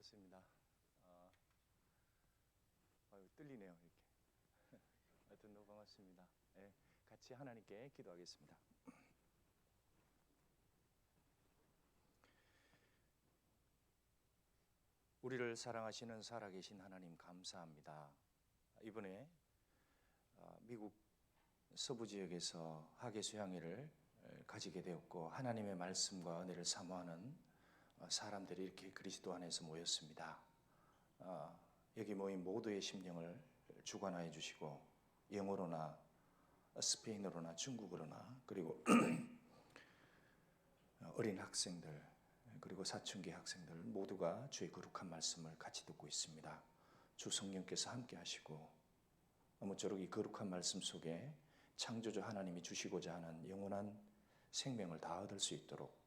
반갑습니다. 떨리네요 이렇게. 하여튼 너무 반갑습니다. 네, 같이 하나님께 기도하겠습니다. 우리를 사랑하시는 살아계신 하나님 감사합니다. 이번에 미국 서부 지역에서 학예 수양회를 가지게 되었고 하나님의 말씀과 은혜를 사모하는 사람들이 이렇게 그리스도 안에서 모였습니다. 여기 모인 모두의 심령을 주관하여 주시고 영어로나 스페인어로나 중국어로나 그리고 어린 학생들 그리고 사춘기 학생들 모두가 주의 거룩한 말씀을 같이 듣고 있습니다. 주 성령께서 함께 하시고 아무쪼록 이 거룩한 말씀 속에 창조주 하나님이 주시고자 하는 영원한 생명을 다 얻을 수 있도록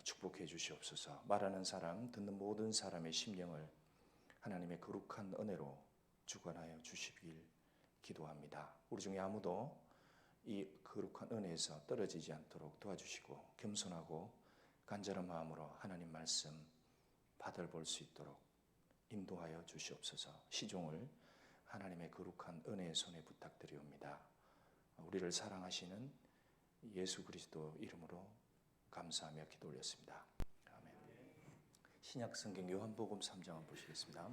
축복해 주시옵소서. 말하는 사람, 듣는 모든 사람의 심령을 하나님의 거룩한 은혜로 주관하여 주시길 기도합니다. 우리 중에 아무도 이 거룩한 은혜에서 떨어지지 않도록 도와주시고 겸손하고 간절한 마음으로 하나님 말씀 받아볼 수 있도록 인도하여 주시옵소서. 시종을 하나님의 거룩한 은혜의 손에 부탁드리옵니다. 우리를 사랑하시는 예수 그리스도 이름으로 감사하며 기도 올렸습니다. 아멘. 신약 성경 요한복음 3장 한번 보시겠습니다.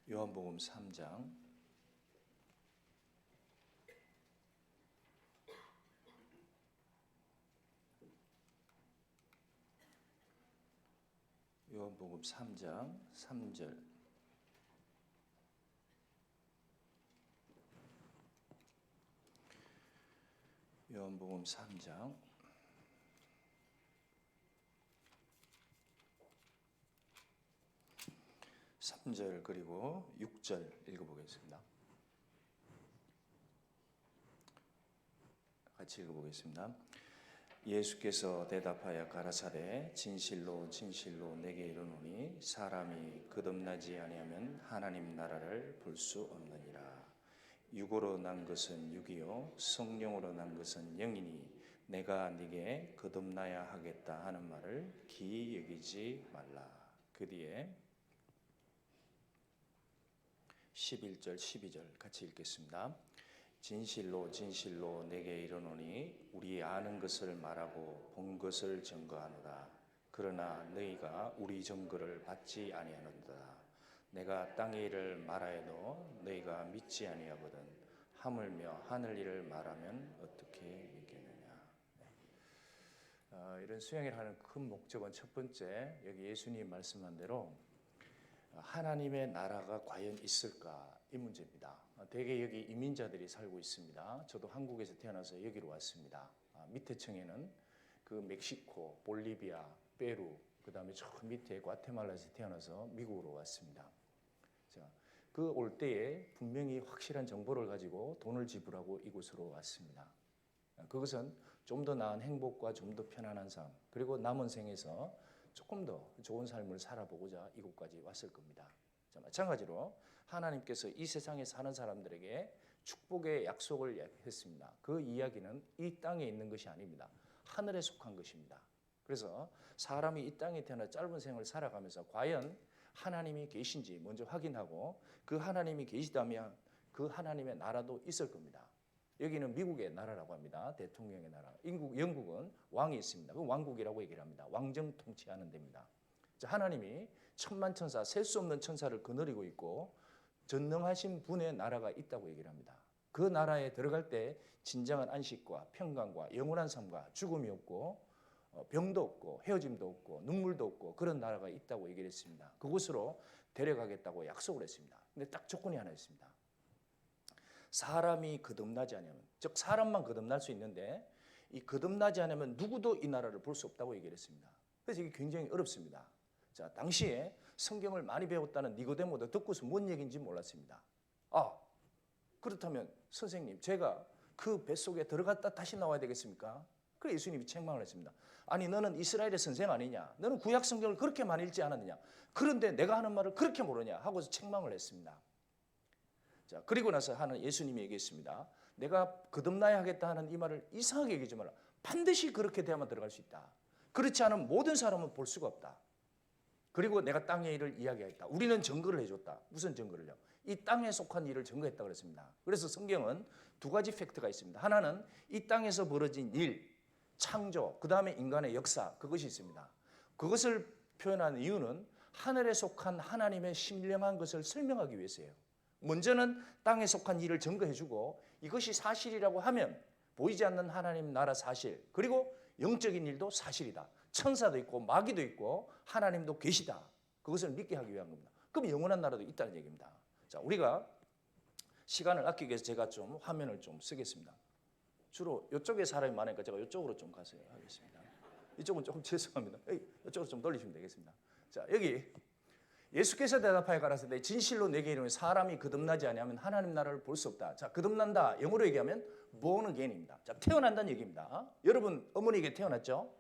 요한복음 3장 요한복음 3장 3절 요한복음 3장 3절 그리고 6절 읽어보겠습니다. 같이 읽어보겠습니다. 예수께서 대답하여 가라사대 진실로 진실로 내게 이르노니 사람이 거듭나지 아니하면 하나님 나라를 볼 수 없느니라. 육으로 난 것은 육이요 성령으로 난 것은 영이니 내가 네게 거듭나야 하겠다 하는 말을 기이 여기지 말라. 그 뒤에 11절 12절 같이 읽겠습니다. 진실로 진실로 내게 이르노니 우리 아는 것을 말하고 본 것을 증거하노라. 그러나 너희가 우리 증거를 받지 아니하는도다. 내가 땅의 일을 말하여도 너희가 믿지 아니하거든 하물며 하늘 일을 말하면 어떻게 믿겠느냐. 이런 수양회를 하는 큰 목적은 첫 번째, 여기 예수님이 말씀한 대로 하나님의 나라가 과연 있을까 이 문제입니다. 대개 여기 이민자들이 살고 있습니다. 저도 한국에서 태어나서 여기로 왔습니다. 밑에 층에는 그 멕시코, 볼리비아, 페루, 그 다음에 저 밑에 과테말라에서 태어나서 미국으로 왔습니다. 그 올 때에 분명히 확실한 정보를 가지고 돈을 지불하고 이곳으로 왔습니다. 그것은 좀 더 나은 행복과 좀 더 편안한 삶, 그리고 남은 생에서 조금 더 좋은 삶을 살아보고자 이곳까지 왔을 겁니다. 마찬가지로 하나님께서 이 세상에 사는 사람들에게 축복의 약속을 했습니다. 그 이야기는 이 땅에 있는 것이 아닙니다. 하늘에 속한 것입니다. 그래서 사람이 이 땅에 태어나 짧은 생을 살아가면서 과연 하나님이 계신지 먼저 확인하고 그 하나님이 계시다면 그 하나님의 나라도 있을 겁니다. 여기는 미국의 나라라고 합니다. 대통령의 나라. 영국은 왕이 있습니다. 그 왕국이라고 얘기를 합니다. 왕정 통치하는 데입니다. 하나님이 천만천사, 셀 수 없는 천사를 거느리고 있고 전능하신 분의 나라가 있다고 얘기를 합니다. 그 나라에 들어갈 때 진정한 안식과 평강과 영원한 삶과 죽음이 없고 병도 없고 헤어짐도 없고 눈물도 없고 그런 나라가 있다고 얘기를 했습니다. 그곳으로 데려가겠다고 약속을 했습니다. 근데 딱 조건이 하나 있습니다. 사람이 거듭나지 않으면, 즉 사람만 거듭날 수 있는데 이 거듭나지 않으면 누구도 이 나라를 볼 수 없다고 얘기를 했습니다. 그래서 이게 굉장히 어렵습니다. 자, 당시에 성경을 많이 배웠다는 니고데모도 듣고서 뭔 얘기인지 몰랐습니다. 그렇다면 선생님, 제가 그 뱃속에 들어갔다 다시 나와야 되겠습니까? 그래 예수님이 책망을 했습니다. 아니 너는 이스라엘의 선생 아니냐? 너는 구약 성경을 그렇게 많이 읽지 않았느냐? 그런데 내가 하는 말을 그렇게 모르냐? 하고서 책망을 했습니다. 자, 그리고 나서 하는 예수님이 얘기했습니다. 내가 거듭나야 하겠다 하는 이 말을 이상하게 얘기하지 마라. 반드시 그렇게 돼야만 들어갈 수 있다. 그렇지 않으면 모든 사람은 볼 수가 없다. 그리고 내가 땅의 일을 이야기했다. 우리는 증거를 해줬다. 무슨 증거를요? 이 땅에 속한 일을 증거했다 그랬습니다. 그래서 성경은 두 가지 팩트가 있습니다. 하나는 이 땅에서 벌어진 일, 창조, 그 다음에 인간의 역사, 그것이 있습니다. 그것을 표현하는 이유는 하늘에 속한 하나님의 신령한 것을 설명하기 위해서예요. 먼저는 땅에 속한 일을 증거해주고 이것이 사실이라고 하면 보이지 않는 하나님 나라 사실, 그리고 영적인 일도 사실이다. 천사도 있고 마귀도 있고 하나님도 계시다. 그것을 믿게 하기 위한 겁니다. 그럼 영원한 나라도 있다는 얘기입니다. 자, 우리가 시간을 아끼기 위해서 제가 좀 화면을 좀 쓰겠습니다. 주로 이쪽에 사람이 많으니까 제가 이쪽으로 좀 가서 하겠습니다. 이쪽은 조금 죄송합니다. 이쪽으로 좀 돌리시면 되겠습니다. 자, 여기 예수께서 대답하여 가라사대 진실로 내게 이르노니 사람이 거듭나지 아니하면 하나님 나라를 볼 수 없다. 자, 거듭난다. 영어로 얘기하면 born again입니다. 자, 태어난다는 얘기입니다. 여러분 어머니에게 태어났죠?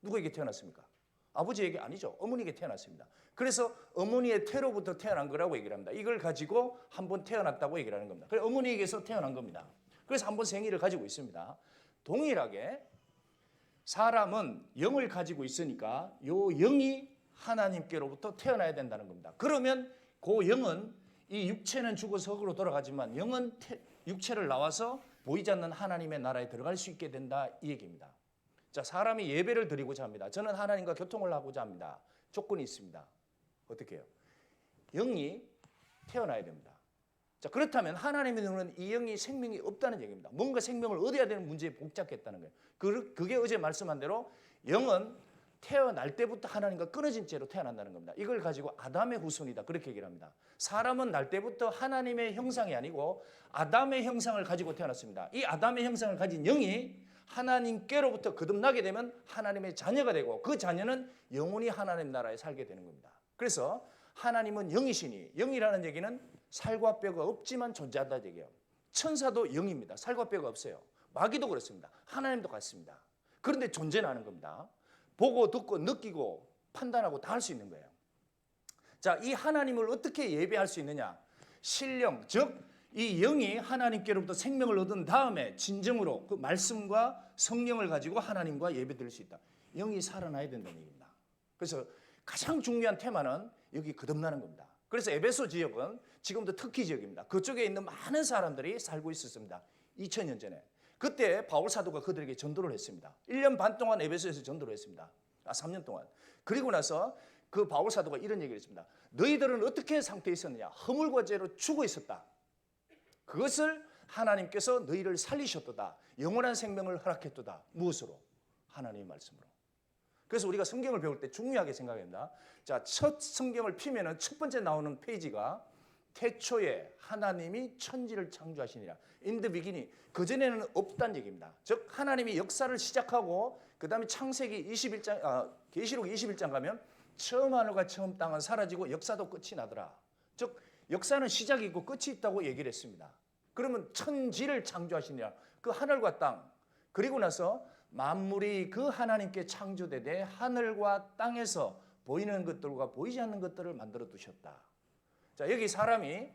누구에게 태어났습니까? 아버지에게 아니죠. 어머니에게 태어났습니다. 그래서 어머니의 태로부터 태어난 거라고 얘기를 합니다. 이걸 가지고 한번 태어났다고 얘기를 하는 겁니다. 그래서 어머니에게서 태어난 겁니다. 그래서 한번 생일을 가지고 있습니다. 동일하게 사람은 영을 가지고 있으니까 요 영이 하나님께로부터 태어나야 된다는 겁니다. 그러면 그 영은 이 육체는 죽어서 흙으로 돌아가지만 영은 육체를 나와서 보이지 않는 하나님의 나라에 들어갈 수 있게 된다 이 얘기입니다. 자, 사람이 예배를 드리고자 합니다. 저는 하나님과 교통을 하고자 합니다. 조건이 있습니다. 어떻게 해요? 영이 태어나야 됩니다. 자, 그렇다면 하나님의 눈은 이 영이 생명이 없다는 얘기입니다. 뭔가 생명을 얻어야 되는 문제에 복잡했다는 거예요. 그게 어제 말씀한 대로 영은 태어날 때부터 하나님과 끊어진 채로 태어난다는 겁니다. 이걸 가지고 아담의 후손이다 그렇게 얘기를 합니다. 사람은 날 때부터 하나님의 형상이 아니고 아담의 형상을 가지고 태어났습니다. 이 아담의 형상을 가진 영이 하나님께로부터 거듭나게 되면 하나님의 자녀가 되고 그 자녀는 영원히 하나님 나라에 살게 되는 겁니다. 그래서 하나님은 영이시니 영이라는 얘기는 살과 뼈가 없지만 존재한다는 얘기예요. 천사도 영입니다. 살과 뼈가 없어요. 마귀도 그렇습니다. 하나님도 같습니다. 그런데 존재는 하는 겁니다. 보고 듣고 느끼고 판단하고 다 할 수 있는 거예요. 자, 이 하나님을 어떻게 예배할 수 있느냐? 신령, 즉 이 영이 하나님께로부터 생명을 얻은 다음에 진정으로 그 말씀과 성령을 가지고 하나님과 예배드릴 수 있다. 영이 살아나야 된다는 얘기입니다. 그래서 가장 중요한 테마는 여기 거듭나는 겁니다. 그래서 에베소 지역은 지금도 특히 지역입니다. 그쪽에 있는 많은 사람들이 살고 있었습니다. 2000년 전에. 그때 바울 사도가 그들에게 전도를 했습니다. 1년 반 동안 에베소에서 전도를 했습니다. 3년 동안. 그리고 나서 그 바울 사도가 이런 얘기를 했습니다. 너희들은 어떻게 상태에 있었느냐? 허물과 죄로 죽어 있었다. 그것을 하나님께서 너희를 살리셨도다. 영원한 생명을 허락했도다. 무엇으로? 하나님의 말씀으로. 그래서 우리가 성경을 배울 때 중요하게 생각합니다. 자, 첫 성경을 피면은 첫 번째 나오는 페이지가 태초에 하나님이 천지를 창조하시니라. In the beginning. 그전에는 없다는 얘기입니다. 즉 하나님이 역사를 시작하고 그 다음에 창세기 21장, 계시록 21장 가면 처음 하늘과 처음 땅은 사라지고 역사도 끝이 나더라. 즉 역사는 시작이 있고 끝이 있다고 얘기를 했습니다. 그러면 천지를 창조하시니라. 그 하늘과 땅. 그리고 나서 만물이 그 하나님께 창조되되 하늘과 땅에서 보이는 것들과 보이지 않는 것들을 만들어 두셨다. 자, 여기 사람이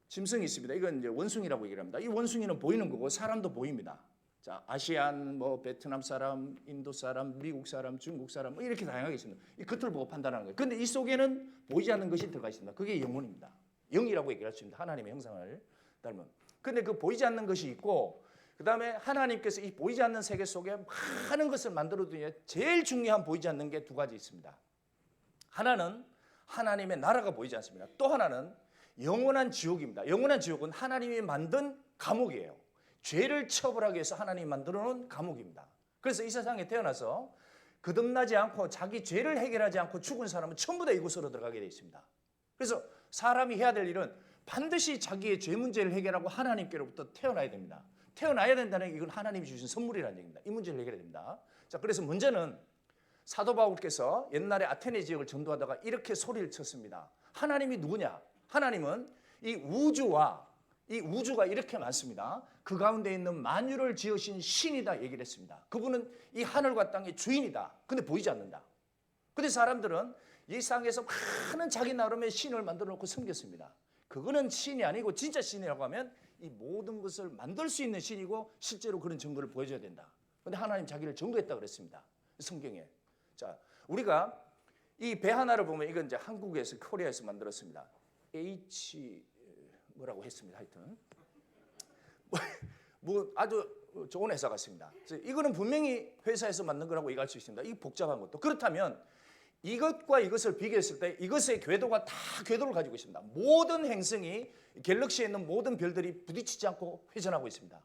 짐승이 있습니다. 이건 이제 원숭이라고 얘기를 합니다. 이 원숭이는 보이는 거고 사람도 보입니다. 자, 아시안, 베트남 사람, 인도 사람, 미국 사람, 중국 사람 이렇게 다양하게 있습니다. 이 겉을 보고 판단하는 거예요. 그런데 이 속에는 보이지 않는 것이 들어가 있습니다. 그게 영혼입니다. 영이라고 얘기할 수 있습니다. 하나님의 형상을 닮은. 그런데 그 보이지 않는 것이 있고 그 다음에 하나님께서 이 보이지 않는 세계 속에 많은 것을 만들어 두니 제일 중요한 보이지 않는 게 두 가지 있습니다. 하나는 하나님의 나라가 보이지 않습니다. 또 하나는 영원한 지옥입니다. 영원한 지옥은 하나님이 만든 감옥이에요. 죄를 처벌하기 위해서 하나님이 만들어 놓은 감옥입니다. 그래서 이 세상에 태어나서 거듭나지 않고 자기 죄를 해결하지 않고 죽은 사람은 전부 다 이곳으로 들어가게 되어 있습니다. 그래서 사람이 해야 될 일은 반드시 자기의 죄 문제를 해결하고 하나님께로부터 태어나야 됩니다. 태어나야 된다는 게 이건 하나님이 주신 선물이라는 얘기입니다. 이 문제를 해결해야 됩니다. 자, 그래서 문제는 사도 바울께서 옛날에 아테네 지역을 전도하다가 이렇게 소리를 쳤습니다. 하나님이 누구냐? 하나님은 이 우주와 이 우주가 이렇게 많습니다. 그 가운데 있는 만유를 지으신 신이다 얘기를 했습니다. 그분은 이 하늘과 땅의 주인이다. 근데 보이지 않는다. 근데 사람들은 이 세상에서 많은 자기 나름의 신을 만들어 놓고 섬겼습니다. 그거는 신이 아니고 진짜 신이라고 하면 이 모든 것을 만들 수 있는 신이고 실제로 그런 증거를 보여줘야 된다. 근데 하나님 자기를 증거했다고 그랬습니다. 성경에. 자, 우리가 이 배 하나를 보면 이건 이제 한국에서 코리아에서 만들었습니다. H 뭐라고 했습니다. 하여튼 뭐 아주 좋은 회사 같습니다. 이거는 분명히 회사에서 만든 거라고 얘기할 수 있습니다. 이 복잡한 것도. 그렇다면 이것과 이것을 비교했을 때 이것의 궤도가 다 궤도를 가지고 있습니다. 모든 행성이 갤럭시에 있는 모든 별들이 부딪히지 않고 회전하고 있습니다.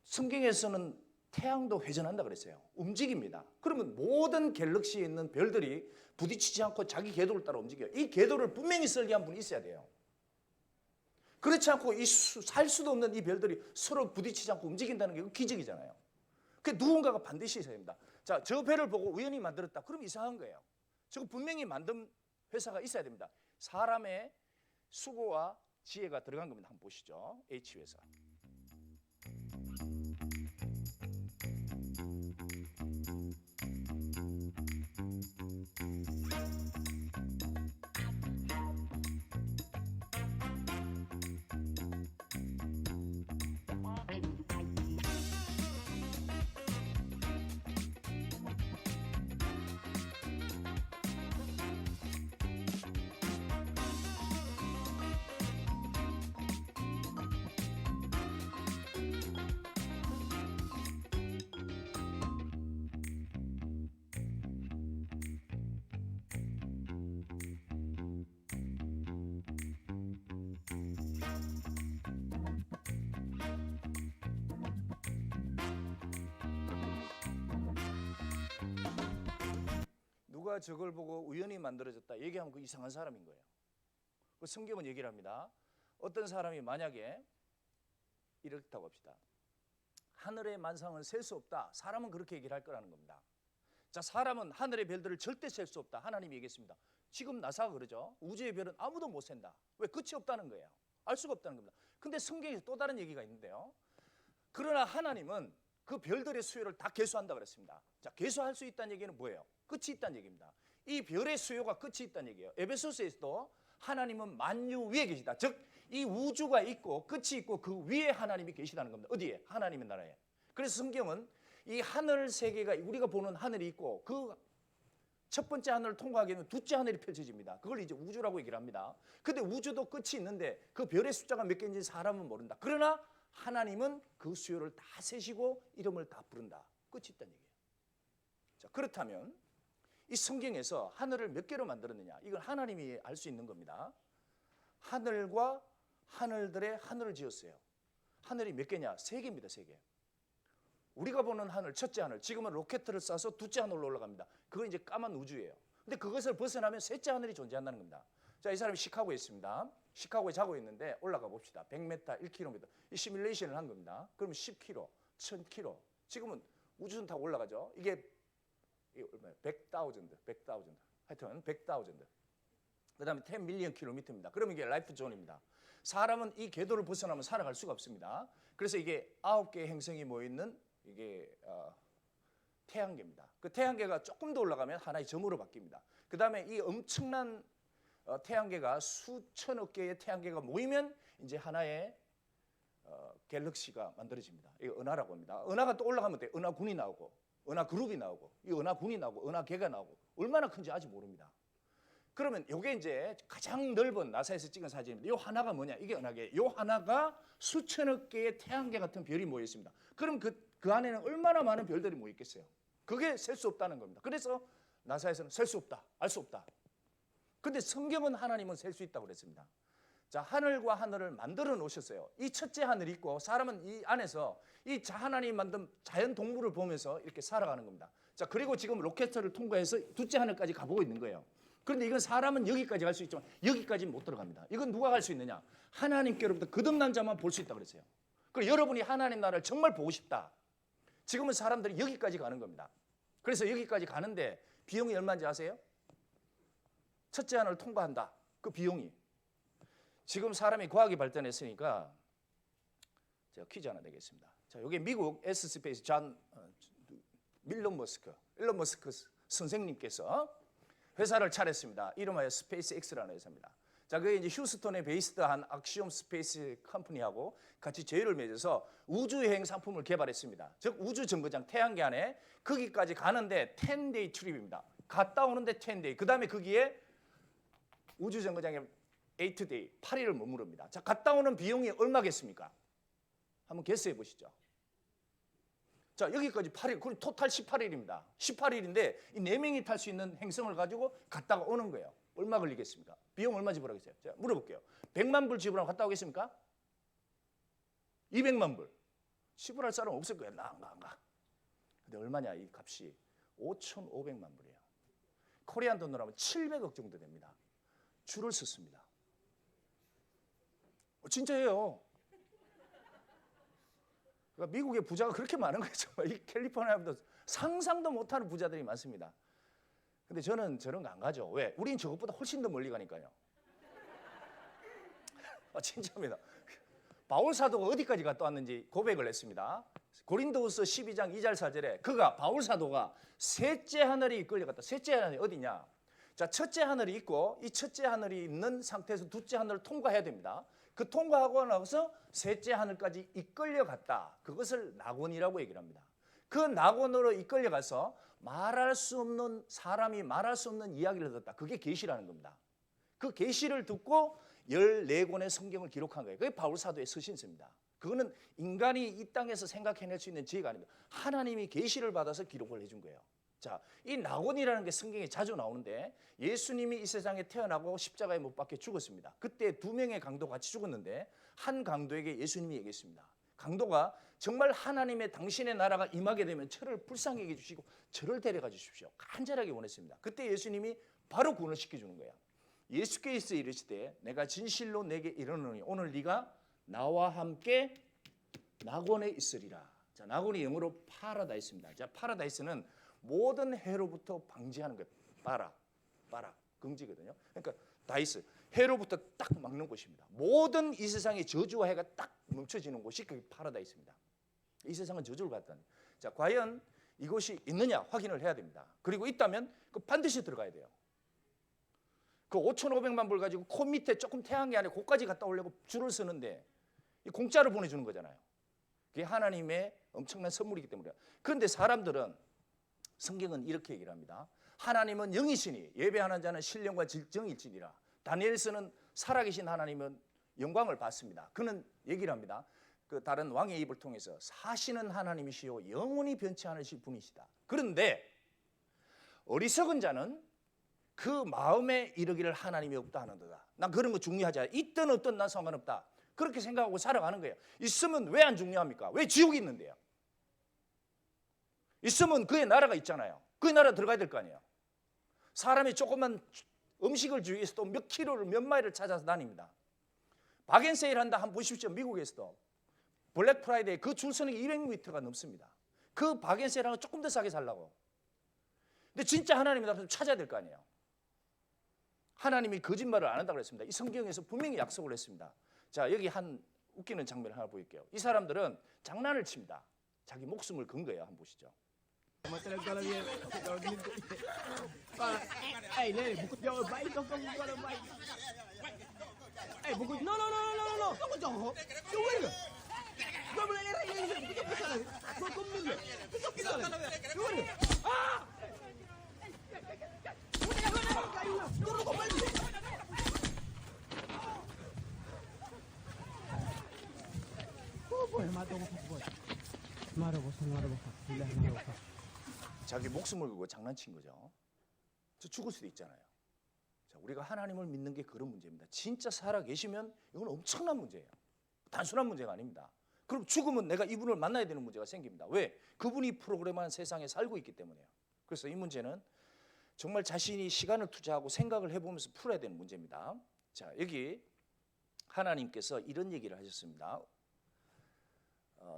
성경에서는 태양도 회전한다 그랬어요. 움직입니다. 그러면 모든 갤럭시에 있는 별들이 부딪히지 않고 자기 궤도를 따라 움직여요. 이 궤도를 분명히 설계한 분이 있어야 돼요. 그렇지 않고 살 수도 없는 이 별들이 서로 부딪히지 않고 움직인다는 게 기적이잖아요. 그 누군가가 반드시 있어야 됩니다. 자, 저 배를 보고 우연히 만들었다. 그럼 이상한 거예요. 저거 분명히 만든 회사가 있어야 됩니다. 사람의 수고와 지혜가 들어간 겁니다. 한번 보시죠. H회사. 누가 저걸 보고 우연히 만들어졌다 얘기하면 그 이상한 사람인 거예요. 그 성경은 얘기를 합니다. 어떤 사람이 만약에 이렇다고 합시다. 하늘의 만상을 셀 수 없다. 사람은 그렇게 얘기를 할 거라는 겁니다. 자, 사람은 하늘의 별들을 절대 셀 수 없다. 하나님이 얘기했습니다. 지금 나사가 그러죠. 우주의 별은 아무도 못 센다. 왜? 끝이 없다는 거예요. 알 수가 없다는 겁니다. 근데 성경에서 또 다른 얘기가 있는데요. 그러나 하나님은 그 별들의 수요를 다 계수한다 그랬습니다. 자, 계수할 수 있다는 얘기는 뭐예요? 끝이 있다는 얘기입니다. 이 별의 수요가 끝이 있다는 얘기예요. 에베소서에서도 하나님은 만유 위에 계시다. 즉, 이 우주가 있고 끝이 있고 그 위에 하나님이 계시다는 겁니다. 어디에? 하나님의 나라에. 그래서 성경은 이 하늘 세계가 우리가 보는 하늘이 있고 그 첫 번째 하늘을 통과하게 되면 둘째 하늘이 펼쳐집니다. 그걸 이제 우주라고 얘기를 합니다. 근데 우주도 끝이 있는데 그 별의 숫자가 몇 개인지 사람은 모른다. 그러나 하나님은 그 수요를 다 세시고 이름을 다 부른다. 끝이 있다는 얘기예요. 자, 그렇다면 이 성경에서 하늘을 몇 개로 만들었느냐? 이건 하나님이 알 수 있는 겁니다. 하늘과 하늘들의 하늘을 지었어요. 하늘이 몇 개냐? 3개입니다. 3개. 우리가 보는 하늘, 첫째 하늘, 지금은 로켓을 쏴서 둘째 하늘로 올라갑니다. 그건 이제 까만 우주예요. 근데 그것을 벗어나면 셋째 하늘이 존재한다는 겁니다. 자, 이 사람이 시카고에 있습니다. 시카고에 자고 있는데 올라가 봅시다. 100m, 1km. 이 시뮬레이션을 한 겁니다. 그러면 10km, 1000km. 지금은 우주선 타고 올라가죠. 이게 얼마예요? 100,000. 하여튼 100,000. 그다음에 10 밀리언 킬로미터입니다. 그러면 이게 라이프 존입니다. 사람은 이 궤도를 벗어나면 살아갈 수가 없습니다. 그래서 이게 9개의 행성이 모여 있는 이게 태양계입니다. 그 태양계가 조금 더 올라가면 하나의 점으로 바뀝니다. 그다음에 이 엄청난 태양계가 수천억 개의 태양계가 모이면 이제 하나의 갤럭시가 만들어집니다. 이거 은하라고 합니다. 은하가 또 올라가면 돼. 은하군이 나오고 은하 그룹이 나오고 이 은하군이 나오고 은하계가 나오고 얼마나 큰지 아직 모릅니다. 그러면 이게 이제 가장 넓은 나사에서 찍은 사진입니다. 이 하나가 뭐냐? 이게 은하계. 이 하나가 수천억 개의 태양계 같은 별이 모여 있습니다. 그럼 그 안에는 얼마나 많은 별들이 모여 있겠어요? 그게 셀 수 없다는 겁니다. 그래서 나사에서는 셀 수 없다, 알 수 없다. 근데 성경은 하나님은 셀 수 있다고 그랬습니다. 자, 하늘과 하늘을 만들어 놓으셨어요. 이 첫째 하늘이 있고 사람은 이 안에서 이 하나님이 만든 자연 동물을 보면서 이렇게 살아가는 겁니다. 자, 그리고 지금 로켓을 통과해서 둘째 하늘까지 가보고 있는 거예요. 그런데 이건 사람은 여기까지 갈 수 있지만 여기까지는 못 들어갑니다. 이건 누가 갈 수 있느냐? 하나님께로부터 거듭난 자만 볼 수 있다고 그랬어요. 그리고 여러분이 하나님 나라를 정말 보고 싶다. 지금은 사람들이 여기까지 가는 겁니다. 그래서 여기까지 가는데 비용이 얼마인지 아세요? 첫째 하늘을 통과한다. 그 비용이. 지금 사람이 과학이 발전했으니까 자, 퀴즈 하나 내겠습니다. 자, 여기 미국 S 스페이스 존 일론 머스크 선생님께서 회사를 차렸습니다. 이름하여 스페이스 X라는 회사입니다. 자, 그게 이제 휴스턴에 베이스드한 악시옴 스페이스 컴퍼니하고 같이 제휴를 맺어서 우주여행 상품을 개발했습니다. 즉 우주 정거장 태양계 안에 거기까지 가는데 10데이 트립입니다. 갔다 오는데 10데이. 그다음에 거기에 우주 정거장에 8데이, 8일을 머무릅니다. 자, 갔다 오는 비용이 얼마겠습니까? 한번 개수해 보시죠. 자, 여기까지 8일, 그럼 토탈 18일입니다. 18일인데 이 4명이 탈 수 있는 행성을 가지고 갔다가 오는 거예요. 얼마 걸리겠습니까? 비용 얼마 지불하겠어요? 제가 물어볼게요. 100만 불 지불하고 갔다 오겠습니까? 200만 불. 지불할 사람 없을 거예요. 나 안 가. 근데 얼마냐 이 값이? 5,500만 불이에요. 코리안 돈으로 하면 700억 정도 됩니다. 줄을 섰습니다. 진짜예요. 그러니까 미국의 부자가 그렇게 많은 거예요. 정말 이 캘리포니아도 상상도 못하는 부자들이 많습니다. 근데 저는 저런 거 안 가죠. 왜? 우린 저것보다 훨씬 더 멀리 가니까요. 진짜입니다. 바울 사도가 어디까지 갔다 왔는지 고백을 했습니다. 고린도후서 12장 2절 4절에 그가 바울 사도가 셋째 하늘이 이끌려갔다. 셋째 하늘이 어디냐? 자, 첫째 하늘이 있고 이 첫째 하늘이 있는 상태에서 둘째 하늘을 통과해야 됩니다. 그 통과하고 나서 셋째 하늘까지 이끌려갔다. 그것을 낙원이라고 얘기를 합니다. 그 낙원으로 이끌려가서 말할 수 없는 사람이 말할 수 없는 이야기를 듣다. 그게 계시라는 겁니다. 그 계시를 듣고 14권의 성경을 기록한 거예요. 그게 바울 사도의 서신서입니다. 그거는 인간이 이 땅에서 생각해낼 수 있는 지혜가 아닙니다. 하나님이 계시를 받아서 기록을 해준 거예요. 자, 이 낙원이라는 게 성경에 자주 나오는데 예수님이 이 세상에 태어나고 십자가에 못 박혀 죽었습니다. 그때 2명의 강도 같이 죽었는데 한 강도에게 예수님이 얘기했습니다. 강도가 정말 하나님의 당신의 나라가 임하게 되면 저를 불쌍히 해주시고 저를 데려가 주십시오. 간절하게 원했습니다. 그때 예수님이 바로 구원을 시켜주는 거예요. 예수께서 이르시되 내가 진실로 내게 이르노니 오늘 네가 나와 함께 낙원에 있으리라. 자, 낙원이 영어로 파라다이스입니다. 자, 파라다이스는 모든 해로부터 방지하는 거예요. 파라, 긍지거든요. 그러니까 다이스, 해로부터 딱 막는 곳입니다. 모든 이 세상의 저주와 해가 딱 멈춰지는 곳이 그게 파라다이스입니다. 이 세상은 저주를 받다니. 자, 과연 이곳이 있느냐 확인을 해야 됩니다. 그리고 있다면 그 반드시 들어가야 돼요. 그 5,500만 불 가지고 코 밑에 조금 태양계 안에 거기까지 갔다 오려고 줄을 서는데 공짜로 보내주는 거잖아요. 그게 하나님의 엄청난 선물이기 때문이에요. 그런데 사람들은 성경은 이렇게 얘기를 합니다. 하나님은 영이시니 예배하는 자는 신령과 정일지니라. 다니엘서는 살아계신 하나님은 영광을 받습니다. 그는 얘기를 합니다. 그 다른 왕의 입을 통해서 사시는 하나님이시요 영원히 변치 않으실 분이시다. 그런데 어리석은 자는 그 마음에 이르기를 하나님이 없다 하는도다. 난 그런 거 중요하지 않아. 있든 없든 난 상관없다. 그렇게 생각하고 살아가는 거예요. 있으면 왜 안 중요합니까? 왜 지옥이 있는데요? 있으면 그의 나라가 있잖아요. 그의 나라 들어가야 될 거 아니에요. 사람이 조금만 음식을 주기 위해서 또 몇 킬로를 몇 마일을 찾아서 다닙니다. 박앤세일 한다 한번 보십시오. 미국에서도 블랙 프라이데이 그 줄 서는 게 200m가 넘습니다. 그 박앤세일하고 조금 더 싸게 살라고. 근데 진짜 하나님이 나서 찾아야 될 거 아니에요. 하나님이 거짓말을 안 한다고 그랬습니다. 이 성경에서 분명히 약속을 했습니다. 자, 여기 한 웃기는 장면 하나 보일게요. 이 사람들은 장난을 칩니다. 자기 목숨을 건 거예요. 한번 보시죠. 자기 목숨을 걸고 장난친 거죠. 저 죽을 수도 있잖아요. 자, 우리가 하나님을 믿는 게 그런 문제입니다. 진짜 살아 계시면 이건 엄청난 문제예요. 단순한 문제가 아닙니다. 그럼 죽으면 내가 이분을 만나야 되는 문제가 생깁니다. 왜? 그분이 프로그램한 세상에 살고 있기 때문에요. 그래서 이 문제는 정말 자신이 시간을 투자하고 생각을 해보면서 풀어야 되는 문제입니다. 자, 여기 하나님께서 이런 얘기를 하셨습니다.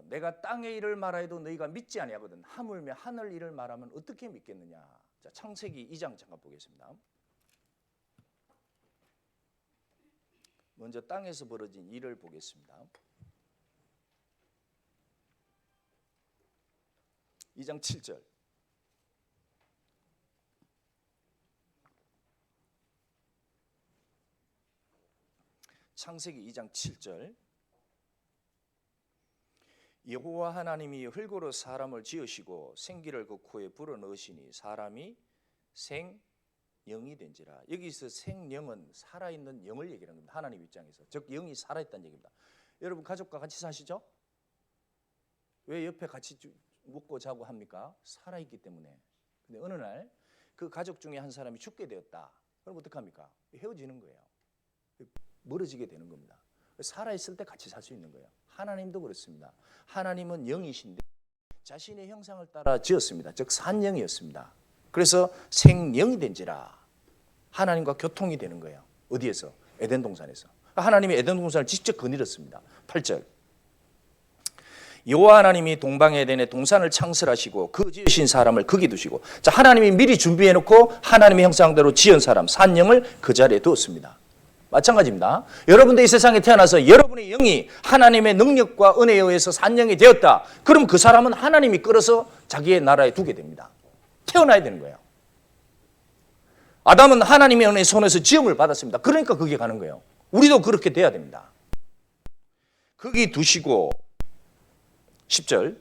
내가 땅의 일을 말하여도 너희가 믿지 아니하거든. 하물며 하늘 일을 말하면 어떻게 믿겠느냐. 자, 창세기 2장 잠깐 보겠습니다. 먼저 땅에서 벌어진 일을 보겠습니다. 2장 7절. 창세기 2장 7절. 여호와 하나님이 흙으로 사람을 지으시고 생기를 그 코에 불어넣으시니 사람이 생영이 된지라. 여기서 생영은 살아있는 영을 얘기하는 겁니다. 하나님 입장에서. 즉 영이 살아있다는 얘기입니다. 여러분 가족과 같이 사시죠? 왜 옆에 같이 묵고 자고 합니까? 살아있기 때문에. 근데 어느 날 그 가족 중에 한 사람이 죽게 되었다. 그럼 어떡합니까? 헤어지는 거예요. 멀어지게 되는 겁니다. 살아있을 때 같이 살 수 있는 거예요. 하나님도 그렇습니다. 하나님은 영이신데 자신의 형상을 따라 지었습니다. 즉 산영이었습니다. 그래서 생영이 된지라 하나님과 교통이 되는 거예요. 어디에서? 에덴 동산에서. 하나님이 에덴 동산을 직접 거닐었습니다. 8절. 여호와 하나님이 동방 에덴에 동산을 창설하시고 그 지으신 사람을 거기 두시고, 자, 하나님이 미리 준비해 놓고 하나님의 형상대로 지은 사람 산영을 그 자리에 두었습니다. 마찬가지입니다. 여러분도 이 세상에 태어나서 여러분의 영이 하나님의 능력과 은혜에 의해서 산영이 되었다. 그럼 그 사람은 하나님이 끌어서 자기의 나라에 두게 됩니다. 태어나야 되는 거예요. 아담은 하나님의 은혜의 손에서 지음을 받았습니다. 그러니까 거기에 가는 거예요. 우리도 그렇게 돼야 됩니다. 거기 두시고 10절.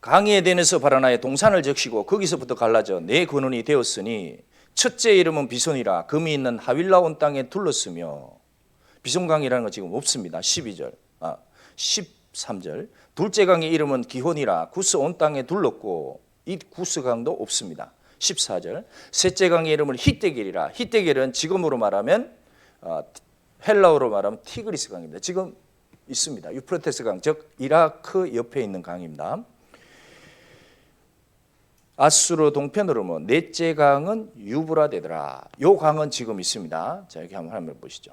강이 에덴에서 발아나에 동산을 적시고 거기서부터 갈라져 네 근원이 되었으니 첫째 이름은 비손이라 금이 있는 하윌라 온 땅에 둘렀으며, 비손강이라는 건 지금 없습니다. 13절. 둘째 강의 이름은 기혼이라 구스 온 땅에 둘렀고 이 구스강도 없습니다. 14절. 셋째 강의 이름은 히데겔이라. 히데겔은 지금으로 말하면 헬라어로 말하면 티그리스 강입니다. 지금 있습니다. 유프라테스 강, 즉 이라크 옆에 있는 강입니다. 아수르 동편으로 뭐 넷째 강은 유브라데더라. 요 강은 지금 있습니다. 자, 여기 한번 보시죠.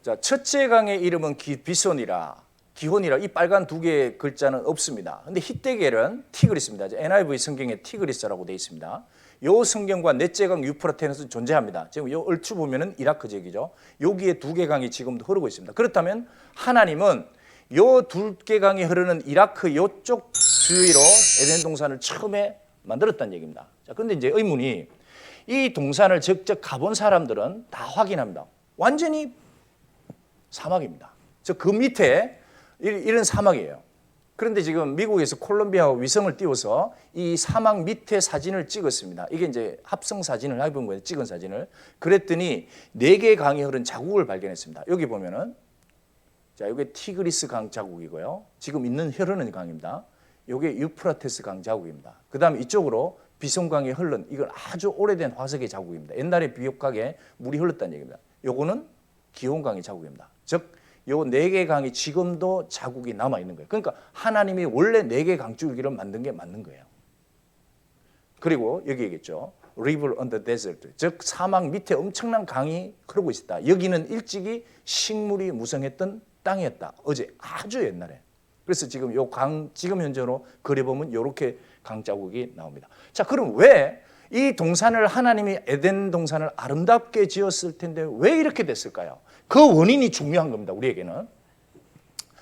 자, 첫째 강의 이름은 비손이라, 기혼이라. 이 빨간 두 개의 글자는 없습니다. 근데 히데겔은 티그리스입니다. NIV 성경에 티그리스라고 되어 있습니다. 요 성경과 넷째 강 유프라테스는 존재합니다. 지금 요 얼추 보면은 이라크 지역이죠. 여기에 두 개 강이 지금도 흐르고 있습니다. 그렇다면 하나님은 요 두 개 강이 흐르는 이라크 요쪽 주위로 에덴 동산을 처음에 만들었다는 얘기입니다. 자, 그런데 이제 의문이, 이 동산을 직접 가본 사람들은 다 확인합니다. 완전히 사막입니다. 그 밑에 이런 사막이에요. 그런데 지금 미국에서 콜롬비아 위성을 띄워서 이 사막 밑에 사진을 찍었습니다. 이게 이제 합성 사진을 해본 거예요. 찍은 사진을. 그랬더니 4개의 강이 흐른 자국을 발견했습니다. 여기 보면은, 자, 이게 티그리스 강 자국이고요. 지금 있는 흐르는 강입니다. 이게 유프라테스 강 자국입니다. 그 다음에 이쪽으로 비손강이 흐른, 이건 아주 오래된 화석의 자국입니다. 옛날에 비옥각에 물이 흘렀다는 얘기입니다. 요거는 기온강의 자국입니다. 즉 요 4개의 강이 지금도 자국이 남아있는 거예요. 그러니까 하나님이 원래 4개의 강줄기를 만든 게 맞는 거예요. 그리고 여기 얘기했죠. River on the desert. 즉 사막 밑에 엄청난 강이 흐르고 있었다. 여기는 일찍이 식물이 무성했던 땅이었다. 어제 아주 옛날에. 그래서 지금 요 강, 지금 현재로 그려보면 이렇게 강 자국이 나옵니다. 자, 그럼 왜 이 동산을 하나님이 에덴 동산을 아름답게 지었을 텐데 왜 이렇게 됐을까요? 그 원인이 중요한 겁니다. 우리에게는.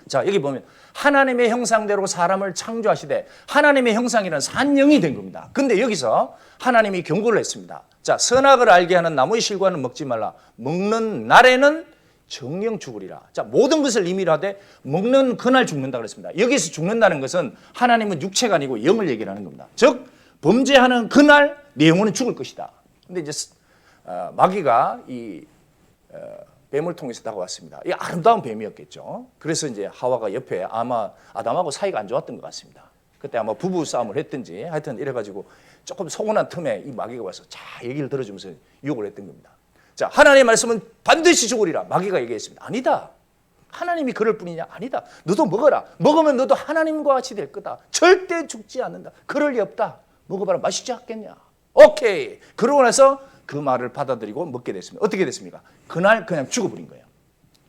자, 여기 보면 하나님의 형상대로 사람을 창조하시되 하나님의 형상이란 산영이 된 겁니다. 근데 여기서 하나님이 경고를 했습니다. 자, 선악을 알게 하는 나무의 실과는 먹지 말라. 먹는 날에는 정령 죽으리라. 자, 모든 것을 의미로 하되 먹는 그날 죽는다 그랬습니다. 여기서 죽는다는 것은 하나님은 육체가 아니고 영을 얘기하는 겁니다. 즉 범죄하는 그날 내 영혼은 죽을 것이다. 근데 이제 마귀가 이 뱀을 통해서 다가왔습니다. 이 아름다운 뱀이었겠죠. 그래서 이제 하와가 옆에 아마 아담하고 사이가 안 좋았던 것 같습니다. 그때 아마 부부 싸움을 했든지 하여튼 이래가지고 조금 서운한 틈에 이 마귀가 와서 자 얘기를 들어주면서 유혹을 했던 겁니다. 자, 하나님의 말씀은 반드시 죽으리라. 마귀가 얘기했습니다. 아니다. 하나님이 그럴 뿐이냐? 아니다. 너도 먹어라. 먹으면 너도 하나님과 같이 될 거다. 절대 죽지 않는다. 그럴 리 없다. 먹어봐라. 맛있지 않겠냐? 오케이. 그러고 나서 그 말을 받아들이고 먹게 됐습니다. 어떻게 됐습니까? 그날 그냥 죽어버린 거예요.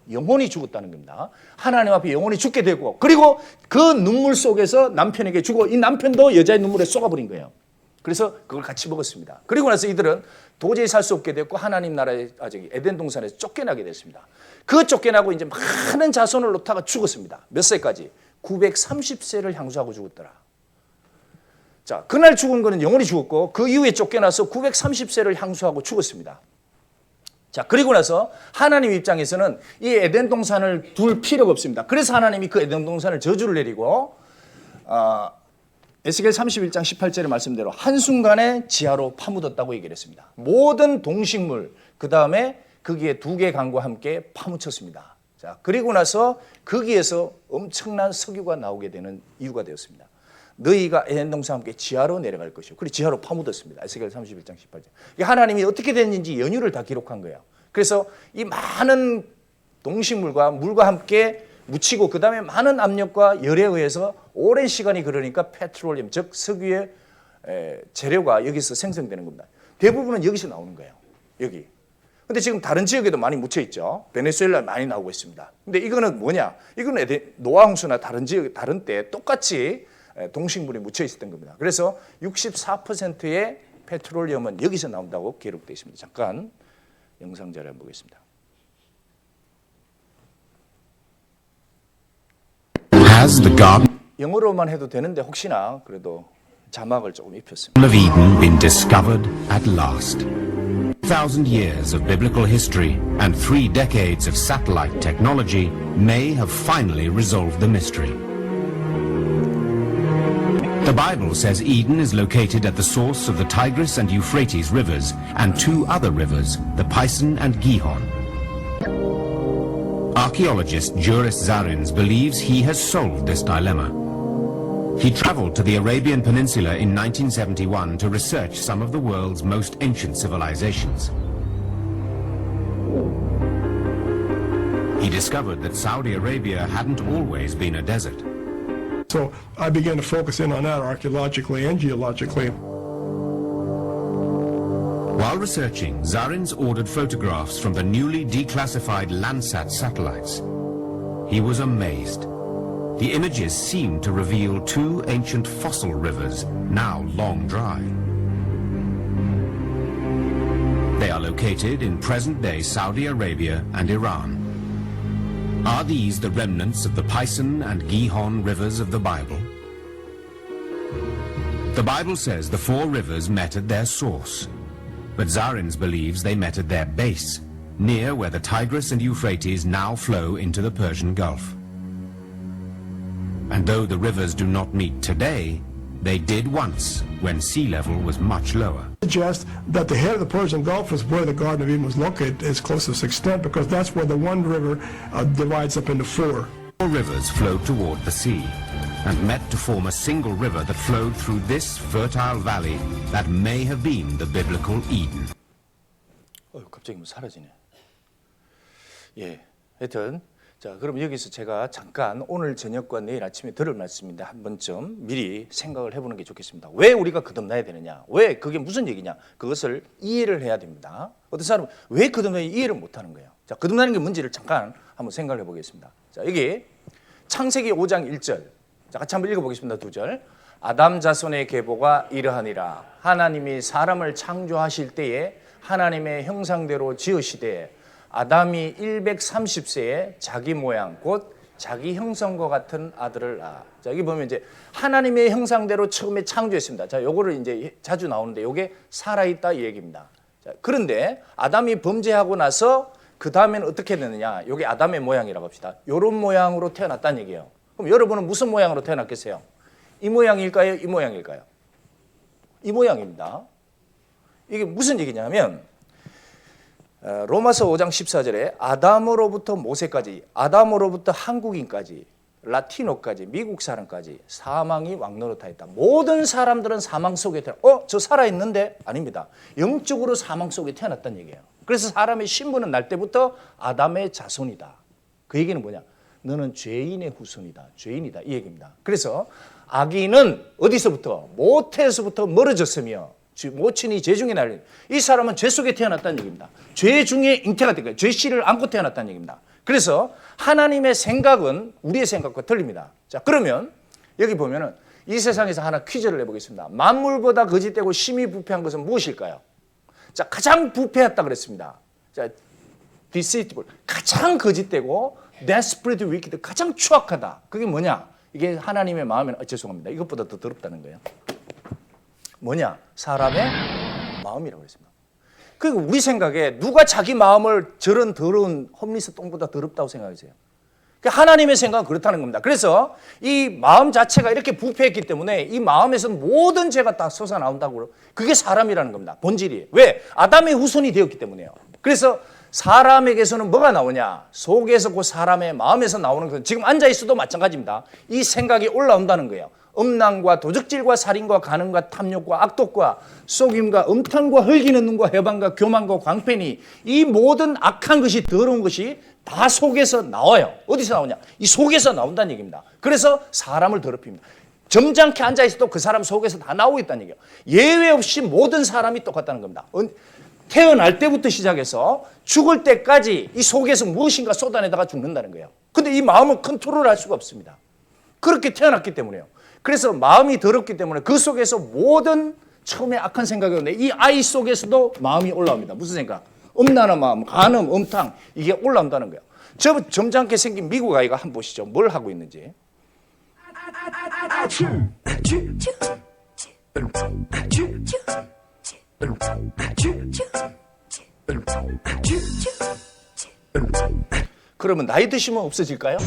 영혼이 죽었다는 겁니다. 하나님 앞에 영혼이 죽게 되고, 그리고 그 눈물 속에서 남편에게 주고 이 남편도 여자의 눈물에 쏟아버린 거예요. 그래서 그걸 같이 먹었습니다. 그리고 나서 이들은 도저히 살 수 없게 됐고 하나님 나라의 에덴 동산에서 쫓겨나게 됐습니다. 그 쫓겨나고 이제 많은 자손을 놓다가 죽었습니다. 몇 세까지? 930세를 향수하고 죽었더라. 자, 그날 죽은 거는 영원히 죽었고 그 이후에 쫓겨나서 930세를 향수하고 죽었습니다. 자, 그리고 나서 하나님 입장에서는 이 에덴 동산을 둘 필요가 없습니다. 그래서 하나님이 그 에덴 동산을 저주를 내리고 에스겔 31장 18절의 말씀대로 한순간에 지하로 파묻었다고 얘기를 했습니다. 모든 동식물, 그 다음에 거기에 두 개 강과 함께 파묻혔습니다. 자, 그리고 나서 거기에서 엄청난 석유가 나오게 되는 이유가 되었습니다. 너희가 에덴 동산과 함께 지하로 내려갈 것이요. 그리고 지하로 파묻었습니다. 에스겔 31장 18절. 하나님이 어떻게 됐는지 연유를 다 기록한 거예요. 그래서 이 많은 동식물과 물과 함께 묻히고 그 다음에 많은 압력과 열에 의해서 오랜 시간이 흐르니까 페트롤리움, 즉 석유의 재료가 여기서 생성되는 겁니다. 대부분은 여기서 나오는 거예요. 여기. 근데 지금 다른 지역에도 많이 묻혀 있죠. 베네수엘라에 많이 나오고 있습니다. 근데 이거는 뭐냐? 이거는 노아 홍수나 다른 지역, 다른 때 똑같이 동식물이 묻혀 있었던 겁니다. 그래서 64%의 페트롤리움은 여기서 나온다고 기록되어 있습니다. 잠깐 영상 자료 한번 보겠습니다. Has the Garden 영어로만 해도 되는데 혹시나 그래도 자막을 조금 입혔습니다. of Eden been discovered at last? 1,000 years of biblical history and 3 decades of satellite technology may have finally resolved the mystery. The Bible says Eden is located at the source of the Tigris and Euphrates rivers and 2 other rivers, the Pison and Gihon. Archaeologist Juris Zarins believes he has solved this dilemma. He traveled to the Arabian Peninsula in 1971 to research some of the world's most ancient civilizations. He discovered that Saudi Arabia hadn't always been a desert. So I began to focus in on that archaeologically and geologically. While researching, Zarins ordered photographs from the newly declassified Landsat satellites. He was amazed. The images seemed to reveal 2 ancient fossil rivers, now long dry. They are located in present-day Saudi Arabia and Iran. Are these the remnants of the Pison and Gihon rivers of the Bible? The Bible says the 4 rivers met at their source, but Zarins believes they met at their base, near where the Tigris and Euphrates now flow into the Persian Gulf. And though the rivers do not meet today, they did once when sea level was much lower. Suggest that the head of the Persian Gulf is where the Garden of Eden was located its closest extent, because that's where the one river divides up into 4. 4 rivers flowed toward the sea and met to form a single river that flowed through this fertile valley that may have been the biblical Eden. 갑자기 뭐 사라지네. 예, 하여튼 자, 그럼 여기서 제가 잠깐 오늘 저녁과 내일 아침에 들을 말씀인데 한 번쯤 미리 생각을 해보는 게 좋겠습니다. 왜 우리가 거듭나야 되느냐? 왜 그게 무슨 얘기냐? 그것을 이해를 해야 됩니다. 어떤 사람은 왜 거듭나야 이해를 못하는 거예요. 자, 거듭나는 게 뭔지를 잠깐 한번 생각을 해보겠습니다. 자, 여기 창세기 5장 1절. 자, 같이 한번 읽어보겠습니다. 2절. 아담 자손의 계보가 이러하니라. 하나님이 사람을 창조하실 때에 하나님의 형상대로 지으시되 아담이 130세에 자기 모양 곧 자기 형상과 같은 아들을 낳아. 자, 여기 보면 이제 하나님의 형상대로 처음에 창조했습니다. 자, 요거를 이제 자주 나오는데 요게 살아있다 이 얘기입니다. 자, 그런데 아담이 범죄하고 나서 그 다음에는 어떻게 되느냐? 요게 아담의 모양이라고 합시다. 요런 모양으로 태어났다는 얘기예요. 그럼 여러분은 무슨 모양으로 태어났겠어요? 이 모양일까요? 이 모양일까요? 이 모양입니다. 이게 무슨 얘기냐면 로마서 5장 14절에 아담으로부터 모세까지, 아담으로부터 한국인까지, 라티노까지, 미국 사람까지 사망이 왕노릇하였다. 모든 사람들은 사망 속에 저 살아있는데? 아닙니다. 영적으로 사망 속에 태어났다는 얘기예요. 그래서 사람의 신분은 날 때부터 아담의 자손이다. 그 얘기는 뭐냐? 너는 죄인의 후손이다. 죄인이다. 이 얘기입니다. 그래서 아기는 어디서부터? 모태에서부터 멀어졌으며 모친이 죄 중에 날린 이 사람은 죄 속에 태어났다는 얘기입니다. 죄 중에 잉태가 된 거예요. 죄 씨를 안고 태어났다는 얘기입니다. 그래서 하나님의 생각은 우리의 생각과 틀립니다. 자, 그러면 여기 보면은 이 세상에서 하나 퀴즈를 내보겠습니다. 만물보다 거짓되고 심히 부패한 것은 무엇일까요? 자, 가장 부패했다 그랬습니다. 자, deceitful, 가장 거짓되고 desperate wicked, 가장 추악하다. 그게 뭐냐? 이게 하나님의 마음에 죄송합니다. 이것보다 더 더럽다는 거예요. 뭐냐? 사람의 마음이라고 했습니다. 그리고 우리 생각에 누가 자기 마음을 저런 더러운 홈리스 똥보다 더럽다고 생각하세요? 하나님의 생각은 그렇다는 겁니다. 그래서 이 마음 자체가 이렇게 부패했기 때문에 이 마음에서 모든 죄가 다 솟아나온다고. 그게 사람이라는 겁니다. 본질이. 왜? 아담의 후손이 되었기 때문에요. 그래서 사람에게서는 뭐가 나오냐? 속에서 그 사람의 마음에서 나오는 것. 지금 앉아있어도 마찬가지입니다. 이 생각이 올라온다는 거예요. 음란과 도적질과 살인과 간음과 탐욕과 악독과 속임과 음탕과 흘기는 눈과 해방과 교만과 광팬이 이 모든 악한 것이 더러운 것이 다 속에서 나와요. 어디서 나오냐? 이 속에서 나온다는 얘기입니다. 그래서 사람을 더럽힙니다. 점잖게 앉아있어도 그 사람 속에서 다 나오고 있다는 얘기예요. 예외 없이 모든 사람이 똑같다는 겁니다. 태어날 때부터 시작해서 죽을 때까지 이 속에서 무엇인가 쏟아내다가 죽는다는 거예요. 근데 이 마음을 컨트롤할 수가 없습니다. 그렇게 태어났기 때문에요. 그래서 마음이 더럽기 때문에 그 속에서 모든 처음에 악한 생각이 오는데 이 아이 속에서도 마음이 올라옵니다. 무슨 생각? 음란한 마음, 간음, 음탕 이게 올라온다는 거예요. 저 점잖게 생긴 미국 아이가 한번 보시죠. 뭘 하고 있는지. 그러면 나이 드시면 없어질까요?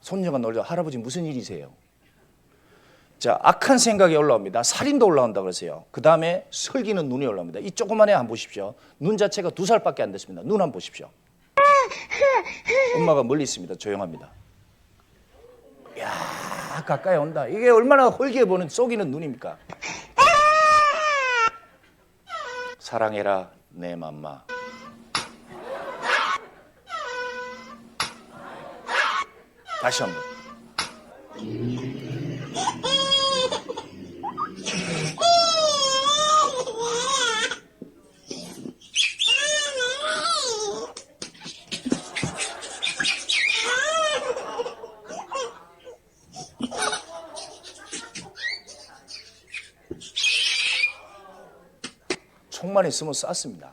손녀가 놀려 할아버지 무슨 일이세요? 자, 악한 생각이 올라옵니다. 살인도 올라온다 그러세요. 그 다음에 슬기는 눈이 올라옵니다. 이 조그만 애 한번 보십시오. 눈 자체가 2살밖에 안 됐습니다. 눈 한번 보십시오. 엄마가 멀리 있습니다. 조용합니다. 이야, 가까이 온다. 이게 얼마나 홀기해 보는 속이는 눈입니까? 사랑해라 내 맘마. 다시 한번. 총만 있으면 쐈습니다.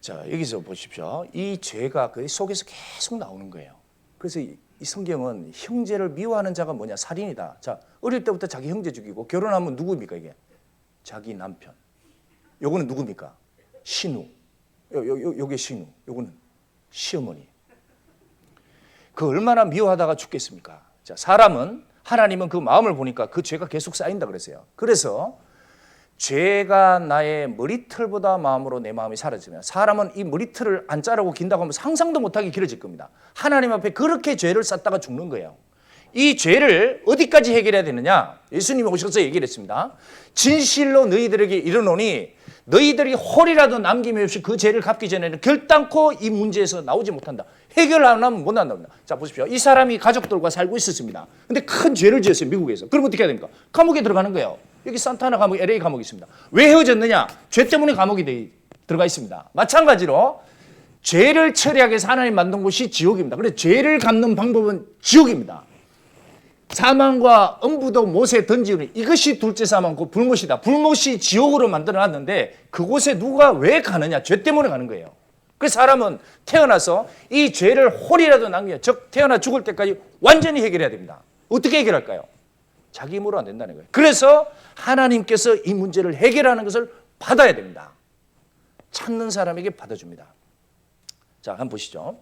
자, 여기서 보십시오. 이 죄가 그 속에서 계속 나오는 거예요. 그래서 이 성경은 형제를 미워하는 자가 뭐냐? 살인이다. 자, 어릴 때부터 자기 형제 죽이고 결혼하면 누구입니까 이게? 자기 남편. 요거는 누굽니까? 신우. 요게 신우. 요거는 시어머니. 그 얼마나 미워하다가 죽겠습니까? 자, 사람은 하나님은 그 마음을 보니까 그 죄가 계속 쌓인다 그랬어요. 그래서 죄가 나의 머리털보다 마음으로 내 마음이 사라지면 사람은 이 머리털을 안 자르고 긴다고 하면 상상도 못하게 길어질 겁니다. 하나님 앞에 그렇게 죄를 쌓다가 죽는 거예요. 이 죄를 어디까지 해결해야 되느냐? 예수님이 오셔서 얘기를 했습니다. 진실로 너희들에게 이르노니 너희들이 홀이라도 남김이 없이 그 죄를 갚기 전에는 결단코 이 문제에서 나오지 못한다. 해결 안 하면 못 난답니다. 자, 보십시오. 이 사람이 가족들과 살고 있었습니다. 근데 큰 죄를 지었어요, 미국에서. 그럼 어떻게 해야 됩니까? 감옥에 들어가는 거예요. 여기 산타나 감옥, LA 감옥이 있습니다. 왜 헤어졌느냐? 죄 때문에 감옥이 들어가 있습니다. 마찬가지로 죄를 처리하기 위해서 하나님 만든 곳이 지옥입니다. 그래서 죄를 갚는 방법은 지옥입니다. 사망과 음부도 못에 던지는 이것이 둘째 사망, 그 불못이다. 불못이 지옥으로 만들어놨는데 그곳에 누가 왜 가느냐? 죄 때문에 가는 거예요. 그래서 사람은 태어나서 이 죄를 홀이라도 남겨, 즉 태어나 죽을 때까지 완전히 해결해야 됩니다. 어떻게 해결할까요? 자기 힘으로 안 된다는 거예요. 그래서 하나님께서 이 문제를 해결하는 것을 받아야 됩니다. 찾는 사람에게 받아줍니다. 자, 한번 보시죠.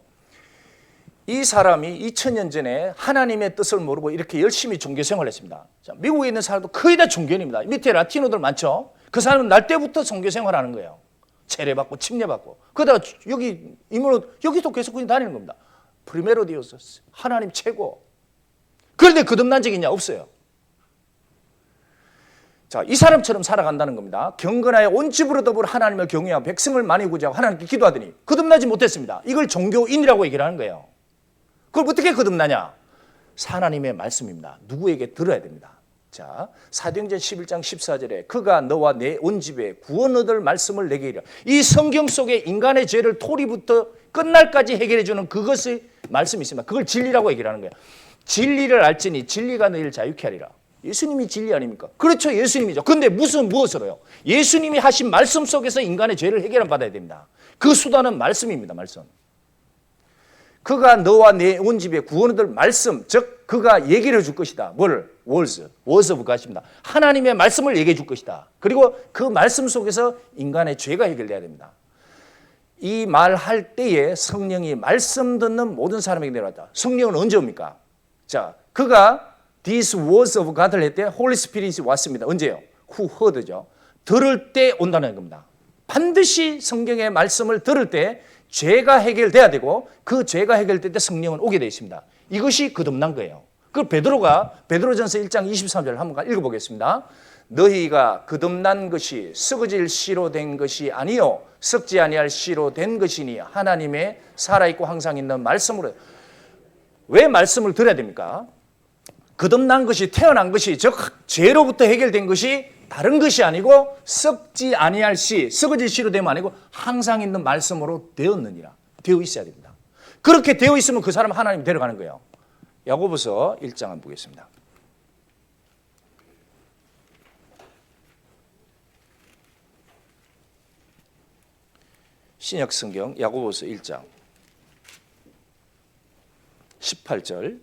이 사람이 2000년 전에 하나님의 뜻을 모르고 이렇게 열심히 종교 생활을 했습니다. 자, 미국에 있는 사람도 거의 다 종교인입니다. 밑에 라티노들 많죠? 그 사람은 날 때부터 종교 생활하는 거예요. 세례받고 침례받고. 그러다가 여기 이모는 여기도 계속 그냥 다니는 겁니다. 프리메로 디오스, 하나님 최고. 그런데 거듭난 적이 있냐? 없어요. 자, 이 사람처럼 살아간다는 겁니다. 경건하여 온 집으로 더불어 하나님을 경외하고 백성을 많이 구제하고 하나님께 기도하더니 거듭나지 못했습니다. 이걸 종교인이라고 얘기를 하는 거예요. 그걸 어떻게 거듭나냐? 하나님의 말씀입니다. 누구에게 들어야 됩니다. 자, 사도행전 11장 14절에 그가 너와 내 온 집에 구원 얻을 말씀을 내게 이르라. 이 성경 속에 인간의 죄를 토리부터 끝날까지 해결해 주는 그것의 말씀이 있습니다. 그걸 진리라고 얘기를 하는 거예요. 진리를 알지니 진리가 너희를 자유케 하리라. 예수님이 진리 아닙니까? 그렇죠. 예수님이죠. 근데 무엇으로요? 예수님이 하신 말씀 속에서 인간의 죄를 해결받아야 됩니다. 그 수단은 말씀입니다. 말씀. 그가 너와 내 온 집에 구원을 얻을 말씀, 즉 그가 얘기를 해줄 것이다. 뭐를? words of God입니다. 하나님의 말씀을 얘기해 줄 것이다. 그리고 그 말씀 속에서 인간의 죄가 해결돼야 됩니다. 이 말할 때에 성령이 말씀 듣는 모든 사람에게 내려왔다. 성령은 언제 옵니까? 자, 그가 these words of God을 할 때 Holy Spirit이 왔습니다. 언제요? Who heard죠. 들을 때 온다는 겁니다. 반드시 성경의 말씀을 들을 때 죄가 해결돼야 되고 그 죄가 해결될 때 성령은 오게 되어 있습니다. 이것이 거듭난 거예요. 그 베드로전서 1장 23절 한번 읽어보겠습니다. 너희가 거듭난 것이 썩어질 씨로 된 것이 아니요 썩지 아니할 씨로 된 것이니 하나님의 살아있고 항상 있는 말씀으로. 왜 말씀을 들어야 됩니까? 거듭난 것이, 태어난 것이, 즉 죄로부터 해결된 것이 다른 것이 아니고 썩지 아니할 씨, 썩어질 씨로 되면 아니고 항상 있는 말씀으로 되었느니라. 되어 있어야 됩니다. 그렇게 되어 있으면 그 사람 하나님 데려가는 거예요. 야고보서 1장 한번 보겠습니다. 신약 성경 야고보서 1장 18절.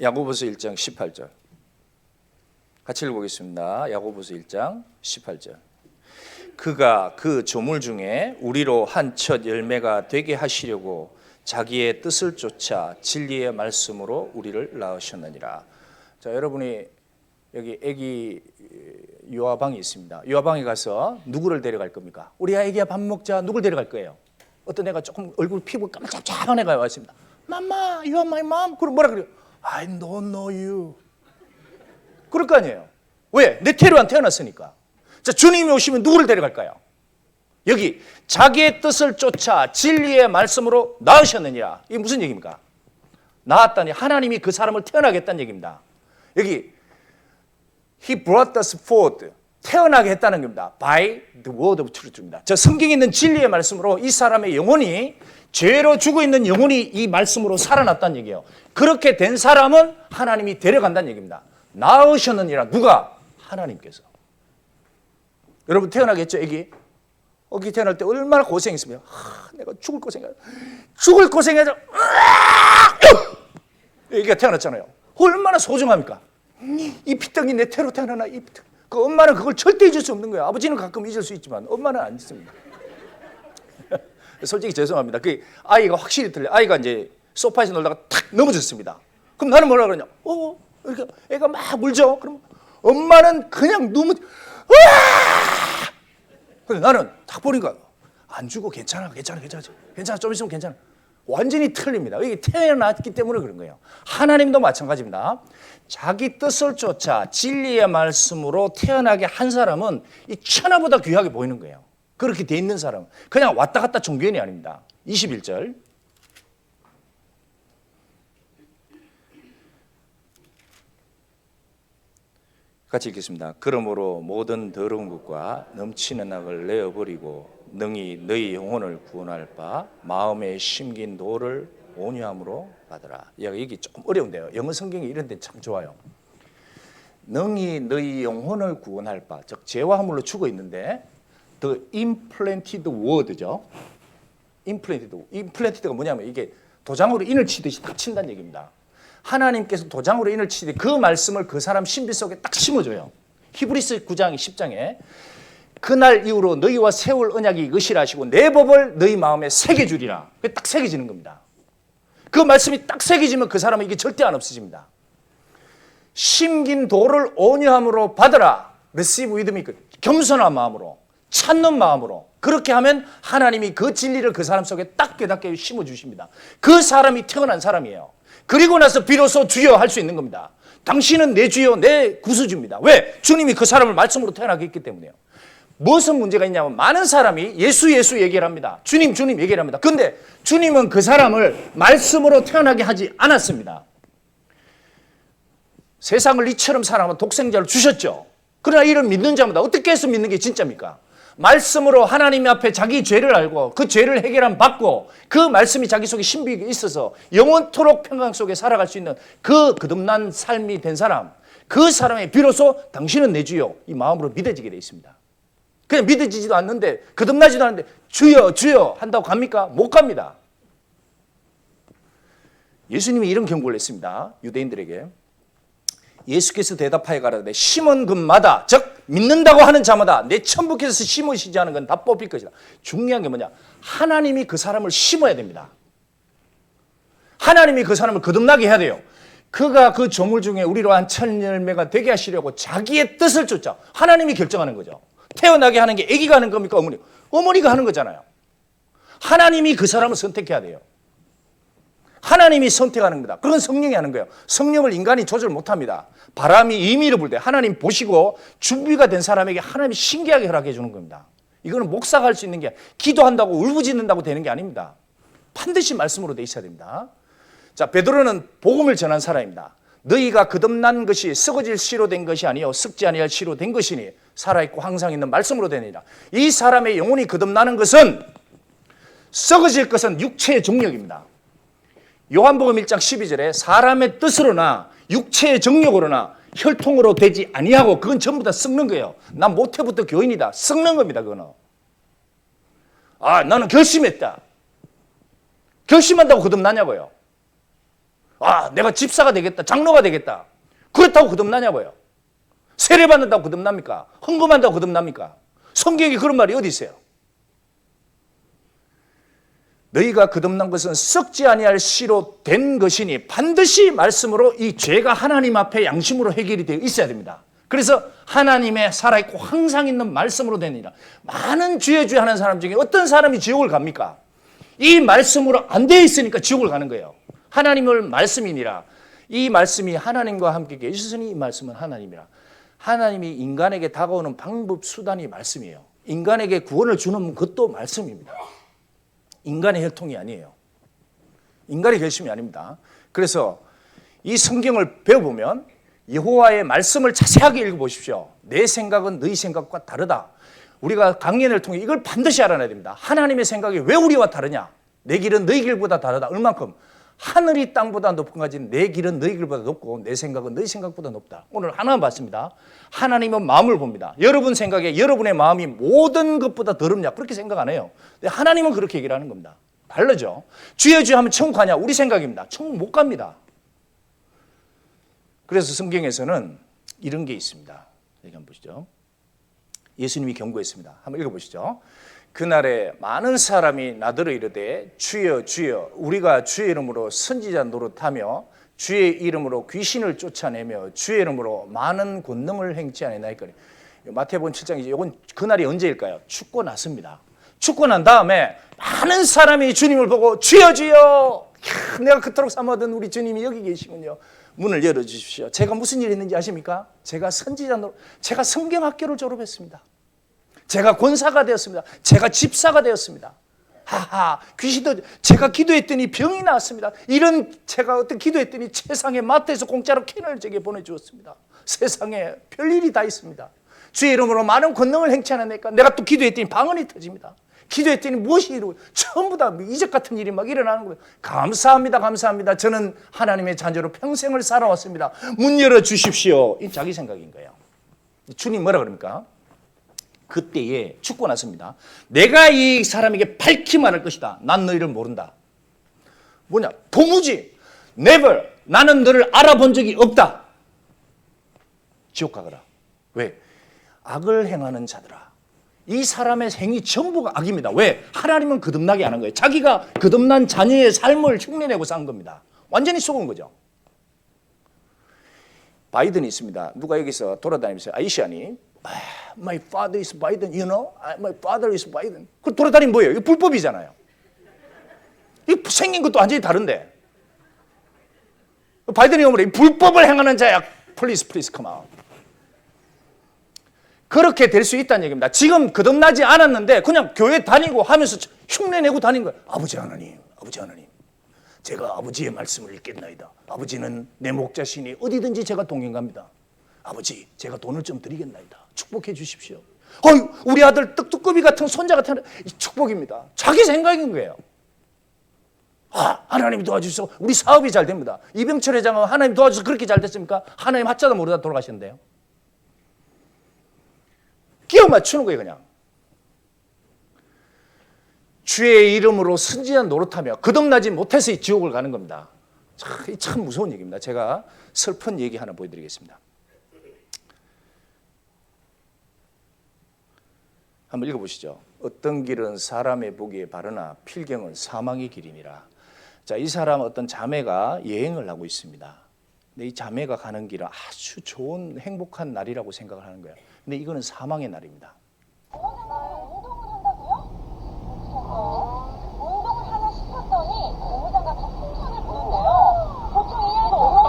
야고보서 1장 18절. 같이 읽어보겠습니다. 야고보서 1장 18절. 그가 그 조물 중에 우리로 한 첫 열매가 되게 하시려고 자기의 뜻을 쫓아 진리의 말씀으로 우리를 낳으셨느니라. 자, 여러분이 여기 아기 유아방이 있습니다. 유아방에 가서 누구를 데려갈 겁니까? 우리 아기야 밥 먹자. 누굴 데려갈 거예요? 어떤 애가 조금 얼굴 피부 깜짝짝한 애가 왔습니다. Mama, you are my mom. 그럼 뭐라 그래요? I don't know you. 그럴 거 아니에요. 왜? 내 태로 안 태어났으니까. 자, 주님이 오시면 누구를 데려갈까요? 여기 자기의 뜻을 쫓아 진리의 말씀으로 낳으셨느니라. 이게 무슨 얘기입니까? 낳았다니 하나님이 그 사람을 태어나게 했다는 얘기입니다. 여기 He brought us forth. 태어나게 했다는 겁니다. By the word of truth입니다. 저 성경에 있는 진리의 말씀으로 이 사람의 영혼이 죄로 죽어 있는 영혼이 이 말씀으로 살아났다는 얘기예요. 그렇게 된 사람은 하나님이 데려간다는 얘기입니다. 낳으셨느니라. 누가? 하나님께서. 여러분 태어나겠죠, 애기? 애기 태어날 때 얼마나 고생했으면 내가 죽을 고생해서 애기가 태어났잖아요. 얼마나 소중합니까? 이 피덩이 내 태로 태어나나 이 피덩이. 그 엄마는 그걸 절대 잊을 수 없는 거예요. 아버지는 가끔 잊을 수 있지만 엄마는 안 잊습니다. 솔직히 죄송합니다. 그 아이가 확실히 틀려. 아이가 이제 소파에서 놀다가 탁 넘어졌습니다. 그럼 나는 뭐라 그러냐? 이렇게 애가 막 울죠. 그럼 엄마는 그냥 근데 나는 딱 보니까 안 죽어. 괜찮아. 좀 있으면 괜찮아. 완전히 틀립니다. 이게 태어났기 때문에 그런 거예요. 하나님도 마찬가지입니다. 자기 뜻을 쫓아 진리의 말씀으로 태어나게 한 사람은 이 천하보다 귀하게 보이는 거예요. 그렇게 돼 있는 사람은 그냥 왔다 갔다 종교인이 아닙니다. 21절. 같이 읽겠습니다. 그러므로 모든 더러운 것과 넘치는 악을 내어버리고 능히 너희 영혼을 구원할 바 마음에 심긴 도를 온유함으로 받으라. 이게 조금 어려운데요. 영어 성경이 이런 데 참 좋아요. 능히 너희 영혼을 구원할 바, 즉 죄와 허물로 죽어 있는데 the implanted word죠. implanted가 뭐냐면 이게 도장으로 인을 치듯이 딱 친다는 얘기입니다. 하나님께서 도장으로 인을 치듯이 그 말씀을 그 사람 신비 속에 딱 심어줘요. 히브리서 9장 10장에 그날 이후로 너희와 세울 언약이 이것이라 하시고 내 법을 너희 마음에 새겨주리라. 그게 딱 새겨지는 겁니다. 그 말씀이 딱 새겨지면 그 사람은 이게 절대 안 없어집니다. 심긴 도를 온유함으로 받으라. receive with me. 겸손한 마음으로, 찾는 마음으로. 그렇게 하면 하나님이 그 진리를 그 사람 속에 딱 깨닫게 심어주십니다. 그 사람이 태어난 사람이에요. 그리고 나서 비로소 주여 할 수 있는 겁니다. 당신은 내 주여, 내 구수주입니다. 왜? 주님이 그 사람을 말씀으로 태어나게 했기 때문에요. 무슨 문제가 있냐면 많은 사람이 예수 얘기를 합니다. 주님 얘기를 합니다. 그런데 주님은 그 사람을 말씀으로 태어나게 하지 않았습니다. 세상을 이처럼 사랑하면 독생자를 주셨죠. 그러나 이를 믿는 자마다 어떻게 해서 믿는 게 진짜입니까? 말씀으로 하나님 앞에 자기 죄를 알고 그 죄를 해결함 받고 그 말씀이 자기 속에 신비가 있어서 영원토록 평강 속에 살아갈 수 있는 그 거듭난 삶이 된 사람, 그 사람이 비로소 당신은 내 주요 이 마음으로 믿어지게 돼 있습니다. 그냥 믿어지지도 않는데 거듭나지도 않는데 주여 주여 한다고 갑니까? 못 갑니다. 예수님이 이런 경고를 했습니다. 유대인들에게. 예수께서 대답하여 가라사대 심은 금마다 즉 믿는다고 하는 자마다 내 천부께서 심으시지 않은 건 다 뽑힐 것이다. 중요한 게 뭐냐? 하나님이 그 사람을 심어야 됩니다. 하나님이 그 사람을 거듭나게 해야 돼요. 그가 그 조물 중에 우리로 한 천 열매가 되게 하시려고 자기의 뜻을 쫓아 하나님이 결정하는 거죠. 태어나게 하는 게 아기가 하는 겁니까? 어머니가 하는 거잖아요. 하나님이 그 사람을 선택해야 돼요. 하나님이 선택하는 겁니다. 그건 성령이 하는 거예요. 성령을 인간이 조절 못합니다. 바람이 임의로 불 때 하나님 보시고 준비가 된 사람에게 하나님이 신기하게 허락해 주는 겁니다. 이거는 목사가 할 수 있는 게 기도한다고 울부짖는다고 되는 게 아닙니다. 반드시 말씀으로 돼 있어야 됩니다. 자, 베드로는 복음을 전한 사람입니다. 너희가 거듭난 것이 썩어질 씨로 된 것이 아니요 썩지 아니할 씨로 된 것이니 살아있고 항상 있는 말씀으로 되니라. 이 사람의 영혼이 거듭나는 것은 썩어질 것은 육체의 정력입니다. 요한복음 1장 12절에 사람의 뜻으로나 육체의 정력으로나 혈통으로 되지 아니하고 그건 전부 다 썩는 거예요. 난 모태부터 교인이다. 썩는 겁니다. 그거는. 나는 결심했다. 결심한다고 거듭나냐고요. 내가 집사가 되겠다. 장로가 되겠다. 그렇다고 거듭나냐고요. 세례받는다고 거듭납니까? 헌금한다고 거듭납니까? 성경에 그런 말이 어디 있어요? 너희가 거듭난 것은 썩지 아니할 씨로 된 것이니 반드시 말씀으로 이 죄가 하나님 앞에 양심으로 해결이 되어 있어야 됩니다. 그래서 하나님의 살아있고 항상 있는 말씀으로 되니라. 많은 주여 주여 하는 사람 중에 어떤 사람이 지옥을 갑니까? 이 말씀으로 안 되어 있으니까 지옥을 가는 거예요. 하나님을 말씀이니라. 이 말씀이 하나님과 함께 계시으니 이 말씀은 하나님이라. 하나님이 인간에게 다가오는 방법, 수단이 말씀이에요. 인간에게 구원을 주는 것도 말씀입니다. 인간의 혈통이 아니에요. 인간의 결심이 아닙니다. 그래서 이 성경을 배워보면 여호와의 말씀을 자세하게 읽어보십시오. 내 생각은 너희 생각과 다르다. 우리가 강연을 통해 이걸 반드시 알아내야 됩니다. 하나님의 생각이 왜 우리와 다르냐? 내 길은 너희 길보다 다르다. 얼만큼? 하늘이 땅보다 높은 가지는 내 길은 너희 길보다 높고 내 생각은 너희 생각보다 높다. 오늘 하나만 봤습니다. 하나님은 마음을 봅니다. 여러분 생각에 여러분의 마음이 모든 것보다 더럽냐? 그렇게 생각 안 해요. 근데 하나님은 그렇게 얘기를 하는 겁니다. 다르죠. 주여 주여 하면 천국 가냐? 우리 생각입니다. 천국 못 갑니다. 그래서 성경에서는 이런 게 있습니다. 여기 한번 보시죠. 예수님이 경고했습니다. 한번 읽어보시죠. 그날에 많은 사람이 나더러 이르되 주여 주여 우리가 주의 이름으로 선지자 노릇하며 주의 이름으로 귀신을 쫓아내며 주의 이름으로 많은 권능을 행치 아니나이까니. 마태복음 7장이죠. 이건 그날이 언제일까요? 죽고 났습니다. 죽고 난 다음에 많은 사람이 주님을 보고 주여 주여 내가 그토록 삼아던 우리 주님이 여기 계시군요. 문을 열어주십시오. 제가 무슨 일이 있는지 아십니까? 제가 선지자 노릇, 제가 성경학교를 졸업했습니다. 제가 권사가 되었습니다. 제가 집사가 되었습니다. 하하, 귀신도 제가 기도했더니 병이 나왔습니다. 이런 제가 어떤 기도했더니 세상에 마트에서 공짜로 캔을 제게 보내주었습니다. 세상에 별일이 다 있습니다. 주의 이름으로 많은 권능을 행치 않으니까 내가 또 기도했더니 방언이 터집니다. 기도했더니 무엇이 이루고 전부 다 이적 같은 일이 막 일어나는 거예요. 감사합니다. 감사합니다. 저는 하나님의 자녀로 평생을 살아왔습니다. 문 열어주십시오. 이 자기 생각인 거예요. 주님 뭐라 그럽니까? 그때에 죽고 났습니다. 내가 이 사람에게 밝히 말할 것이다. 난 너희를 모른다. 뭐냐? 도무지 never 나는 너를 알아본 적이 없다. 지옥 가거라. 왜? 악을 행하는 자들아. 이 사람의 행위 전부가 악입니다. 왜? 하나님은 거듭나게 하는 거예요. 자기가 거듭난 자녀의 삶을 흉내내고 산 겁니다. 완전히 속은 거죠. 바이든이 있습니다. 누가 여기서 돌아다니면서 아이시아니 My father is Biden, you know? My father is Biden. 그 돌아다니면 뭐예요? 이거 불법이잖아요. 이 생긴 것도 완전히 다른데. 바이든이 오면 불법을 행하는 자야. Please come out. 그렇게 될 수 있다는 얘기입니다. 지금 거듭나지 않았는데 그냥 교회 다니고 하면서 흉내내고 다니는 거예요. 아버지 하나님, 아버지 하나님. 제가 아버지의 말씀을 읽겠나이다. 아버지는 내 목자시니 어디든지 제가 동행 갑니다. 아버지, 제가 돈을 좀 드리겠나이다. 축복해 주십시오. 우리 아들 떡두꺼비 같은 손자 같은 축복입니다. 자기 생각인 거예요. 하나님 도와주셔서 우리 사업이 잘 됩니다. 이병철 회장은 하나님 도와주셔서 그렇게 잘 됐습니까? 하나님 하자도 모르다 돌아가셨는데요. 끼워 맞추는 거예요, 그냥. 주의 이름으로 순진한 노릇하며 거듭나지 못해서 이 지옥을 가는 겁니다. 참 무서운 얘기입니다. 제가 슬픈 얘기 하나 보여드리겠습니다. 한번 읽어보시죠. 어떤 길은 사람의 보기에 바르나 필경은 사망의 길이니라. 자, 이 사람 어떤 자매가 여행을 하고 있습니다. 근데 이 자매가 가는 길은 아주 좋은 행복한 날이라고 생각을 하는 거예요. 근데 이거는 사망의 날입니다. 운동을 한다고요? 운동을 하나 싶었더니 고무장갑 다 풍선을 부는데요. 보통 이 아이가 얼마나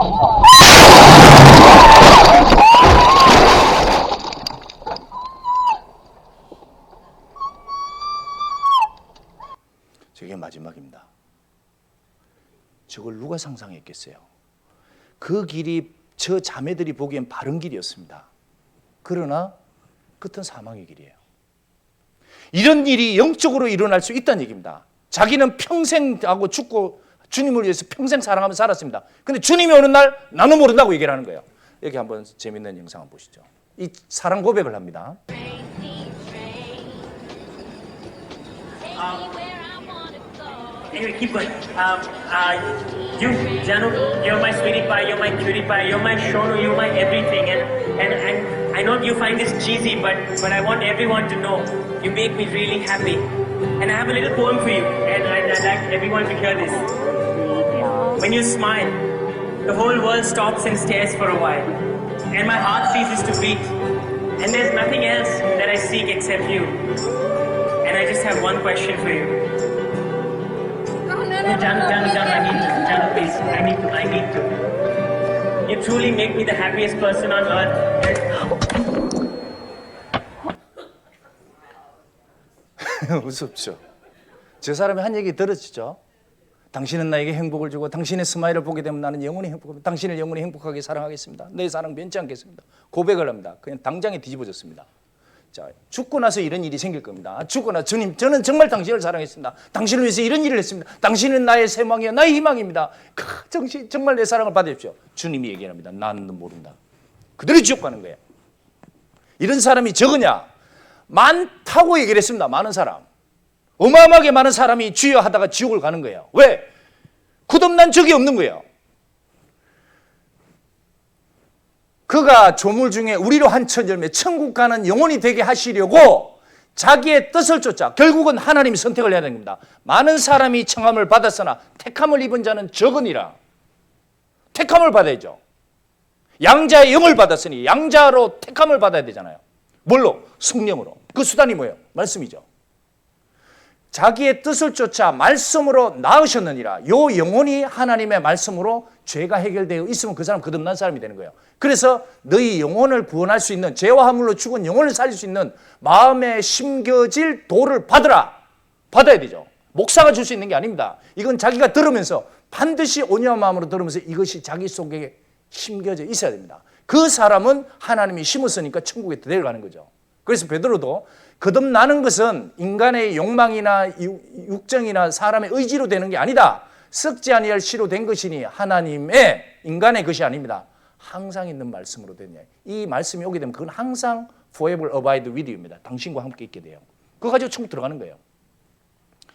저게 마지막입니다. 저걸 누가 상상했겠어요? 그 길이 저 자매들이 보기엔 바른 길이었습니다. 그러나 끝은 사망의 길이에요. 이런 일이 영적으로 일어날 수 있다는 얘기입니다. 자기는 평생 하고 죽고 주님을 위해서 평생 사랑하며 살았습니다. 근데 주님이 오는 날 나는 모른다고 얘기를 하는 거예요. 여기 한번 재밌는 영상 한번 보시죠. 이 사랑 고백을 합니다. Anyway, keep going. You, Janu, you're my sweetie pie, you're my cutie pie, you're my Shonu, you're my everything. And I know you find this cheesy, but I want everyone to know you make me really happy. And I have a little poem for you, and I'd like everyone to hear this. When you smile, the whole world stops and stares for a while, and my heart ceases to beat. And there's nothing else that I seek except you. And I just have one question for you. Janu, please. I need to. You truly make me the happiest person on earth. 무섭죠? 저 사람이 한 얘기 들으시죠? 당신은 나에게 행복을 주고 당신의 스마일을 보게 되면 나는 영원히 행복합니다. 당신을 영원히 행복하게 사랑하겠습니다. 내 사랑 변치 않겠습니다. 고백을 합니다. 그냥 당장에 뒤집어졌습니다. 자, 죽고 나서 이런 일이 생길 겁니다. 죽고 나서 주님, 저는 정말 당신을 사랑했습니다. 당신을 위해서 이런 일을 했습니다. 당신은 나의 소망이요, 나의 희망입니다. 정말 내 사랑을 받으십시오. 주님이 얘기합니다. 나는 모른다. 그대로 지옥 가는 거예요. 이런 사람이 적으냐? 많다고 얘기를 했습니다. 많은 사람. 어마어마하게 많은 사람이 주여 하다가 지옥을 가는 거예요. 왜? 거듭난 적이 없는 거예요. 그가 조물 중에 우리로 한 천 열매 천국 가는 영혼이 되게 하시려고 자기의 뜻을 쫓아 결국은 하나님이 선택을 해야 됩니다. 많은 사람이 청함을 받았으나 택함을 입은 자는 적으니라. 택함을 받아야죠. 양자의 영을 받았으니 양자로 택함을 받아야 되잖아요. 뭘로? 성령으로. 그 수단이 뭐예요? 말씀이죠. 자기의 뜻을 쫓아 말씀으로 낳으셨느니라. 요 영혼이 하나님의 말씀으로 죄가 해결되어 있으면 그 사람 거듭난 사람이 되는 거예요. 그래서 너희 영혼을 구원할 수 있는, 죄와 화물로 죽은 영혼을 살릴 수 있는 마음에 심겨질 도를 받으라. 받아야 되죠. 목사가 줄 수 있는 게 아닙니다. 이건 자기가 들으면서 반드시 온유한 마음으로 들으면서 이것이 자기 속에 심겨져 있어야 됩니다. 그 사람은 하나님이 심었으니까 천국에 데려가는 거죠. 그래서 베드로도 거듭나는 것은 인간의 욕망이나 육정이나 사람의 의지로 되는 게 아니다. 썩지 아니할 씨로 된 것이니 하나님의, 인간의 것이 아닙니다. 항상 있는 말씀으로 되냐. 이 말씀이 오게 되면 그건 항상 forever abide with you입니다. 당신과 함께 있게 돼요. 그거 가지고 천국 들어가는 거예요.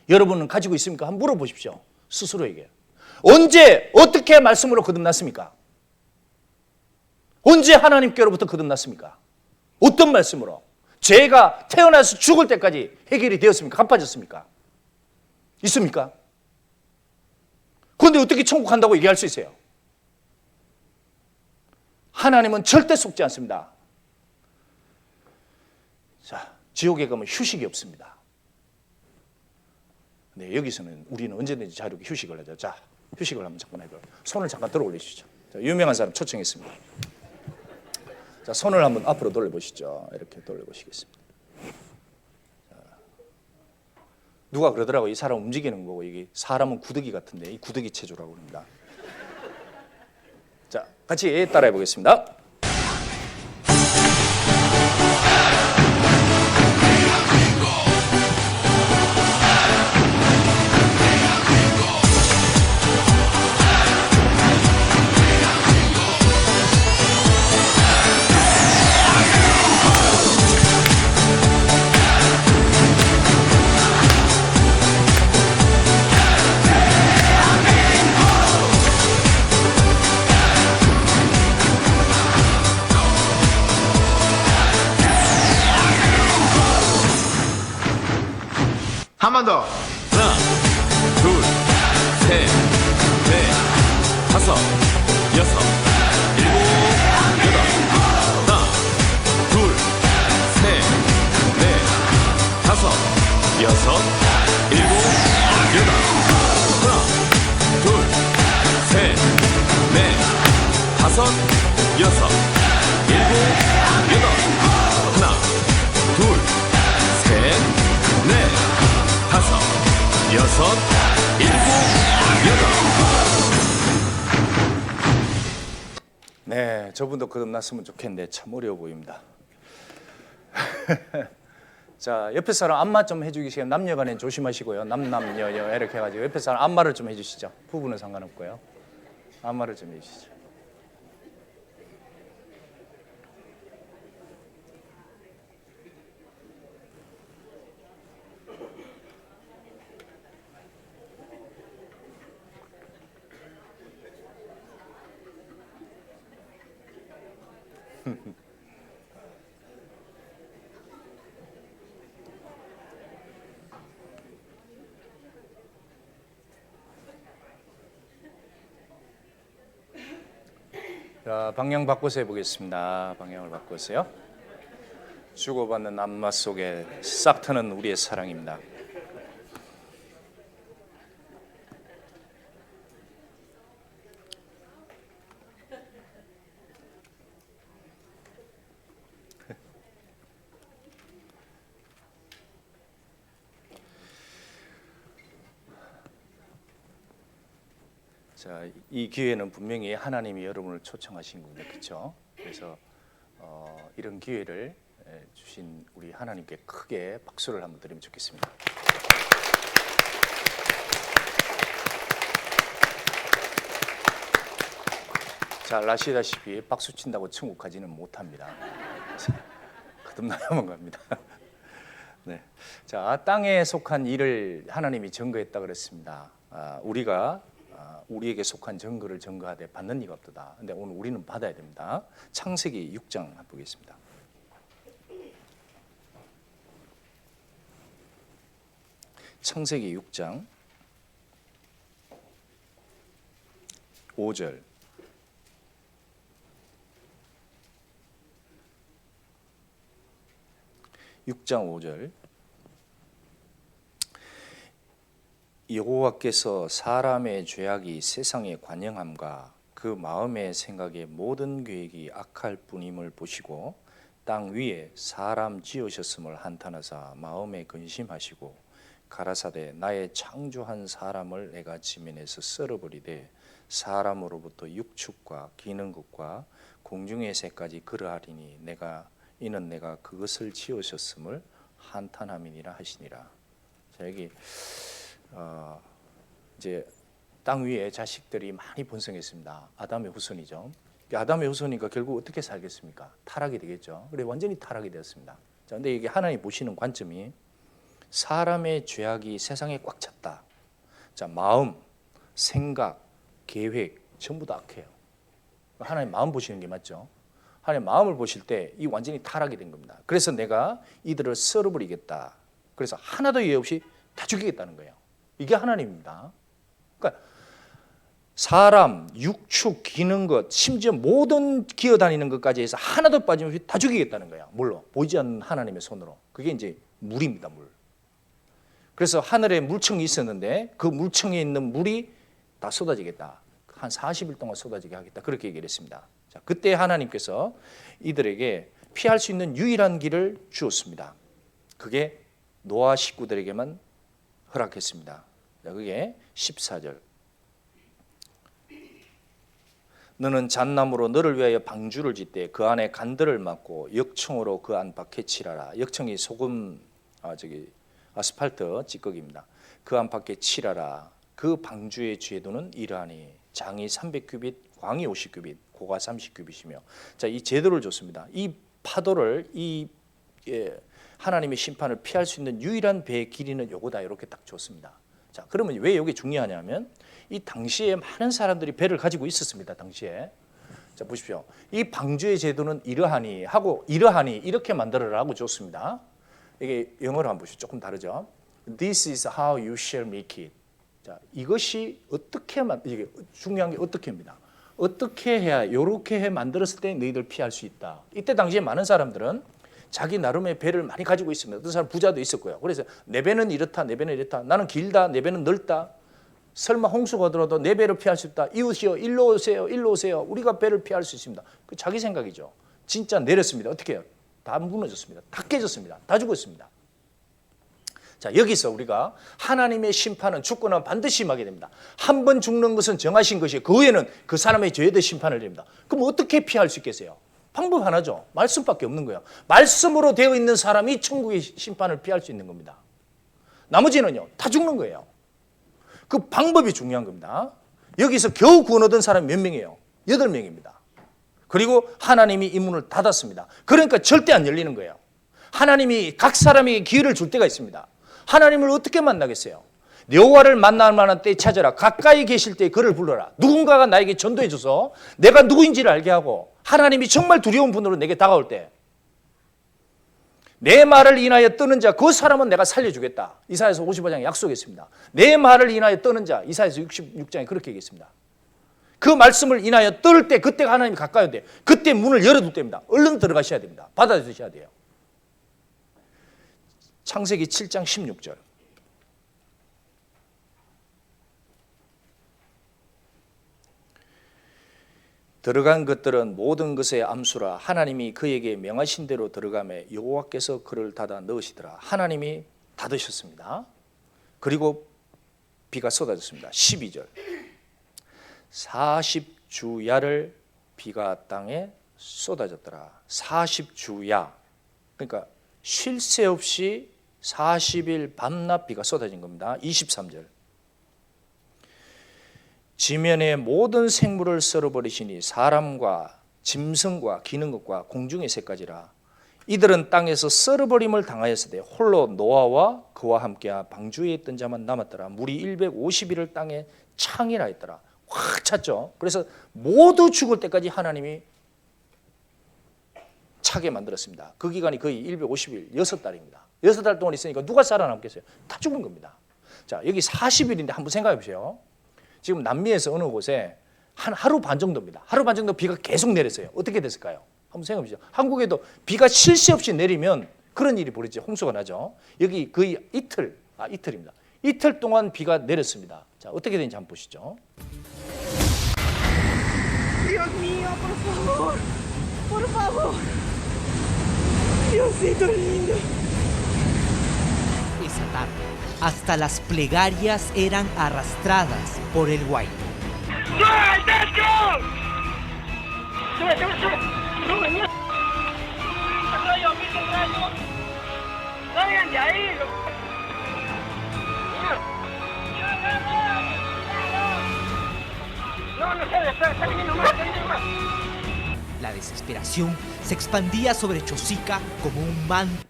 여러분은 가지고 있습니까? 한번 물어보십시오. 스스로에게. 언제 어떻게 말씀으로 거듭났습니까? 언제 하나님께로부터 거듭났습니까? 어떤 말씀으로? 죄가 태어나서 죽을 때까지 해결이 되었습니까? 갚아졌습니까? 있습니까? 그런데 어떻게 천국 간다고 얘기할 수 있어요? 하나님은 절대 속지 않습니다. 자, 지옥에 가면 휴식이 없습니다. 네, 여기서는 우리는 언제든지 자유롭게 휴식을 하죠. 자, 휴식을 한번 잠깐 해봐요. 손을 잠깐 들어 올리시죠. 자, 유명한 사람 초청했습니다. 자, 손을 한번 앞으로 돌려보시죠. 이렇게 돌려보시겠습니다. 자, 누가 그러더라고. 이 사람 움직이는 거고, 이게 사람은 구더기 같은데 이 구더기 체조라고 합니다. 자, 같이 따라해 보겠습니다. 한 번 더. 하나, 둘, 셋, 넷, 다섯, 여섯, 일곱, 여덟. 하나, 둘, 셋, 넷, 다섯, 여섯, 일곱, 여덟. 하나, 둘, 셋, 넷, 다섯, 여섯, 일곱, 여덟. 하나, 둘, 셋, 넷, 다섯, 여섯, 일곱, 여덟. 네, 저분도 거듭났으면 좋겠는데 참 어려워 보입니다. 자, 옆에 사람 안마 좀 해주시면 남녀간에 조심하시고요. 남녀여 이렇게 해가지고 옆에 사람 안마를 좀 해주시죠. 부부는 상관없고요. 안마를 좀 해주시죠. 자, 방향 바꿔서 해보겠습니다. 방향을 바꿔서요. 주고받는 안마 속에 싹 트는 우리의 사랑입니다. 자, 이 기회는 분명히 하나님이 여러분을 초청하신 겁니다. 그렇죠? 그래서 이런 기회를 주신 우리 하나님께 크게 박수를 한번 드리면 좋겠습니다. 잘 아시다시피 박수 친다고 천국 가지는 못합니다. 거듭나야만 갑니다. 네. 자, 땅에 속한 일을 하나님이 증거했다 그랬습니다. 우리가 우리에게 속한 증거를 증거하되 받는 이가 없도다. 근데 오늘 우리는 받아야 됩니다. 창세기 6장 보겠습니다. 창세기 6장 5절. (6장 5절) 여호와께서 사람의 죄악이 세상에 관영함과 그 마음의 생각의 모든 계획이 악할 뿐임을 보시고 땅 위에 사람 지으셨음을 한탄하사 마음에 근심하시고 가라사대 나의 창조한 사람을 내가 지면에서 썰어버리되 사람으로부터 육축과 기는 것과 공중의 새까지 그러하리니 이는 내가 그것을 지으셨음을 한탄함이니라 하시니라. 자, 여기 이제 땅 위에 자식들이 많이 번성했습니다. 아담의 후손이죠. 아담의 후손이니까 결국 어떻게 살겠습니까? 타락이 되겠죠. 그래 완전히 타락이 되었습니다. 자, 근데 이게 하나님 보시는 관점이 사람의 죄악이 세상에 꽉 찼다. 자, 마음, 생각, 계획 전부 다 악해요. 하나님 마음 보시는 게 맞죠. 하나님 마음을 보실 때 이 완전히 타락이 된 겁니다. 그래서 내가 이들을 썰어버리겠다. 그래서 하나도 예외 없이 다 죽이겠다는 거예요. 이게 하나님입니다. 그러니까 사람, 육축, 기는 것, 심지어 모든 기어다니는 것까지 해서 하나도 빠짐없이 다 죽이겠다는 거예요. 물로 보이지 않는 하나님의 손으로. 그게 이제 물입니다. 물. 그래서 하늘에 물청이 있었는데 그 물청에 있는 물이 다 쏟아지겠다. 한 40일 동안 쏟아지게 하겠다. 그렇게 얘기를 했습니다. 자, 그때 하나님께서 이들에게 피할 수 있는 유일한 길을 주었습니다. 그게 노아 식구들에게만 허락했습니다. 자, 그게 14절. 너는 잣나무로 너를 위하여 방주를 짓되 그 안에 간들을 막고 역청으로 그 안팎에 칠하라. 역청이 소금 아스팔트 찌꺼기입니다. 그 안팎에 칠하라. 그 방주의 궤도는 이러하니 장이 300규빗, 광이 50규빗, 고가 30규빗이며. 자, 이 제도를 줬습니다. 이 파도를 하나님의 심판을 피할 수 있는 유일한 배의 길이는 요거다. 이렇게 딱 줬습니다. 자, 그러면 왜 이게 중요하냐면 이 당시에 많은 사람들이 배를 가지고 있었습니다. 당시에. 자, 보십시오. 이 방주의 제도는 이러하니 하고 이러하니 이렇게 만들어라고 줬습니다. 이게 영어로 한번 보시죠. 조금 다르죠. This is how you shall make it. 자, 이것이 이게 중요한 게 어떻게입니다. 어떻게 해야 이렇게 해 만들었을 때 너희들 피할 수 있다. 이때 당시에 많은 사람들은 자기 나름의 배를 많이 가지고 있습니다. 어떤 사람 부자도 있었고요. 그래서 내 배는 이렇다, 내 배는 이렇다. 나는 길다, 내 배는 넓다. 설마 홍수가 오더라도 내 배를 피할 수 있다. 이웃이여, 일로 오세요, 일로 오세요. 우리가 배를 피할 수 있습니다. 그 자기 생각이죠. 진짜 내렸습니다. 어떻게 해요? 다 무너졌습니다. 다 깨졌습니다. 다 죽었습니다. 자, 여기서 우리가 하나님의 심판은 죽거나 반드시 임하게 됩니다. 한 번 죽는 것은 정하신 것이에요. 그 후에는 그 사람의 죄에 대해 심판을 됩니다. 그럼 어떻게 피할 수 있겠어요? 방법 하나죠. 말씀밖에 없는 거예요. 말씀으로 되어 있는 사람이 천국의 심판을 피할 수 있는 겁니다. 나머지는요, 다 죽는 거예요. 그 방법이 중요한 겁니다. 여기서 겨우 구원 얻은 사람이 몇 명이에요? 8명입니다. 그리고 하나님이 이 문을 닫았습니다. 그러니까 절대 안 열리는 거예요. 하나님이 각 사람에게 기회를 줄 때가 있습니다. 하나님을 어떻게 만나겠어요? 여호와를 만날 만한 때에 찾아라. 가까이 계실 때에 그를 불러라. 누군가가 나에게 전도해 줘서 내가 누구인지를 알게 하고 하나님이 정말 두려운 분으로 내게 다가올 때 내 말을 인하여 떠는 자 그 사람은 내가 살려주겠다. 이사야서 55장에 약속했습니다. 내 말을 인하여 떠는 자 이사야서 66장에 그렇게 얘기했습니다. 그 말씀을 인하여 떨 때 그때가 하나님이 가까이 돼. 그때 문을 열어둘 때입니다. 얼른 들어가셔야 됩니다. 받아주셔야 돼요. 창세기 7장 16절. 들어간 것들은 모든 것의 암수라. 하나님이 그에게 명하신 대로 들어가매 여호와께서 그를 닫아 넣으시더라. 하나님이 닫으셨습니다. 그리고 비가 쏟아졌습니다. 12절. 40주야를 비가 땅에 쏟아졌더라. 40주야. 그러니까 쉴 새 없이 40일 밤낮 비가 쏟아진 겁니다. 23절. 지면의 모든 생물을 썰어버리시니 사람과 짐승과 기는 것과 공중의 새까지라. 이들은 땅에서 썰어버림을 당하였으되 홀로 노아와 그와 함께 방주에 있던 자만 남았더라. 물이 150일을 땅에 창이라 했더라. 확 찼죠. 그래서 모두 죽을 때까지 하나님이 차게 만들었습니다. 그 기간이 거의 150일, 6달입니다. 6달 동안 있으니까 누가 살아남겠어요? 다 죽은 겁니다. 자, 여기 40일인데 한번 생각해 보세요. 지금 남미에서 어느 곳에 한 하루 반 정도입니다. 하루 반 정도 비가 계속 내렸어요. 어떻게 됐을까요? 한번 생각해 보시죠. 한국에도 비가 쉴 새 없이 내리면 그런 일이 벌어지죠. 홍수가 나죠. 여기 거의 이틀입니다. 이틀 동안 비가 내렸습니다. 자, 어떻게 되는지 한번 보시죠. Dios mío, por favor, por favor. Diosito lindo. Esa tarde, hasta las plegarias eran arrastradas por el Guayna. La desesperación se expandía sobre Chosica como un manto.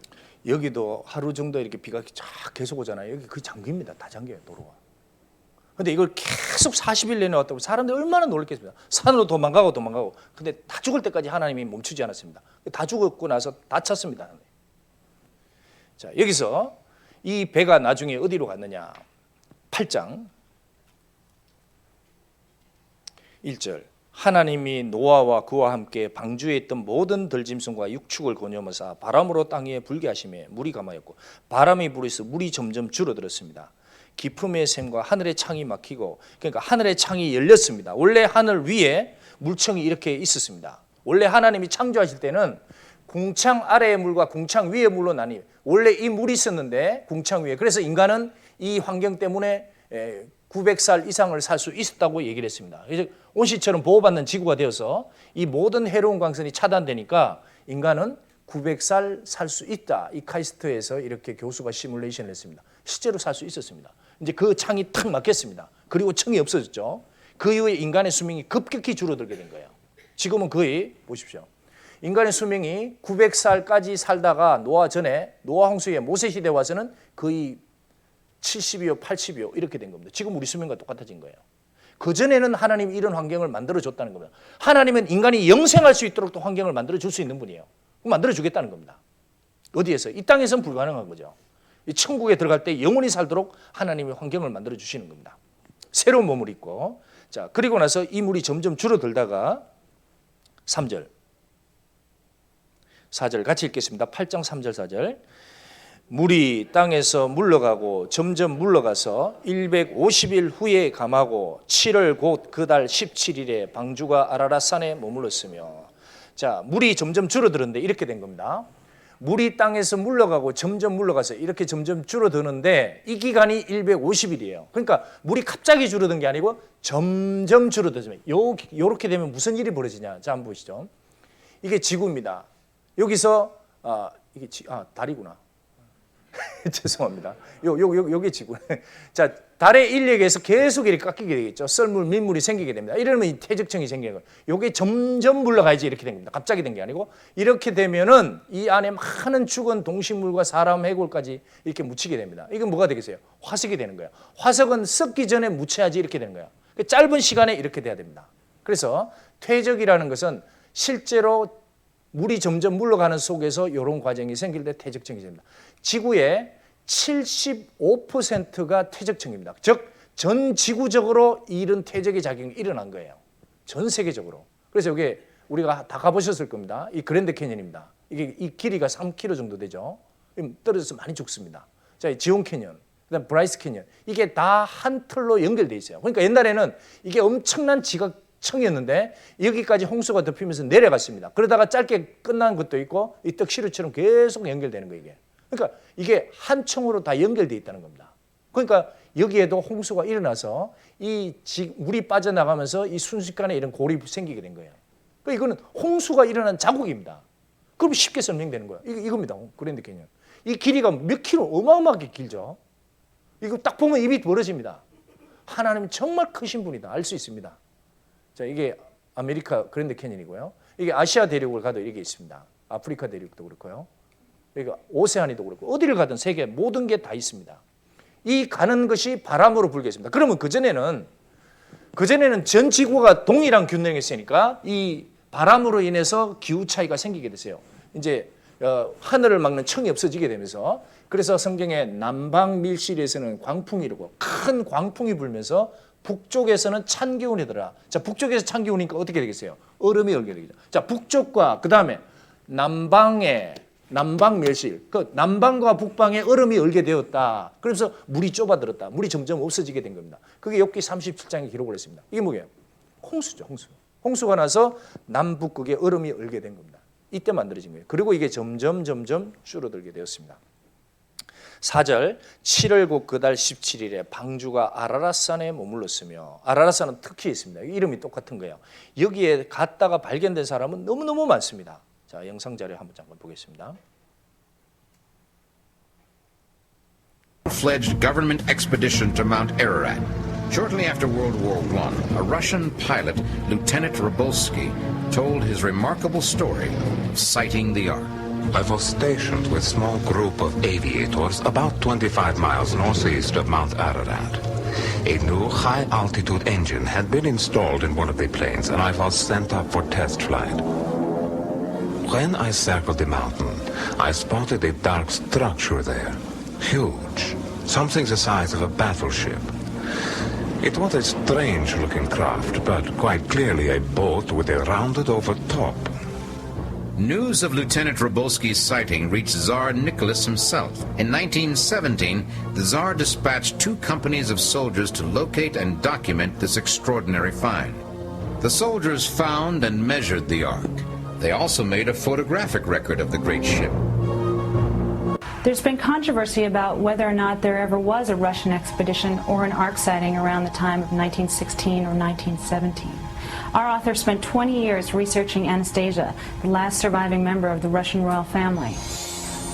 여기도 하루 정도 이렇게 비가 쫙 계속 오잖아요. 여기 그 잠깁니다. 다 잠겨요, 도로가. 근데 이걸 계속 40일 내내 왔다고 사람들이 얼마나 놀랐겠습니까? 산으로 도망가고. 근데 다 죽을 때까지 하나님이 멈추지 않았습니다. 다 죽었고 나서 다 찼습니다. 자, 여기서 이 배가 나중에 어디로 갔느냐? 8장 1절. 하나님이 노아와 그와 함께 방주에 있던 모든 들짐승과 육축을 건너면서 바람으로 땅 위에 불게 하시며 물이 감하였고 바람이 불어서 물이 점점 줄어들었습니다. 깊음의 샘과 하늘의 창이 막히고, 그러니까 하늘의 창이 열렸습니다. 원래 하늘 위에 물청이 이렇게 있었습니다. 원래 하나님이 창조하실 때는 궁창 아래의 물과 궁창 위의 물로 나뉘어요. 원래 이 물이 있었는데 궁창 위에. 그래서 인간은 이 환경 때문에 900살 이상을 살 수 있었다고 얘기를 했습니다. 그래서 온실처럼 보호받는 지구가 되어서 이 모든 해로운 광선이 차단되니까 인간은 900살 살 수 있다. 이 카이스트에서 이렇게 교수가 시뮬레이션을 했습니다. 실제로 살 수 있었습니다. 이제 그 창이 탁 막혔습니다. 그리고 청이 없어졌죠. 그 이후에 인간의 수명이 급격히 줄어들게 된 거예요. 지금은 거의 보십시오. 인간의 수명이 900살까지 살다가 노아 전에 노아 홍수에 모세 시대 와서는 거의 70이요, 80이요 이렇게 된 겁니다. 지금 우리 수명과 똑같아진 거예요. 그전에는 하나님이 이런 환경을 만들어줬다는 겁니다. 하나님은 인간이 영생할 수 있도록 또 환경을 만들어줄 수 있는 분이에요. 만들어주겠다는 겁니다. 어디에서? 이 땅에서는 불가능한 거죠. 이 천국에 들어갈 때 영원히 살도록 하나님이 환경을 만들어 주시는 겁니다. 새로운 몸을 입고. 자, 그리고 나서 이 물이 점점 줄어들다가 3절, 4절 같이 읽겠습니다. 8장 3절 4절. 물이 땅에서 물러가고 점점 물러가서 150일 후에 감하고 7월 곧 그 달 17일에 방주가 아라랏산에 머물렀으며. 자, 물이 점점 줄어드는데 이렇게 된 겁니다. 물이 땅에서 물러가고 점점 물러가서 이렇게 점점 줄어드는데 이 기간이 150일이에요. 그러니까 물이 갑자기 줄어든 게 아니고 점점 줄어들면 요렇게 되면 무슨 일이 벌어지냐. 자, 한번 보시죠. 이게 지구입니다. 여기서 이게 달이구나. 죄송합니다. 요게 지구. 자, 달의 인력에서 계속 이렇게 깎이게 되겠죠. 썰물, 민물이 생기게 됩니다. 이러면 이 퇴적층이 생기는 거예요. 요게 점점 물러가야지 이렇게 된 겁니다. 갑자기 된 게 아니고 이렇게 되면은 이 안에 많은 죽은 동식물과 사람, 해골까지 이렇게 묻히게 됩니다. 이건 뭐가 되겠어요? 화석이 되는 거예요. 화석은 썩기 전에 묻혀야지 이렇게 되는 거예요. 짧은 시간에 이렇게 돼야 됩니다. 그래서 퇴적이라는 것은 실제로 물이 점점 물러가는 속에서 이런 과정이 생길 때 퇴적층이 됩니다. 지구의 75%가 퇴적층입니다. 즉, 전 지구적으로 이런 퇴적의 작용이 일어난 거예요. 전 세계적으로. 그래서 이게 우리가 다 가보셨을 겁니다. 이 그랜드 캐년입니다. 이게 이 길이가 3km 정도 되죠. 떨어져서 많이 죽습니다. 자, 이 지온 캐년, 그다음 브라이스 캐년, 이게 다 한 틀로 연결돼 있어요. 그러니까 옛날에는 이게 엄청난 지각청이었는데 여기까지 홍수가 덮이면서 내려갔습니다. 그러다가 짧게 끝난 것도 있고 이 떡시루처럼 계속 연결되는 거예요, 이게. 그러니까 이게 한 층으로 다 연결되어 있다는 겁니다. 그러니까 여기에도 홍수가 일어나서 이 물이 빠져나가면서 이 순식간에 이런 골이 생기게 된 거예요. 그러니까 이거는 홍수가 일어난 자국입니다. 그럼 쉽게 설명되는 거예요. 이겁니다. 그랜드 캐년. 이 길이가 몇 킬로, 어마어마하게 길죠. 이거 딱 보면 입이 벌어집니다. 하나님 정말 크신 분이다. 알 수 있습니다. 자, 이게 아메리카 그랜드 캐년이고요. 이게 아시아 대륙을 가도 이게 있습니다. 아프리카 대륙도 그렇고요. 그러니까 오세아니도 그렇고 어디를 가든 세계 모든 게 다 있습니다. 이 가는 것이 바람으로 불겠습니다. 그러면 그전에는 전 지구가 동일한 균형에 있으니까 이 바람으로 인해서 기후 차이가 생기게 됐어요. 이제 하늘을 막는 청이 없어지게 되면서, 그래서 성경에 남방 밀실에서는 광풍이 일고 큰 광풍이 불면서 북쪽에서는 찬 기운이 들어라. 자, 북쪽에서 찬 기운이니까 어떻게 되겠어요? 얼음이 얼게 되겠죠. 자, 북쪽과 그다음에 남방 멸실, 그 남방과 북방에 얼음이 얼게 되었다. 그래서 물이 좁아들었다. 물이 점점 없어지게 된 겁니다. 그게 욥기 37장에 기록을 했습니다. 이게 뭐예요? 홍수죠, 홍수. 홍수가 나서 남북극에 얼음이 얼게 된 겁니다. 이때 만들어진 거예요. 그리고 이게 점점 줄어들게 되었습니다. 4절, 7월 곧 그 달 17일에 방주가 아라랏산에 머물렀으며, 아라랏산은 특히 있습니다. 이름이 똑같은 거예요. 여기에 갔다가 발견된 사람은 너무너무 많습니다. 자, 영상 자료 한번 잠깐 보겠습니다. Fledged government expedition to Mount Ararat. Shortly after World War I, a Russian pilot, Lieutenant Rybulsky, told his remarkable story of sighting the Ark. I was stationed with a small group of aviators about 25 miles northeast of Mount Ararat. A new high-altitude engine had been installed in one of the planes, and I was sent up for test flight. When I circled the mountain, I spotted a dark structure there. Huge. Something the size of a battleship. It was a strange-looking craft, but quite clearly a boat with a rounded-over top. News of Lieutenant Rybulsky's sighting reached Tsar Nicholas himself. In 1917, the Tsar dispatched 2 companies of soldiers to locate and document this extraordinary find. The soldiers found and measured the Ark. They also made a photographic record of the great ship. There's been controversy about whether or not there ever was a Russian expedition or an Ark sighting around the time of 1916 or 1917. Our author spent 20 years researching Anastasia, the last surviving member of the Russian royal family.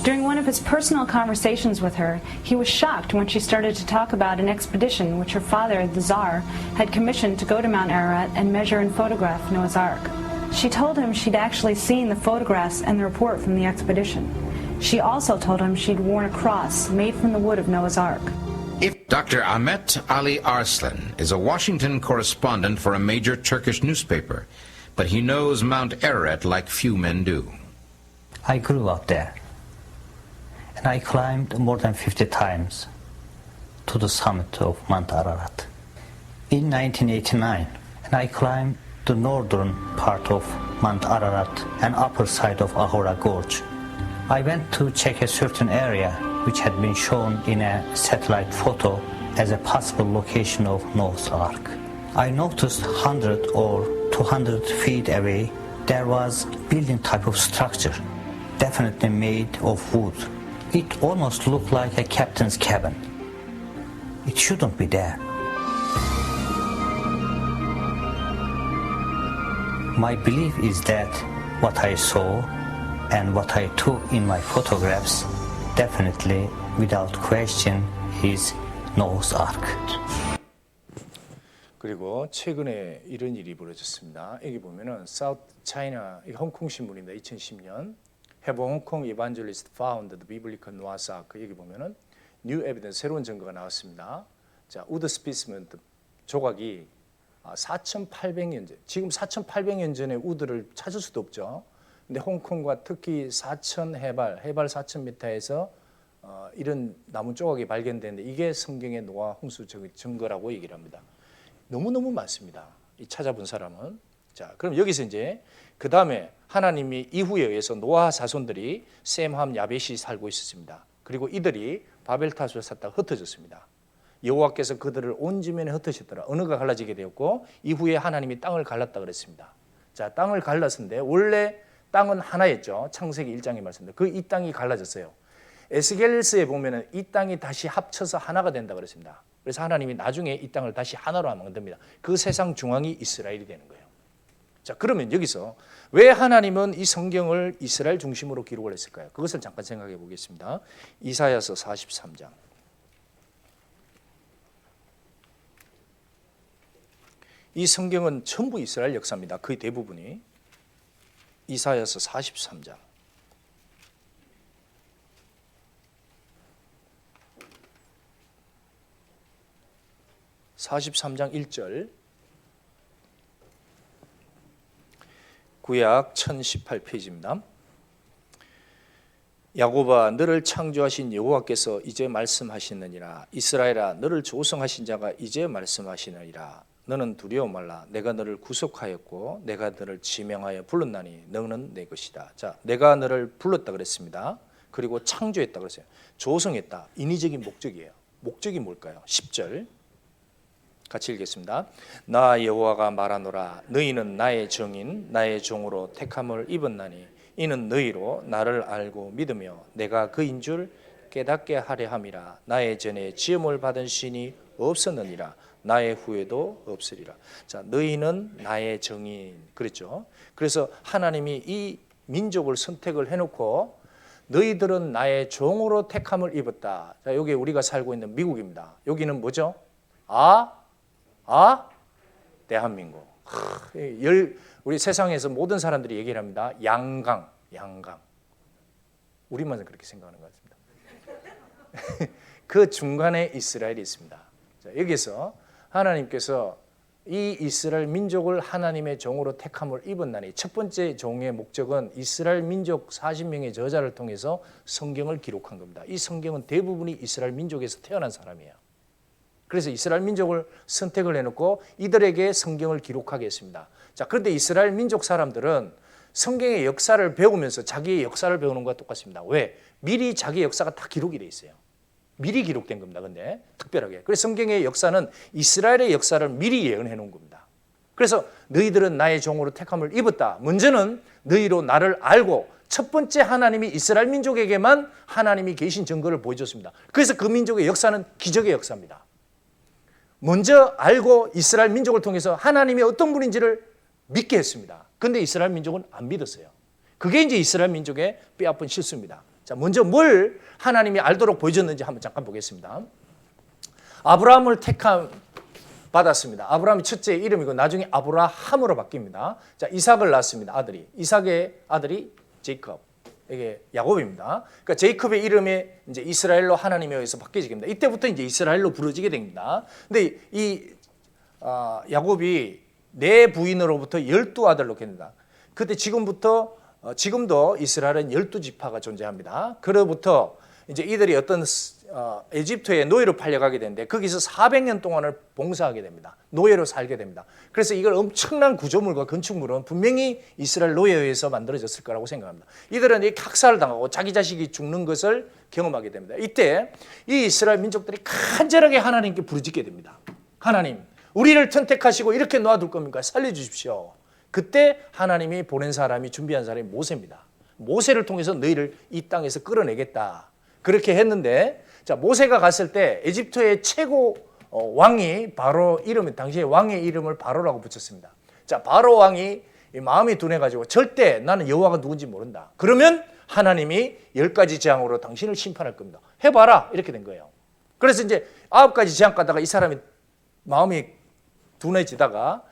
During one of his personal conversations with her, he was shocked when she started to talk about an expedition which her father, the Tsar, had commissioned to go to Mount Ararat and measure and photograph Noah's Ark. She told him she'd actually seen the photographs and the report from the expedition. She also told him she'd worn a cross made from the wood of Noah's Ark. Dr. Ahmet Ali Arslan is a Washington correspondent for a major Turkish newspaper, but he knows Mount Ararat like few men do. I grew up there. and I climbed more than 50 times to the summit of Mount Ararat. In 1989, and I climbed the northern part of Mount Ararat and upper side of Ahura Gorge. I went to check a certain area which had been shown in a satellite photo as a possible location of Noah's Ark. I noticed 100 or 200 feet away there was building type of structure, definitely made of wood. It almost looked like a captain's cabin. It shouldn't be there. My belief is that what I saw and what I took in my photographs definitely, without question, is Noah's Ark. 그리고 최근에 이런 일이 벌어졌습니다. 여기 보면은 South China, 홍콩 신문입니다. 2010년 Have Hong Kong Evangelists found the biblical Noah's Ark. 여기 보면은 New Evidence, 새로운 증거가 나왔습니다. 자, 우드 스피스먼 조각이 4,800년 전, 지금 4,800년 전에 우드를 찾을 수도 없죠. 근데 홍콩과 특히 4,000 해발 4,000m에서 이런 나무 조각이 발견됐는데 이게 성경의 노아 홍수 증거라고 얘기를 합니다. 너무너무 많습니다. 이 찾아본 사람은. 자, 그럼 여기서 이제 그 다음에 하나님이 이후에 의해서 노아 자손들이 셈함 야벳이 살고 있었습니다. 그리고 이들이 바벨탑을 샀다가 흩어졌습니다. 여호와께서 그들을 온 지면에 흩으셨더라. 언어가 갈라지게 되었고 이후에 하나님이 땅을 갈랐다 그랬습니다. 자, 땅을 갈랐는데 원래 땅은 하나였죠. 창세기 1장에 말씀드렸는데 그 이 땅이 갈라졌어요. 에스겔서에 보면은 이 땅이 다시 합쳐서 하나가 된다 그랬습니다. 그래서 하나님이 나중에 이 땅을 다시 하나로 만듭니다. 그 세상 중앙이 이스라엘이 되는 거예요. 자, 그러면 여기서 왜 하나님은 이 성경을 이스라엘 중심으로 기록을 했을까요? 그것을 잠깐 생각해 보겠습니다. 이사야서 43장. 이 성경은 전부 이스라엘 역사입니다. 거의 대부분이. 이사야서 43장. 43장 1절. 구약 1018페이지입니다. 야곱아 너를 창조하신 여호와께서 이제 말씀하시느니라. 이스라엘아 너를 조성하신 자가 이제 말씀하시느니라. 너는 두려워 말라. 내가 너를 구속하였고 내가 너를 지명하여 불렀나니 너는 내 것이다. 자, 내가 너를 불렀다 그랬습니다. 그리고 창조했다 그랬어요. 조성했다. 인위적인 목적이에요. 목적이 뭘까요? 10절 같이 읽겠습니다. 나 여호와가 말하노라. 너희는 나의 정인 나의 종으로 택함을 입었나니 이는 너희로 나를 알고 믿으며 내가 그인 줄 깨닫게 하려 함이라. 나의 전에 지음을 받은 신이 없었느니라. 나의 후에도 없으리라. 자, 너희는 나의 정인 그랬죠. 그래서 하나님이 이 민족을 선택을 해놓고 너희들은 나의 종으로 택함을 입었다. 자, 여기 우리가 살고 있는 미국입니다. 여기는 뭐죠? 대한민국. 우리 세상에서 모든 사람들이 얘기를 합니다. 양강. 우리만 그렇게 생각하는 것 같습니다. 그 중간에 이스라엘이 있습니다. 자, 여기서 하나님께서 이 이스라엘 민족을 하나님의 종으로 택함을 입었나니 첫 번째 종의 목적은 이스라엘 민족 40명의 저자를 통해서 성경을 기록한 겁니다. 이 성경은 대부분이 이스라엘 민족에서 태어난 사람이에요. 그래서 이스라엘 민족을 선택을 해놓고 이들에게 성경을 기록하게 했습니다. 자, 그런데 이스라엘 민족 사람들은 성경의 역사를 배우면서 자기의 역사를 배우는 것과 똑같습니다. 왜? 미리 자기 역사가 다 기록이 돼 있어요. 미리 기록된 겁니다. 근데 특별하게. 그래서 성경의 역사는 이스라엘의 역사를 미리 예언해 놓은 겁니다. 그래서 너희들은 나의 종으로 택함을 입었다. 먼저는 너희로 나를 알고 첫 번째 하나님이 이스라엘 민족에게만 하나님이 계신 증거를 보여줬습니다. 그래서 그 민족의 역사는 기적의 역사입니다. 먼저 알고 이스라엘 민족을 통해서 하나님이 어떤 분인지를 믿게 했습니다. 그런데 이스라엘 민족은 안 믿었어요. 그게 이제 이스라엘 민족의 뼈아픈 실수입니다. 자, 먼저 뭘 하나님이 알도록 보여줬는지 한번 잠깐 보겠습니다. 아브라함을 택함 받았습니다. 아브라함이 첫째 이름이고 나중에 아브라함으로 바뀝니다. 자, 이삭을 낳았습니다. 아들이. 이삭의 아들이 제이콥. 이게 야곱입니다. 그러니까 제이콥의 이름이 이제 이스라엘로 하나님에 의해서 바뀌게 됩니다. 이때부터 이제 이스라엘로 부르지게 됩니다. 근데 이 야곱이 네 부인으로부터 12아들을 낳게 됩니다. 그때 지금도 이스라엘은 12지파가 존재합니다. 그로부터 이제 이들이 어떤 에집트의 노예로 팔려가게 되는데 거기서 400년 동안을 봉사하게 됩니다. 노예로 살게 됩니다. 그래서 이걸 엄청난 구조물과 건축물은 분명히 이스라엘 노예에 의해서 만들어졌을 거라고 생각합니다. 이들은 이 학살을 당하고 자기 자식이 죽는 것을 경험하게 됩니다. 이때 이 이스라엘 민족들이 간절하게 하나님께 부르짖게 됩니다. 하나님, 우리를 선택하시고 이렇게 놔둘 겁니까? 살려주십시오. 그때 하나님이 보낸 사람이 준비한 사람이 모세입니다. 모세를 통해서 너희를 이 땅에서 끌어내겠다. 그렇게 했는데 자, 모세가 갔을 때 에집트의 최고 왕이 바로 당시에 왕의 이름을 바로라고 붙였습니다. 자, 바로 왕이 마음이 둔해가지고 절대 나는 여호와가 누군지 모른다. 그러면 하나님이 10가지 재앙으로 당신을 심판할 겁니다. 해봐라. 이렇게 된 거예요. 그래서 이제 9가지 재앙 가다가 이 사람이 마음이 둔해지다가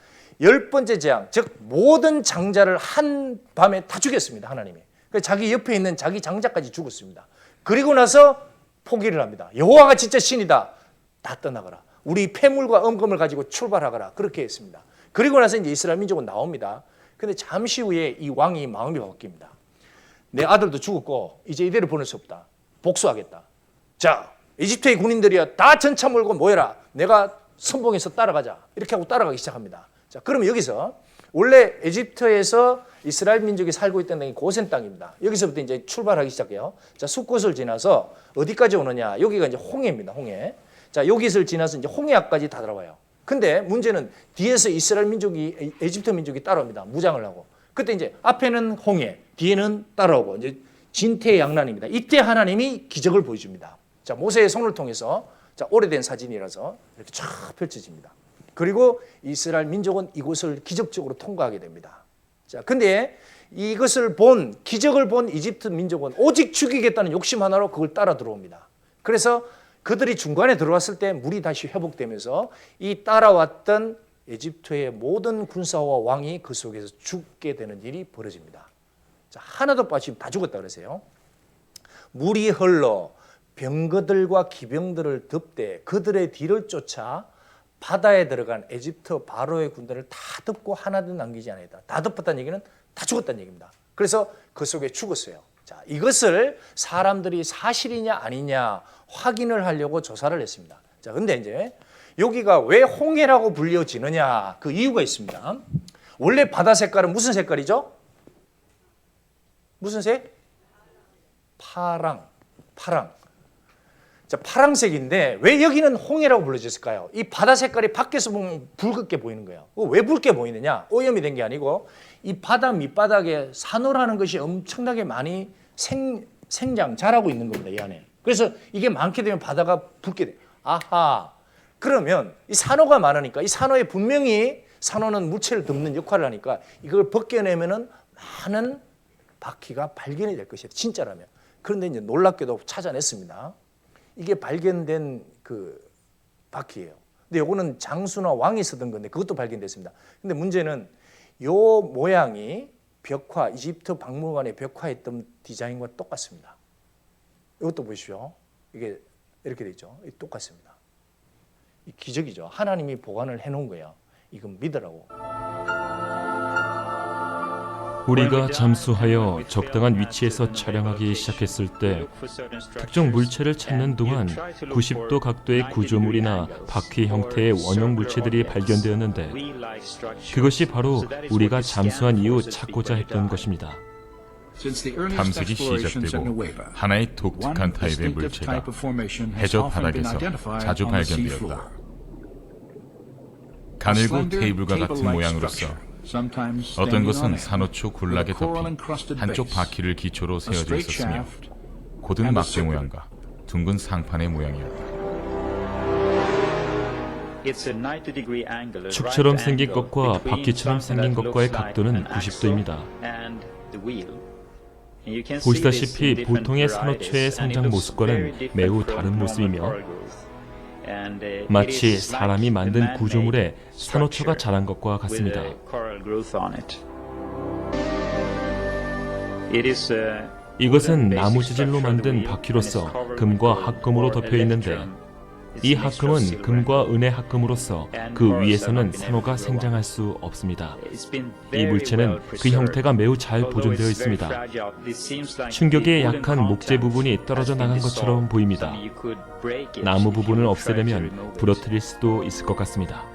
10번째 재앙, 즉 모든 장자를 한 밤에 다 죽였습니다. 하나님이. 그래서 자기 옆에 있는 자기 장자까지 죽었습니다. 그리고 나서 포기를 합니다. 여호와가 진짜 신이다. 다 떠나가라. 우리 폐물과 엄금을 가지고 출발하거라. 그렇게 했습니다. 그리고 나서 이제 이스라엘 민족은 나옵니다. 근데 잠시 후에 이 왕이 마음이 바뀝니다. 내 아들도 죽었고 이제 이대로 보낼 수 없다. 복수하겠다. 자, 이집트의 군인들이야 다 전차 몰고 모여라. 내가 선봉에서 따라가자. 이렇게 하고 따라가기 시작합니다. 자, 그러면 여기서 원래 에집트에서 이스라엘 민족이 살고 있던 땅이 고센 땅입니다. 여기서부터 이제 출발하기 시작해요. 자, 숫곳을 지나서 어디까지 오느냐? 여기가 이제 홍해입니다. 홍해. 자, 여기를 지나서 이제 홍해앞까지 다 들어와요. 근데 문제는 뒤에서 이스라엘 민족이 에집트 민족이 따라옵니다. 무장을 하고. 그때 이제 앞에는 홍해, 뒤에는 따라오고 이제 진퇴양난입니다. 이때 하나님이 기적을 보여줍니다. 자, 모세의 손을 통해서 자, 오래된 사진이라서 이렇게 쫙 펼쳐집니다. 그리고 이스라엘 민족은 이곳을 기적적으로 통과하게 됩니다. 자, 근데 이것을 기적을 본 이집트 민족은 오직 죽이겠다는 욕심 하나로 그걸 따라 들어옵니다. 그래서 그들이 중간에 들어왔을 때 물이 다시 회복되면서 이 따라왔던 에집트의 모든 군사와 왕이 그 속에서 죽게 되는 일이 벌어집니다. 자, 하나도 빠지면 다 죽었다 그러세요. 물이 흘러 병거들과 기병들을 덮되 그들의 뒤를 쫓아 바다에 들어간 에집트 바로의 군대를 다 덮고 하나도 남기지 않았다. 다 덮었다는 얘기는 다 죽었다는 얘기입니다. 그래서 그 속에 죽었어요. 자, 이것을 사람들이 사실이냐 아니냐 확인을 하려고 조사를 했습니다. 자, 근데 이제 여기가 왜 홍해라고 불려지느냐 그 이유가 있습니다. 원래 바다 색깔은 무슨 색깔이죠? 무슨 색? 파랑. 자, 파랑색인데 왜 여기는 홍해라고 불러졌을까요? 이 바다 색깔이 밖에서 보면 붉게 보이는 거예요. 왜 붉게 보이느냐? 오염이 된 게 아니고 이 바다 밑바닥에 산호라는 것이 엄청나게 많이 자라고 있는 겁니다. 이 안에. 그래서 이게 많게 되면 바다가 붉게 돼요. 아하. 그러면 이 산호가 많으니까 이 산호에 분명히 산호는 물체를 덮는 역할을 하니까 이걸 벗겨내면은 많은 바퀴가 발견이 될 것이에요. 진짜라면. 그런데 이제 놀랍게도 찾아냈습니다. 이게 발견된 그 바퀴예요. 근데 요거는 장수나 왕이 쓰던 건데 그것도 발견됐습니다. 근데 문제는 요 모양이 벽화, 이집트 박물관의 벽화에 있던 디자인과 똑같습니다. 이것도 보십시오. 이게 이렇게 돼 있죠. 똑같습니다. 이 기적이죠. 하나님이 보관을 해놓은 거예요. 이건 믿으라고. 우리가 잠수하여 적당한 위치에서 촬영하기 시작했을 때 특정 물체를 찾는 동안 90도 각도의 구조물이나 바퀴 형태의 원형 물체들이 발견되었는데 그것이 바로 우리가 잠수한 이후 찾고자 했던 것입니다. 탐색이 시작되고 하나의 독특한 타입의 물체가 해저 바닥에서 자주 발견되었다. 가늘고 테이블과 같은 모양으로서 어떤 것은 산호초 군락에 덮인 한쪽 바퀴를 기초로 세워져 있었으며 곧은 막대 모양과 둥근 상판의 모양이었다. 축처럼 생긴 것과 바퀴처럼 생긴 것과의 각도는 90도입니다. 보시다시피 보통의 산호초의 성장 모습과는 매우 다른 모습이며 마치 사람이 만든 구조물에 산호초가 자란 것과 같습니다. 이것은 나무 재질로 만든 바퀴로서 금과 합금으로 덮여 있는데 이 합금은 금과 은의 합금으로서 그 위에서는 산호가 생장할 수 없습니다. 이 물체는 그 형태가 매우 잘 보존되어 있습니다. 충격에 약한 목재 부분이 떨어져 나간 것처럼 보입니다. 나무 부분을 없애려면 부러뜨릴 수도 있을 것 같습니다.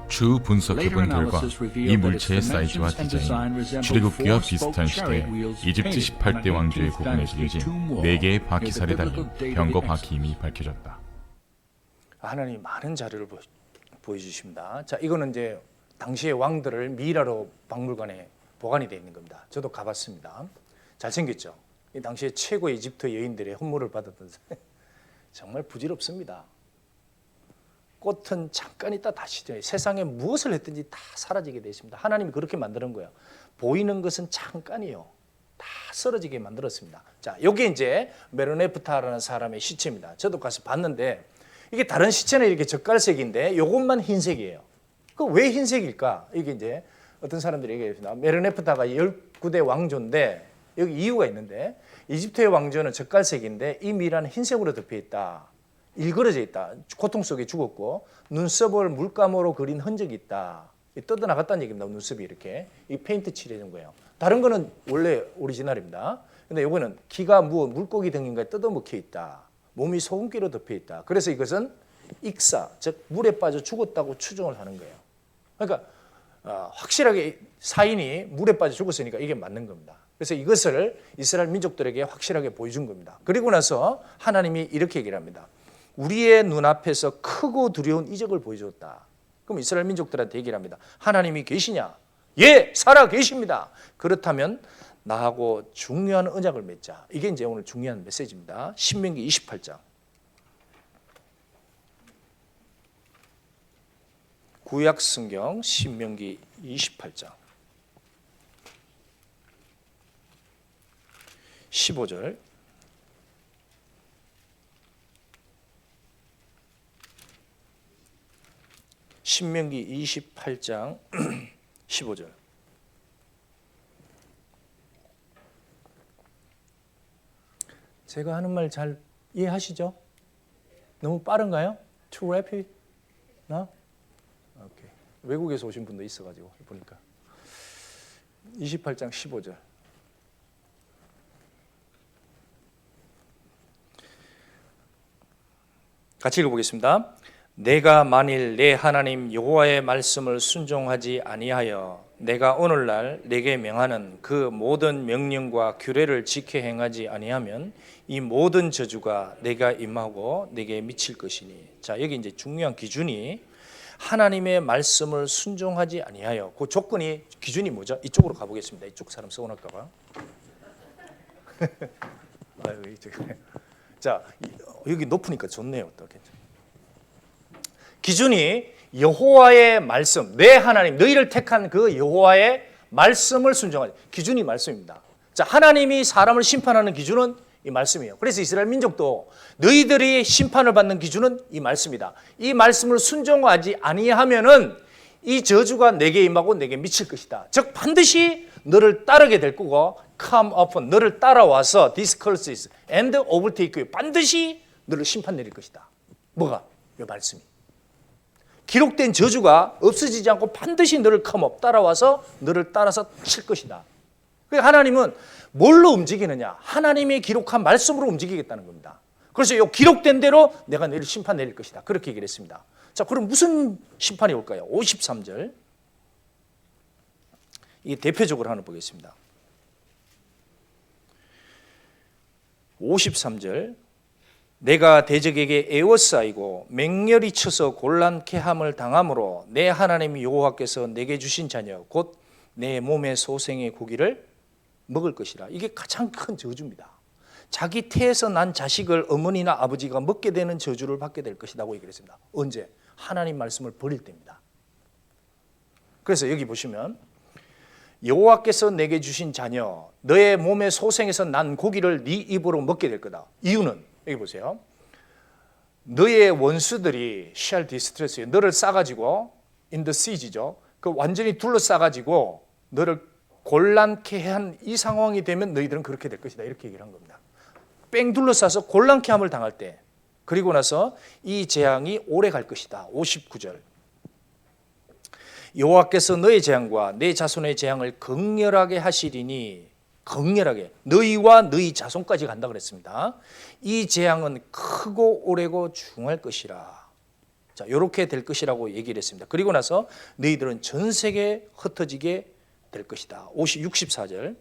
추후 분석해본 결과 이 물체의 사이즈와 디자인이 출애굽기와 비슷한 시대에 이집트 18대 왕조의 고궁에 들려진 4개의 바퀴살이 달린 병거 바퀴임이 밝혀졌다. 하나님이 많은 자료를 보여주십니다. 자, 이거는 이제 당시의 왕들을 미이라로 박물관에 보관이 되어 있는 겁니다. 저도 가봤습니다. 잘생겼죠? 이 당시에 최고의 이집트 여인들의 헌물을 받았던 정말 부질없습니다. 꽃은 잠깐 있다 다시 세상에 무엇을 했든지 다 사라지게 되어 있습니다. 하나님이 그렇게 만드는 거예요. 보이는 것은 잠깐이요. 다 쓰러지게 만들었습니다. 자, 여기 이제 메르네프타라는 사람의 시체입니다. 저도 가서 봤는데 이게 다른 시체는 이렇게 젓갈색인데 이것만 흰색이에요. 그 왜 흰색일까? 이게 이제 어떤 사람들이 얘기했습니다. 메르네프타가 19대 왕조인데 여기 이유가 있는데 이집트의 왕조는 젓갈색인데 이 미라는 흰색으로 덮여 있다. 일그러져 있다. 고통 속에 죽었고 눈썹을 물감으로 그린 흔적이 있다. 뜯어나갔다는 얘기입니다. 눈썹이 이렇게 이 페인트 칠해준 거예요. 다른 거는 원래 오리지널입니다. 근데 이거는 기가 물고기 등인가에 뜯어먹혀 있다. 몸이 소금기로 덮여 있다. 그래서 이것은 익사, 즉 물에 빠져 죽었다고 추정을 하는 거예요. 그러니까 확실하게 사인이 물에 빠져 죽었으니까 이게 맞는 겁니다. 그래서 이것을 이스라엘 민족들에게 확실하게 보여준 겁니다. 그리고 나서 하나님이 이렇게 얘기를 합니다. 우리의 눈앞에서 크고 두려운 이적을 보여줬다. 그럼 이스라엘 민족들한테 얘기를 합니다. 하나님이 계시냐? 예, 살아 계십니다. 그렇다면 나하고 중요한 언약을 맺자. 이게 이제 오늘 중요한 메시지입니다. 신명기 28장. 구약 성경 신명기 28장 15절. 신명기 28장 15절. 제가 하는 말 잘 이해하시죠? 너무 빠른가요? Too rapid? No? 오케이. 외국에서 오신 분도 있어가지고 보니까 28장 15절. 같이 읽어보겠습니다. 내가 만일 내 하나님 여호와의 말씀을 순종하지 아니하여 내가 오늘날 내게 명하는 그 모든 명령과 규례를 지켜 행하지 아니하면 이 모든 저주가 내가 임하고 내게 미칠 것이니. 자, 여기 이제 중요한 기준이 하나님의 말씀을 순종하지 아니하여, 그 조건이 기준이 뭐죠? 이쪽으로 가보겠습니다. 이쪽 사람 서운할까 봐. 자, 여기 높으니까 좋네요. 또 기준이 여호와의 말씀, 내 하나님, 너희를 택한 그 여호와의 말씀을 순종하지. 기준이 말씀입니다. 자, 하나님이 사람을 심판하는 기준은 이 말씀이에요. 그래서 이스라엘 민족도 너희들이 심판을 받는 기준은 이 말씀이다. 이 말씀을 순종하지 아니하면은 이 저주가 내게 임하고 내게 미칠 것이다. 즉 반드시 너를 따르게 될 거고, come upon, 너를 따라와서 discourses and overtake you, 반드시 너를 심판 내릴 것이다. 뭐가? 이 말씀이. 기록된 저주가 없어지지 않고 반드시 너를 come up, 따라와서 너를 따라서 칠 것이다. 그러니까 하나님은 뭘로 움직이느냐? 하나님이 기록한 말씀으로 움직이겠다는 겁니다. 그래서 이 기록된 대로 내가 너를 심판 내릴 것이다. 그렇게 얘기를 했습니다. 자, 그럼 무슨 심판이 올까요? 53절. 이 대표적으로 하나 보겠습니다. 53절. 내가 대적에게 에워싸이고 맹렬히 쳐서 곤란케 함을 당함으로 내 하나님 여호와께서 내게 주신 자녀 곧 내 몸의 소생의 고기를 먹을 것이라. 이게 가장 큰 저주입니다. 자기 태에서 난 자식을 어머니나 아버지가 먹게 되는 저주를 받게 될 것이라고 얘기를 했습니다. 언제? 하나님 말씀을 버릴 때입니다. 그래서 여기 보시면 여호와께서 내게 주신 자녀 너의 몸의 소생에서 난 고기를 네 입으로 먹게 될 거다. 이유는 여기 보세요. 너의 원수들이 shall distress you, 너를 싸가지고 in the siege죠. 그 완전히 둘러싸가지고 너를 곤란케 한 이 상황이 되면 너희들은 그렇게 될 것이다. 이렇게 얘기를 한 겁니다. 뺑 둘러싸서 곤란케 함을 당할 때 그리고 나서 이 재앙이 오래 갈 것이다. 59절. 여호와께서 너의 재앙과 내 자손의 재앙을 극렬하게 하시리니, 극렬하게 너희와 너희 자손까지 간다 그랬습니다. 이 재앙은 크고 오래고 중할 것이라. 자, 이렇게 될 것이라고 얘기를 했습니다. 그리고 나서 너희들은 전 세계에 흩어지게 될 것이다. 64절.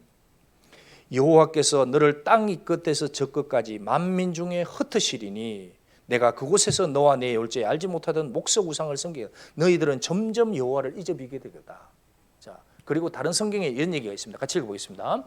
여호와께서 너를 땅 이 끝에서 저 끝까지 만민 중에 흩으시리니 내가 그곳에서 너와 내 열조에 알지 못하던 목석 우상을 섬기게 너희들은 점점 여호와를 잊어버리게 되겠다. 자, 그리고 다른 성경에 이런 얘기가 있습니다. 같이 읽어보겠습니다.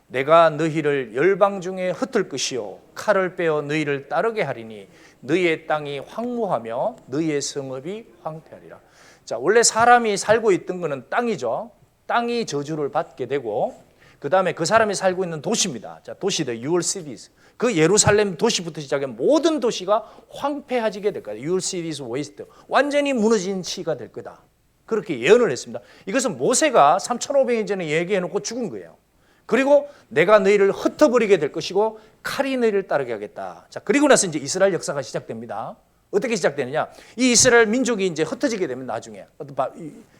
내가 너희를 열방 중에 흩을 것이요 칼을 빼어 너희를 따르게 하리니 너희의 땅이 황무하며 너희의 성읍이 황폐하리라. 자, 원래 사람이 살고 있던 것은 땅이죠. 땅이 저주를 받게 되고 그 다음에 그 사람이 살고 있는 도시입니다. 자, 도시들, your cities. 그 예루살렘 도시부터 시작해 모든 도시가 황폐해지게 될 거다. Your cities waste. 완전히 무너진 시가 될 거다. 그렇게 예언을 했습니다. 이것은 모세가 3,500년 전에 얘기해놓고 죽은 거예요. 그리고 내가 너희를 흩어버리게 될 것이고 칼이 너희를 따르게 하겠다. 자, 그리고 나서 이제 이스라엘 역사가 시작됩니다. 어떻게 시작되느냐? 이 이스라엘 민족이 이제 흩어지게 되면 나중에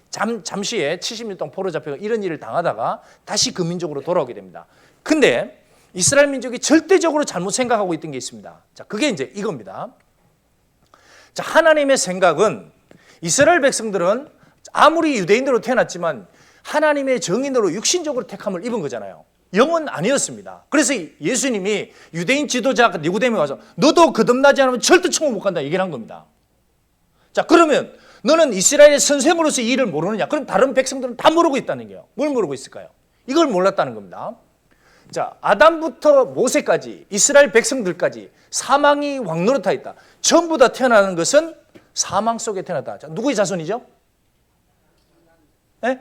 잠시에 70년 동안 포로 잡혀 이런 일을 당하다가 다시 그 민족으로 돌아오게 됩니다. 근데 이스라엘 민족이 절대적으로 잘못 생각하고 있던 게 있습니다. 자, 그게 이제 이겁니다. 자, 하나님의 생각은 이스라엘 백성들은 아무리 유대인으로 태어났지만 하나님의 정인으로 육신적으로 택함을 입은 거잖아요. 영은 아니었습니다. 그래서 예수님이 유대인 지도자 니고데모에 와서 너도 거듭나지 않으면 절대 천국 못 간다 얘기를 한 겁니다. 자, 그러면 너는 이스라엘의 선생으로서 이 일을 모르느냐? 그럼 다른 백성들은 다 모르고 있다는 거예요. 뭘 모르고 있을까요? 이걸 몰랐다는 겁니다. 자, 아담부터 모세까지 이스라엘 백성들까지 사망이 왕노릇하 있다. 전부 다 태어나는 것은 사망 속에 태어났다. 자, 누구의 자손이죠? 네?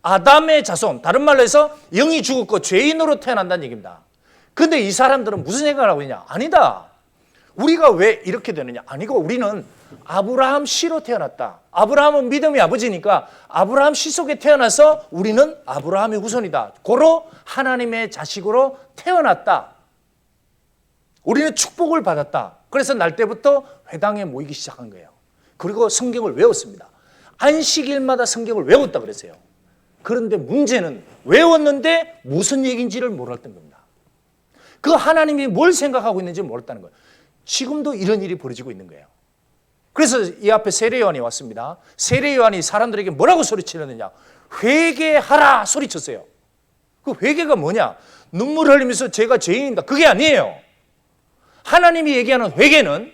아담의 자손. 다른 말로 해서 영이 죽었고 죄인으로 태어난다는 얘기입니다. 근데 이 사람들은 무슨 생각을 하고 있냐? 아니다. 우리가 왜 이렇게 되느냐? 아니고 우리는 아브라함 씨로 태어났다. 아브라함은 믿음의 아버지니까 아브라함 씨 속에 태어나서 우리는 아브라함의 후손이다. 고로 하나님의 자식으로 태어났다. 우리는 축복을 받았다. 그래서 날 때부터 회당에 모이기 시작한 거예요. 그리고 성경을 외웠습니다. 안식일마다 성경을 외웠다 그랬어요. 그런데 문제는 외웠는데 무슨 얘기인지를 몰랐던 겁니다. 그 하나님이 뭘 생각하고 있는지 몰랐다는 거예요. 지금도 이런 일이 벌어지고 있는 거예요. 그래서 이 앞에 세례 요한이 왔습니다. 세례 요한이 사람들에게 뭐라고 소리치느냐? 회개하라 소리쳤어요. 그 회개가 뭐냐? 눈물 흘리면서 제가 죄인입니다. 그게 아니에요. 하나님이 얘기하는 회개는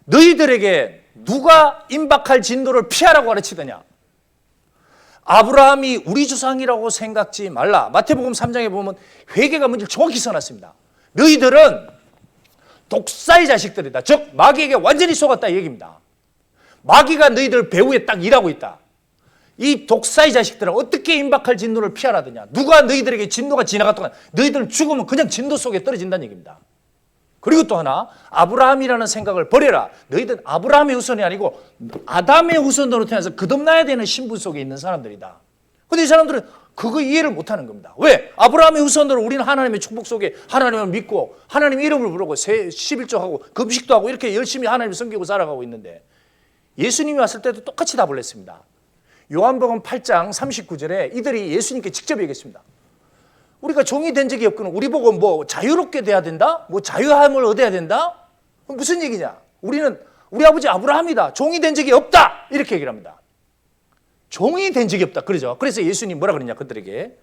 너희들에게 누가 임박할 진노를 피하라고 가르치더냐? 아브라함이 우리 조상이라고 생각지 말라. 마태복음 3장에 보면 회개가 뭔지 정확히 써놨습니다. 너희들은 독사의 자식들이다. 즉 마귀에게 완전히 속았다 이 얘기입니다. 마귀가 너희들 배후에 딱 일하고 있다. 이 독사의 자식들은 어떻게 임박할 진노를 피하라더냐. 누가 너희들에게 진노가 지나갔다가 너희들 죽으면 그냥 진노 속에 떨어진다는 얘기입니다. 그리고 또 하나, 아브라함이라는 생각을 버려라. 너희들은 아브라함의 후손이 아니고 아담의 후손으로 태어나서 거듭나야 되는 신분 속에 있는 사람들이다. 근데 이 사람들은 그거 이해를 못하는 겁니다. 왜? 아브라함의 후손으로 우리는 하나님의 축복 속에 하나님을 믿고 하나님 이름을 부르고 11조하고 금식도 하고 이렇게 열심히 하나님을 섬기고 살아가고 있는데 예수님이 왔을 때도 똑같이 답을 했습니다. 요한복음 8장 39절에 이들이 예수님께 직접 얘기했습니다. 우리가 종이 된 적이 없거든. 우리 보고 뭐 자유롭게 돼야 된다? 뭐 자유함을 얻어야 된다? 무슨 얘기냐? 우리는 우리 아버지 아브라함이다. 종이 된 적이 없다. 이렇게 얘기를 합니다. 종이 된 적이 없다. 그러죠. 그래서 예수님 뭐라 그러냐 그들에게.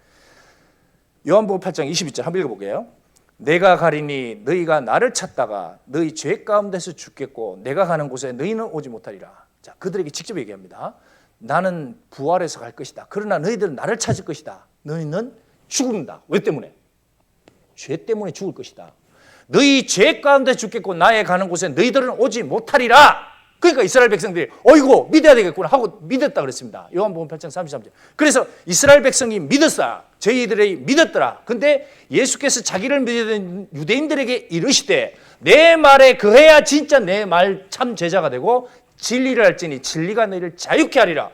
요한복음 8장 22절 한번 읽어볼게요. 내가 가리니 너희가 나를 찾다가 너희 죄 가운데서 죽겠고 내가 가는 곳에 너희는 오지 못하리라. 자, 그들에게 직접 얘기합니다. 나는 부활해서 갈 것이다. 그러나 너희들은 나를 찾을 것이다. 너희는 죽는다. 왜 때문에? 죄 때문에 죽을 것이다. 너희 죄 가운데 죽겠고 나의 가는 곳에 너희들은 오지 못하리라. 그러니까 이스라엘 백성들이 어이구 믿어야 되겠구나 하고 믿었다 그랬습니다. 요한복음 8장 33절. 그래서 이스라엘 백성이 믿었다. 저희들이 믿었더라. 근데 예수께서 자기를 믿는 유대인들에게 이르시되 내 말에 그해야 진짜 내 말 참 제자가 되고 진리를 할지니 진리가 너희를 자유케 하리라.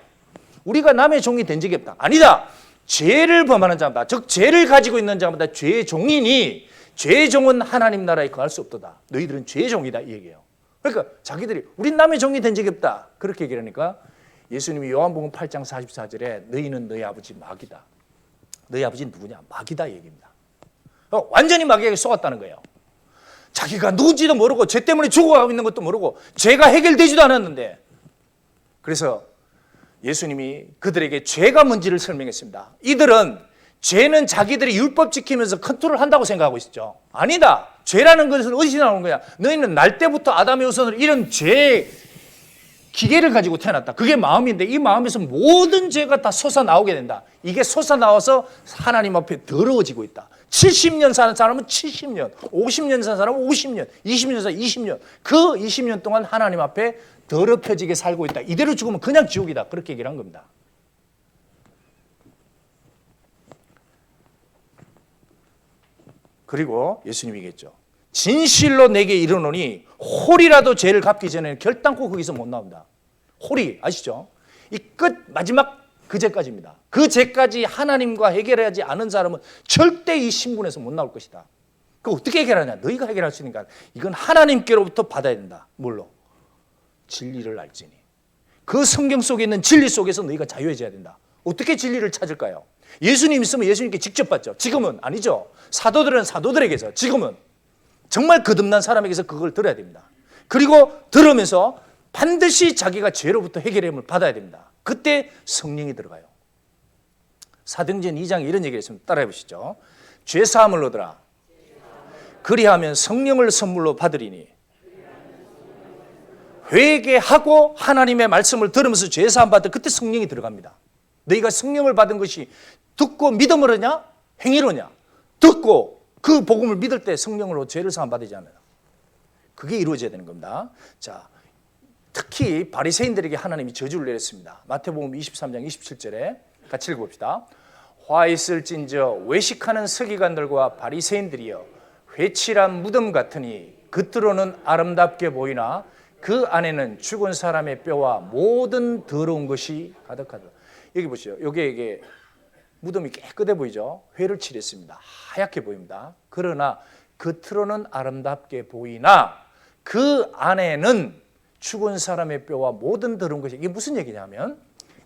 우리가 남의 종이 된 적이 없다. 아니다. 죄를 범하는 자마다 즉 죄를 가지고 있는 자마다 죄의 종이니 죄의 종은 하나님 나라에 거할 수 없도다. 너희들은 죄의 종이다 이 얘기예요. 그러니까 자기들이 우린 남의 종이 된 적이 없다 그렇게 얘기하니까 예수님이 요한복음 8장 44절에 너희는 너희 아버지 마귀다. 너희 아버지는 누구냐? 마귀다 이 얘기입니다. 완전히 마귀에게 속았다는 거예요. 자기가 누군지도 모르고 죄 때문에 죽어가고 있는 것도 모르고 죄가 해결되지도 않았는데, 그래서 예수님이 그들에게 죄가 뭔지를 설명했습니다. 이들은 죄는 자기들이 율법 지키면서 컨트롤한다고 생각하고 있었죠. 아니다. 죄라는 것은 어디서 나오는 거야? 너희는 날 때부터 아담의 후손으로 이런 죄의 기계를 가지고 태어났다. 그게 마음인데 이 마음에서 모든 죄가 다 솟아나오게 된다. 이게 솟아나와서 하나님 앞에 더러워지고 있다. 70년 사는 사람은 70년, 50년 사는 사람은 50년, 20년 사는 20년. 그 20년 동안 하나님 앞에 더럽혀지게 살고 있다. 이대로 죽으면 그냥 지옥이다. 그렇게 얘기를 한 겁니다. 그리고 예수님이 얘기했죠. 진실로 내게 이르노니 홀이라도 죄를 갚기 전에는 결단코 거기서 못 나온다. 홀이 아시죠? 이 끝 마지막 그 죄까지입니다. 그 죄까지 하나님과 해결하지 않은 사람은 절대 이 신분에서 못 나올 것이다. 그 어떻게 해결하냐? 너희가 해결할 수 있으니까 이건 하나님께로부터 받아야 된다. 뭘로? 진리를 알지니. 그 성경 속에 있는 진리 속에서 너희가 자유해져야 된다. 어떻게 진리를 찾을까요? 예수님 있으면 예수님께 직접 받죠. 지금은 아니죠. 사도들은 사도들에게서, 지금은 정말 거듭난 사람에게서 그걸 들어야 됩니다. 그리고 들으면서 반드시 자기가 죄로부터 해결함을 받아야 됩니다. 그때 성령이 들어가요. 사도행전 2장에 이런 얘기를 했습니다. 따라해 보시죠. 죄사함을 얻으라. 그리하면 성령을 선물로 받으리니. 회개하고 하나님의 말씀을 들으면서 죄사함 받을 그때 성령이 들어갑니다. 너희가 성령을 받은 것이 듣고 믿음으로냐 행위로냐? 듣고 그 복음을 믿을 때 성령으로 죄를 사함 받으지 않아요. 그게 이루어져야 되는 겁니다. 자, 특히 바리새인들에게 하나님이 저주를 내렸습니다. 마태복음 23장 27절에 같이 읽어봅시다. 화 있을진저 외식하는 서기관들과 바리새인들이여 회칠한 무덤 같으니 겉으로는 아름답게 보이나 그 안에는 죽은 사람의 뼈와 모든 더러운 것이 가득하다. 여기 보시죠. 이게 무덤이 깨끗해 보이죠. 회를 칠했습니다. 하얗게 보입니다. 그러나 겉으로는 아름답게 보이나 그 안에는 죽은 사람의 뼈와 모든 더러운 것이. 이게 무슨 얘기냐면,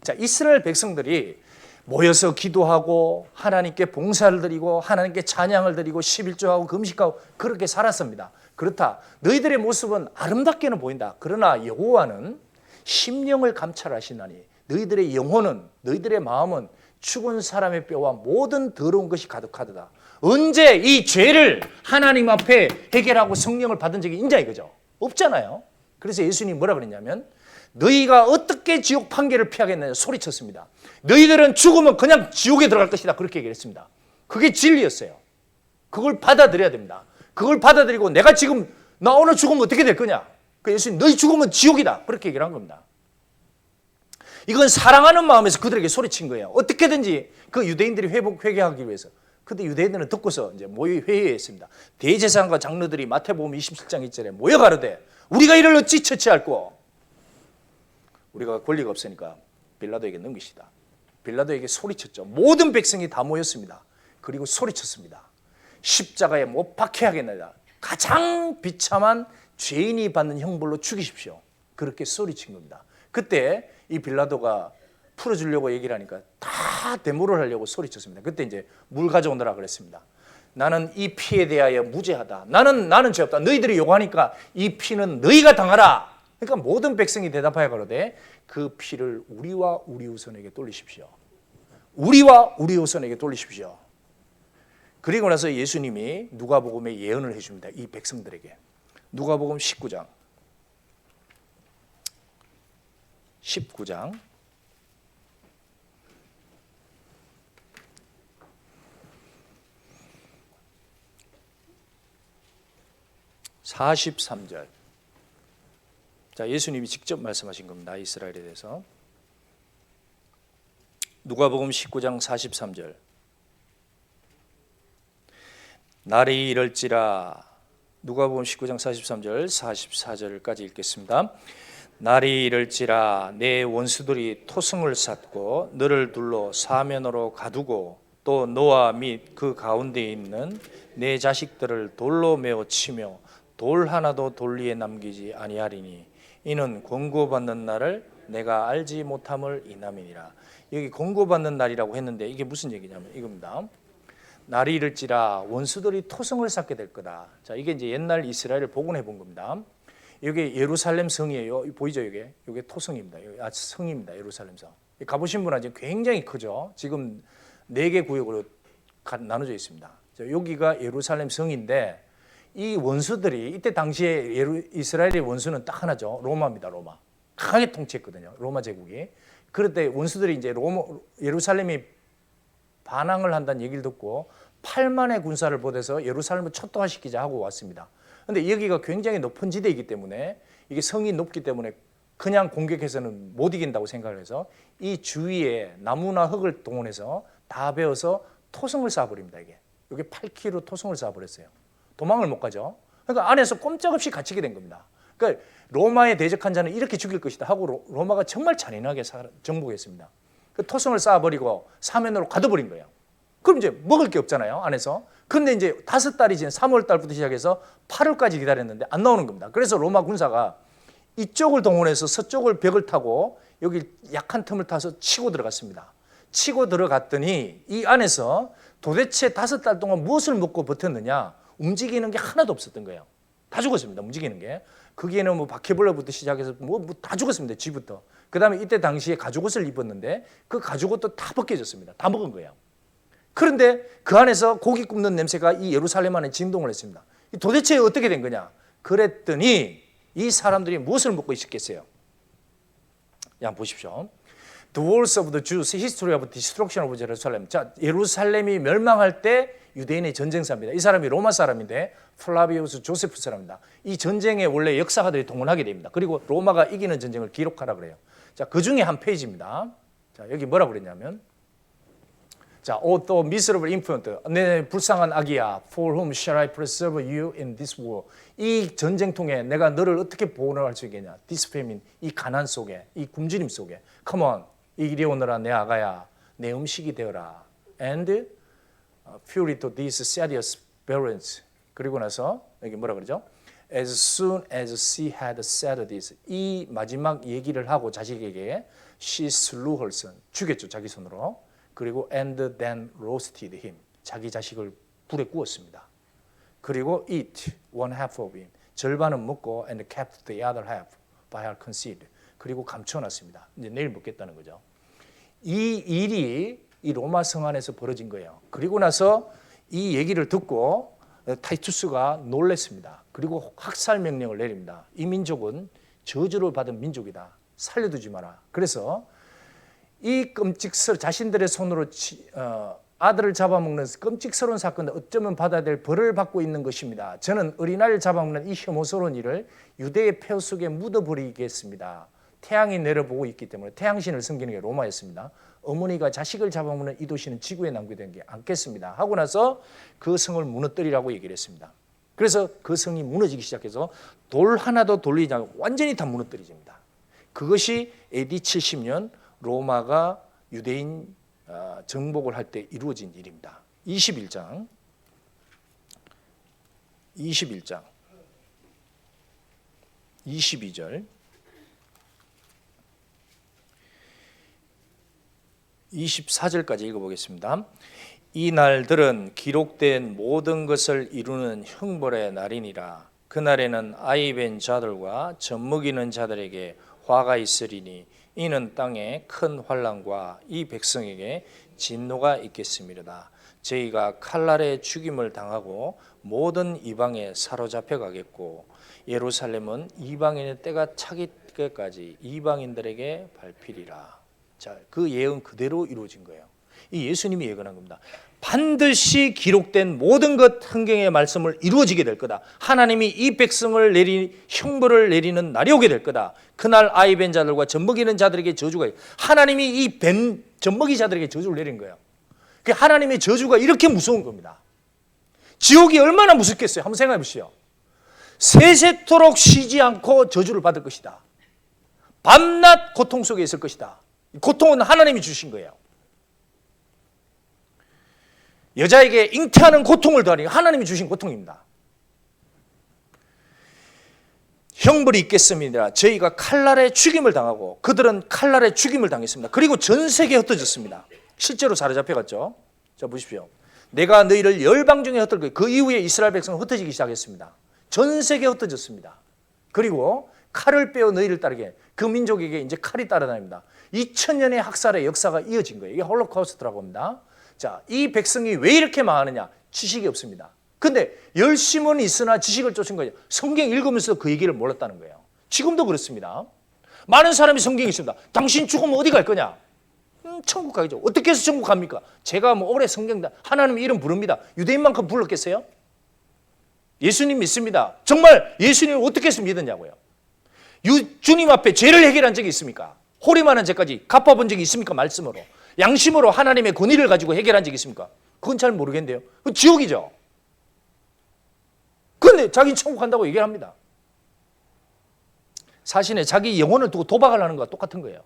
자, 이스라엘 백성들이 모여서 기도하고 하나님께 봉사를 드리고 하나님께 찬양을 드리고 11조하고 금식하고 그렇게 살았습니다. 그렇다. 너희들의 모습은 아름답게는 보인다. 그러나 여호와는 심령을 감찰하시나니 너희들의 영혼은, 너희들의 마음은 죽은 사람의 뼈와 모든 더러운 것이 가득하다. 언제 이 죄를 하나님 앞에 해결하고 성령을 받은 적이 있냐 이거죠. 없잖아요. 그래서 예수님이 뭐라 그랬냐면 너희가 어떻게 지옥 판결을 피하겠느냐 소리쳤습니다. 너희들은 죽으면 그냥 지옥에 들어갈 것이다. 그렇게 얘기했습니다. 그게 진리였어요. 그걸 받아들여야 됩니다. 그걸 받아들이고 내가 지금 나 오늘 죽으면 어떻게 될 거냐. 그 예수님 너희 죽으면 지옥이다. 그렇게 얘기를 한 겁니다. 이건 사랑하는 마음에서 그들에게 소리친 거예요. 어떻게든지 그 유대인들이 회개하기 위해서. 근데 유대인들은 듣고서 이제 회의했습니다. 대제사장과 장로들이 마태복음 27장 2절에 모여 가로되 우리가 이를 어찌 처치할꼬? 우리가 권리가 없으니까 빌라도에게 넘기시다. 빌라도에게 소리쳤죠. 모든 백성이 다 모였습니다. 그리고 소리쳤습니다. 십자가에 못 박혀 하겠나이다. 가장 비참한 죄인이 받는 형벌로 죽이십시오. 그렇게 소리친 겁니다. 그때 이 빌라도가 풀어주려고 얘기를 하니까 다 데모를 하려고 소리쳤습니다. 그때 이제 물 가져오느라 그랬습니다. 나는 이 피에 대하여 무죄하다. 나는 죄 없다. 너희들이 요구하니까 이 피는 너희가 당하라. 그러니까 모든 백성이 대답하여 가로되 그 피를 우리와 우리 후손에게 돌리십시오. 우리와 우리 후손에게 돌리십시오. 그리고 나서 예수님이 누가복음에 예언을 해줍니다. 이 백성들에게. 누가복음 19장 43절. 자, 예수님이 직접 말씀하신 겁니다. 이스라엘에 대해서. 누가복음 19장 43절. 날이 이럴지라. 누가복음 19장 43절 44절까지 읽겠습니다. 날이 이럴지라 내 원수들이 토성을 쌓고 너를 둘러 사면으로 가두고 또 너와 및 그 가운데 있는 내 자식들을 돌로 메어 치며 돌 하나도 돌리에 남기지 아니하리니 이는 권고받는 날을 내가 알지 못함을 인함이니라. 여기 권고받는 날이라고 했는데 이게 무슨 얘기냐면 이겁니다. 날이 이를지라 원수들이 토성을 쌓게 될 거다. 자, 이게 이제 옛날 이스라엘을 복원해 본 겁니다. 이게 예루살렘 성이에요. 보이죠, 이게? 이게 토성입니다. 성입니다. 예루살렘 성. 가보신 분은 이제 굉장히 크죠. 지금 4개 구역으로 나눠져 있습니다. 자, 여기가 예루살렘 성인데 이 원수들이 이때 당시에 이스라엘의 원수는 딱 하나죠. 로마입니다. 로마. 강하게 통치했거든요. 로마 제국이. 그럴 때 원수들이 이제 예루살렘이 반항을 한다는 얘기를 듣고 8만의 군사를 보내서 예루살렘을 초토화시키자 하고 왔습니다. 그런데 여기가 굉장히 높은 지대이기 때문에 이게 성이 높기 때문에 그냥 공격해서는 못 이긴다고 생각을 해서 이 주위에 나무나 흙을 동원해서 다 베어서 토성을 쌓아버립니다. 이게 8km 토성을 쌓아버렸어요. 도망을 못 가죠. 그러니까 안에서 꼼짝없이 갇히게 된 겁니다. 그러니까 로마에 대적한 자는 이렇게 죽일 것이다 하고 로마가 정말 잔인하게 정복했습니다. 그 토성을 쌓아버리고 사면으로 가둬버린 거예요. 그럼 이제 먹을 게 없잖아요, 안에서. 근데 이제 5달이 지난 3월 달부터 시작해서 8월까지 기다렸는데 안 나오는 겁니다. 그래서 로마 군사가 이쪽을 동원해서 서쪽을 벽을 타고 여기 약한 틈을 타서 치고 들어갔습니다. 치고 들어갔더니 이 안에서 도대체 5달 동안 무엇을 먹고 버텼느냐? 움직이는 게 하나도 없었던 거예요. 다 죽었습니다. 움직이는 게. 거기에는 뭐 바퀴벌레부터 시작해서 뭐 다 죽었습니다. 쥐부터. 그 다음에 이때 당시에 가죽옷을 입었는데 그 가죽옷도 다 벗겨졌습니다. 다 먹은 거예요. 그런데 그 안에서 고기 굽는 냄새가 이 예루살렘 안에 진동을 했습니다. 도대체 어떻게 된 거냐? 그랬더니 이 사람들이 무엇을 먹고 있었겠어요? 한번 보십시오. The Wars of the Jews, History of Destruction of Jerusalem. 자, 예루살렘이 멸망할 때 유대인의 전쟁사입니다. 이 사람이 로마 사람인데 플라비우스 조세프 사람입니다. 이 전쟁에 원래 역사가들이 동원하게 됩니다. 그리고 로마가 이기는 전쟁을 기록하라 그래요. 자, 그 중에 한 페이지입니다. 자, 여기 뭐라고 그랬냐면, 자, O thou miserable infant, 내 불쌍한 아기야, for whom shall I preserve you in this war? 이 전쟁통에 내가 너를 어떻게 보호할 수 있겠냐? This famine, 이 가난 속에, 이 굶주림 속에. Come on, 이리 오너라 내 아가야, 내 음식이 되어라. And fury to these serious parents. 그리고 나서 여기 뭐라 그러죠? As soon as she had said this, 이 마지막 얘기를 하고 자식에게 she slew her son, 죽였죠, 자기 손으로. 그리고 and then roasted him, 자기 자식을 불에 구웠습니다. 그리고 eat one half of him, 절반은 먹고 and kept the other half by her concealed, 그리고 감춰놨습니다. 이제 내일 먹겠다는 거죠. 이 일이 이 로마 성 안에서 벌어진 거예요. 그리고 나서 이 얘기를 듣고 타이투스가 놀랬습니다. 그리고 학살 명령을 내립니다. 이 민족은 저주를 받은 민족이다. 살려두지 마라. 그래서 이 자신들의 손으로 아들을 잡아먹는 끔찍스러운 사건을 어쩌면 받아야 될 벌을 받고 있는 것입니다. 저는 어린아이를 잡아먹는 이 혐오스러운 일을 유대의 폐허 속에 묻어버리겠습니다. 태양이 내려보고 있기 때문에 태양신을 섬기는 게 로마였습니다. 어머니가 자식을 잡아먹는 이 도시는 지구에 남겨된 게 않겠습니다. 하고 나서 그 성을 무너뜨리라고 얘기를 했습니다. 그래서 그 성이 무너지기 시작해서 돌 하나도 돌리지 않고 완전히 다 무너뜨려집니다. 그것이 AD 70년 로마가 유대인 정복을 할 때 이루어진 일입니다. 21장 22절 24절까지 읽어보겠습니다. 이 날들은 기록된 모든 것을 이루는 형벌의 날이니라. 그날에는 아이벤 자들과 젖먹이는 자들에게 화가 있으리니 이는 땅에 큰 환난과 이 백성에게 진노가 있겠습니다. 저희가 칼날에 죽임을 당하고 모든 이방에 사로잡혀 가겠고 예루살렘은 이방인의 때가 차기 때까지 이방인들에게 밟히리라. 자, 그 예언 그대로 이루어진 거예요. 이 예수님이 예언한 겁니다. 반드시 기록된 모든 것 성경의 말씀을 이루어지게 될 거다. 하나님이 이 백성을 형벌을 내리는 날이 오게 될 거다. 그날 아이 벤 자들과 젖먹이는 자들에게 저주가 있어요. 하나님이 이 젖먹이 자들에게 저주를 내린 거예요. 하나님의 저주가 이렇게 무서운 겁니다. 지옥이 얼마나 무섭겠어요? 한번 생각해 보시죠. 세세토록 쉬지 않고 저주를 받을 것이다. 밤낮 고통 속에 있을 것이다. 고통은 하나님이 주신 거예요. 여자에게 잉태하는 고통을 더하니 하나님이 주신 고통입니다. 형벌이 있겠습니다. 저희가 칼날에 죽임을 당하고 그들은 칼날에 죽임을 당했습니다. 그리고 전 세계에 흩어졌습니다. 실제로 사로잡혀갔죠. 자 보십시오. 내가 너희를 열방 중에 흩을 거예요. 그 이후에 이스라엘 백성은 흩어지기 시작했습니다. 전 세계에 흩어졌습니다. 그리고 칼을 빼어 너희를 따르게 그 민족에게 이제 칼이 따라다닙니다. 2000년의 학살의 역사가 이어진 거예요. 이게 홀로코스트라고 합니다. 자, 이 백성이 왜 이렇게 망하느냐? 지식이 없습니다. 근데 열심은 있으나 지식을 쫓은 거예요. 성경 읽으면서 그 얘기를 몰랐다는 거예요. 지금도 그렇습니다. 많은 사람이 성경에 있습니다. 당신 죽으면 어디 갈 거냐? 천국 가겠죠. 어떻게 해서 천국 갑니까? 제가 뭐 오래 성경 하나님 이름 부릅니다. 유대인만큼 불렀겠어요? 예수님 믿습니다. 정말 예수님을 어떻게 해서 믿었냐고요? 주님 앞에 죄를 해결한 적이 있습니까? 호리만한 죄까지 갚아본 적이 있습니까? 말씀으로. 양심으로 하나님의 권위를 가지고 해결한 적이 있습니까? 그건 잘 모르겠는데요. 그건 지옥이죠. 그런데 자기는 천국 간다고 얘기를 합니다. 사실은 자기 영혼을 두고 도박을 하는 것과 똑같은 거예요.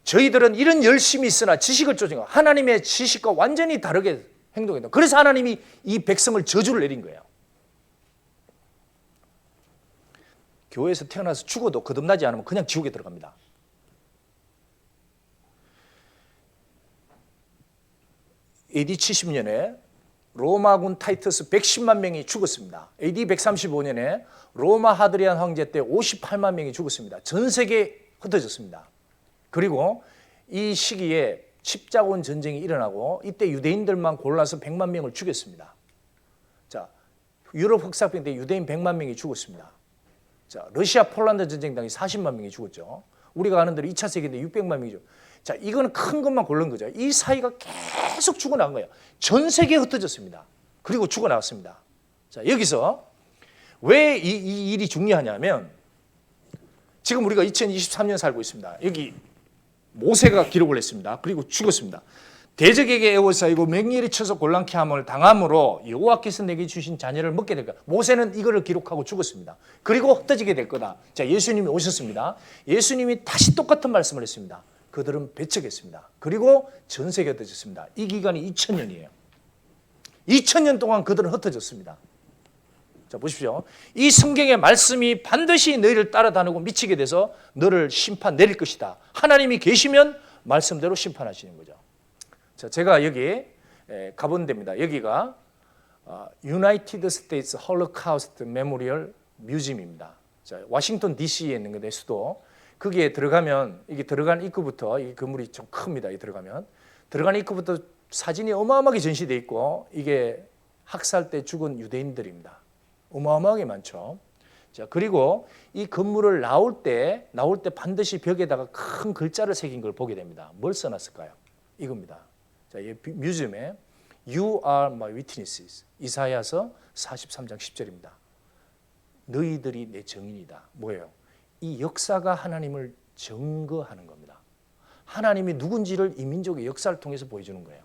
저희들은 이런 열심이 있으나 지식을 쫓은 거, 하나님의 지식과 완전히 다르게 행동했다. 그래서 하나님이 이 백성을 저주를 내린 거예요. 교회에서 태어나서 죽어도 거듭나지 않으면 그냥 지옥에 들어갑니다. AD 70년에 로마군 타이터스 110만 명이 죽었습니다. AD 135년에 로마 하드리안 황제 때 58만 명이 죽었습니다. 전 세계에 흩어졌습니다. 그리고 이 시기에 십자군 전쟁이 일어나고 이때 유대인들만 골라서 100만 명을 죽였습니다. 자, 유럽 흑사병 때 유대인 100만 명이 죽었습니다. 자, 러시아 폴란드 전쟁 당시 40만 명이 죽었죠. 우리가 아는 대로 2차 세계대 600만 명이죠. 자, 이거는 큰 것만 고른 거죠. 이 사이가 계속 죽어나간 거예요. 전 세계에 흩어졌습니다. 그리고 죽어나갔습니다. 자, 여기서 왜 이 일이 중요하냐면 지금 우리가 2023년 살고 있습니다. 여기 모세가 기록을 했습니다. 그리고 죽었습니다. 대적에게 애워싸이고 맹렬히 쳐서 곤란케 함을 당함으로 여호와께서 내게 주신 자녀를 먹게 될 거다. 모세는 이거를 기록하고 죽었습니다. 그리고 흩어지게 될 거다. 자, 예수님이 오셨습니다. 예수님이 다시 똑같은 말씀을 했습니다. 그들은 배척했습니다. 그리고 전 세계에 흩어졌습니다. 이 기간이 2000년이에요. 2000년 동안 그들은 흩어졌습니다. 자, 보십시오. 이 성경의 말씀이 반드시 너희를 따라다니고 미치게 돼서 너를 심판 내릴 것이다. 하나님이 계시면 말씀대로 심판하시는 거죠. 자, 제가 여기 가본 데입니다. 여기가 United States Holocaust Memorial Museum입니다. 자, 워싱턴 DC에 있는 건데 수도. 거기에 들어가면 이게 들어간 입구부터 이 건물이 좀 큽니다. 이 들어가면 들어간 입구부터 사진이 어마어마하게 전시돼 있고 이게 학살 때 죽은 유대인들입니다. 어마어마하게 많죠. 자, 그리고 이 건물을 나올 때 반드시 벽에다가 큰 글자를 새긴 걸 보게 됩니다. 뭘 써놨을까요? 이겁니다. 자, 이 뮤지엄에 You are my witnesses. 이사야서 43장 10절입니다. 너희들이 내 증인이다. 뭐예요? 이 역사가 하나님을 증거하는 겁니다. 하나님이 누군지를 이 민족의 역사를 통해서 보여주는 거예요.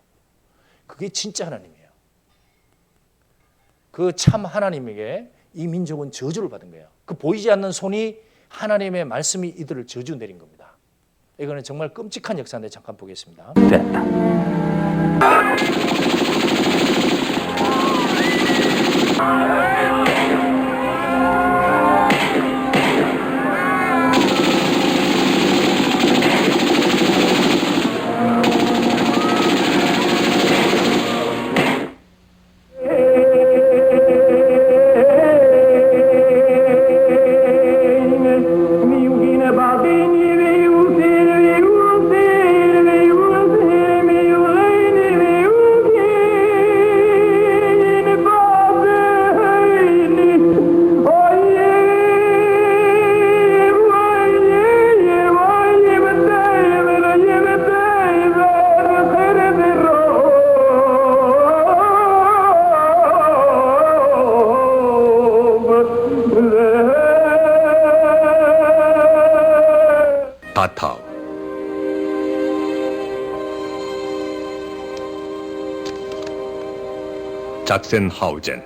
그게 진짜 하나님이에요. 그 참 하나님에게 이 민족은 저주를 받은 거예요. 그 보이지 않는 손이 하나님의 말씀이 이들을 저주 내린 겁니다. 이거는 정말 끔찍한 역사인데 잠깐 보겠습니다. 다타우 작센하우젠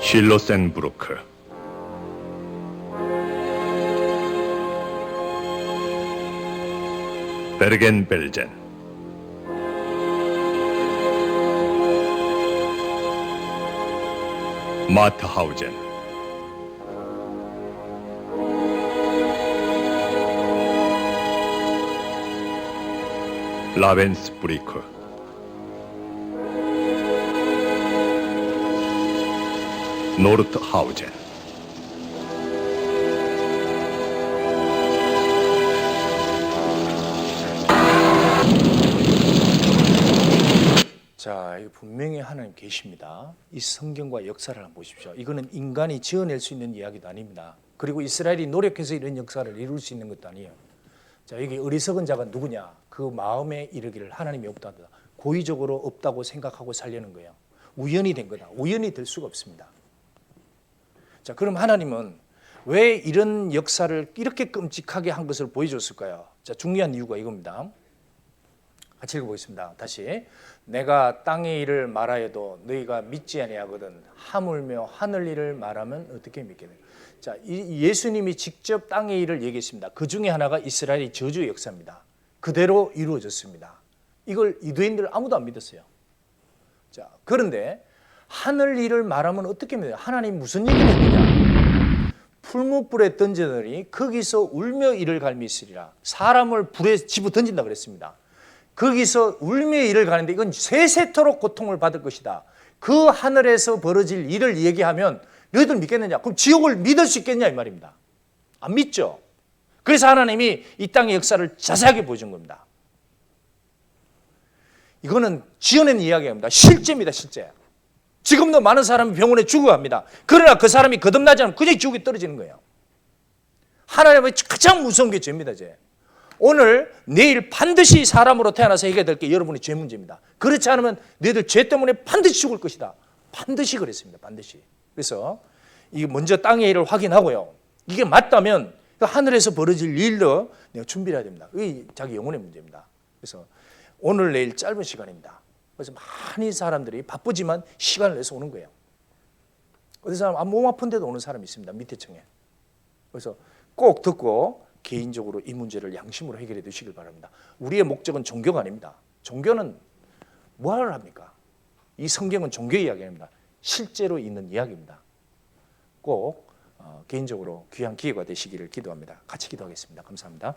실로센부르크 베르겐벨젠, 마트하우젠, 라벤스부리크, 노르트하우젠, 자, 이거 분명히 하나님 계십니다. 이 성경과 역사를 한번 보십시오. 이거는 인간이 지어낼 수 있는 이야기도 아닙니다. 그리고 이스라엘이 노력해서 이런 역사를 이룰 수 있는 것도 아니에요. 자, 여기 어리석은 자가 누구냐? 그 마음에 이르기를 하나님이 없다. 고의적으로 없다고 생각하고 살려는 거예요. 우연이 된 거다. 우연이 될 수가 없습니다. 자, 그럼 하나님은 왜 이런 역사를 이렇게 끔찍하게 한 것을 보여줬을까요? 자, 중요한 이유가 이겁니다. 같이 읽어보겠습니다. 다시. 내가 땅의 일을 말하여도 너희가 믿지 아니하거든 하물며 하늘 일을 말하면 어떻게 믿겠느냐. 자, 예수님이 직접 땅의 일을 얘기했습니다. 그 중에 하나가 이스라엘의 저주의 역사입니다. 그대로 이루어졌습니다. 이걸 유대인들 아무도 안 믿었어요. 자, 그런데 하늘 일을 말하면 어떻게 믿어요? 하나님 무슨 얘기를 했느냐? 풀무불에 던져더니 거기서 울며 이를 갈미 있으리라. 사람을 불에 집어 던진다 그랬습니다. 거기서 울며 이를 가는데 이건 세세토록 고통을 받을 것이다. 그 하늘에서 벌어질 일을 얘기하면 너희들 믿겠느냐? 그럼 지옥을 믿을 수 있겠냐 이 말입니다. 안 믿죠. 그래서 하나님이 이 땅의 역사를 자세하게 보여준 겁니다. 이거는 지어낸 이야기입니다. 실제입니다. 실제. 지금도 많은 사람이 병원에 죽어갑니다. 그러나 그 사람이 거듭나지 않으면 그냥 지옥에 떨어지는 거예요. 하나님의 가장 무서운 게 죄입니다. 죄. 오늘 내일 반드시 사람으로 태어나서 해결될 게 여러분의 죄 문제입니다. 그렇지 않으면 너희들 죄 때문에 반드시 죽을 것이다. 반드시 그랬습니다. 반드시. 그래서 이 먼저 땅의 일을 확인하고요. 이게 맞다면 하늘에서 벌어질 일도 내가 준비를 해야 됩니다. 이게 자기 영혼의 문제입니다. 그래서 오늘 내일 짧은 시간입니다. 그래서 많은 사람들이 바쁘지만 시간을 내서 오는 거예요. 어떤 사람 몸 아픈데도 오는 사람이 있습니다. 밑에 층에. 그래서 꼭 듣고 개인적으로 이 문제를 양심으로 해결해 두시길 바랍니다. 우리의 목적은 종교가 아닙니다. 종교는 뭐를 합니까? 이 성경은 종교 이야기입니다. 실제로 있는 이야기입니다. 꼭 개인적으로 귀한 기회가 되시기를 기도합니다. 같이 기도하겠습니다. 감사합니다.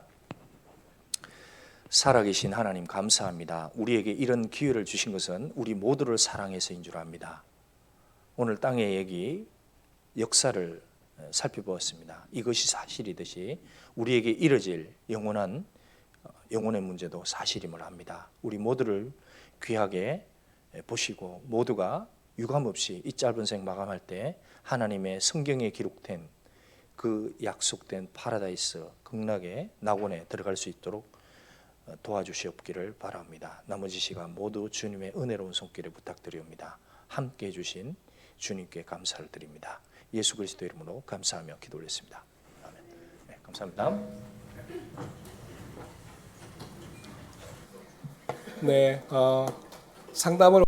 살아계신 하나님 감사합니다. 우리에게 이런 기회를 주신 것은 우리 모두를 사랑해서인 줄 압니다. 오늘 땅의 얘기, 역사를 살펴보았습니다. 이것이 사실이듯이 우리에게 이뤄질 영원의 문제도 사실임을 압니다. 우리 모두를 귀하게 보시고 모두가 유감없이 이 짧은 생 마감할 때 하나님의 성경에 기록된 그 약속된 파라다이스 극락의 낙원에 들어갈 수 있도록 도와주시옵기를 바랍니다. 나머지 시간 모두 주님의 은혜로운 손길을 부탁드립니다. 함께해 주신 주님께 감사를 드립니다. 예수 그리스도 이름으로 감사하며 기도 올렸습니다. 아멘. 네, 감사합니다. 네, 상담을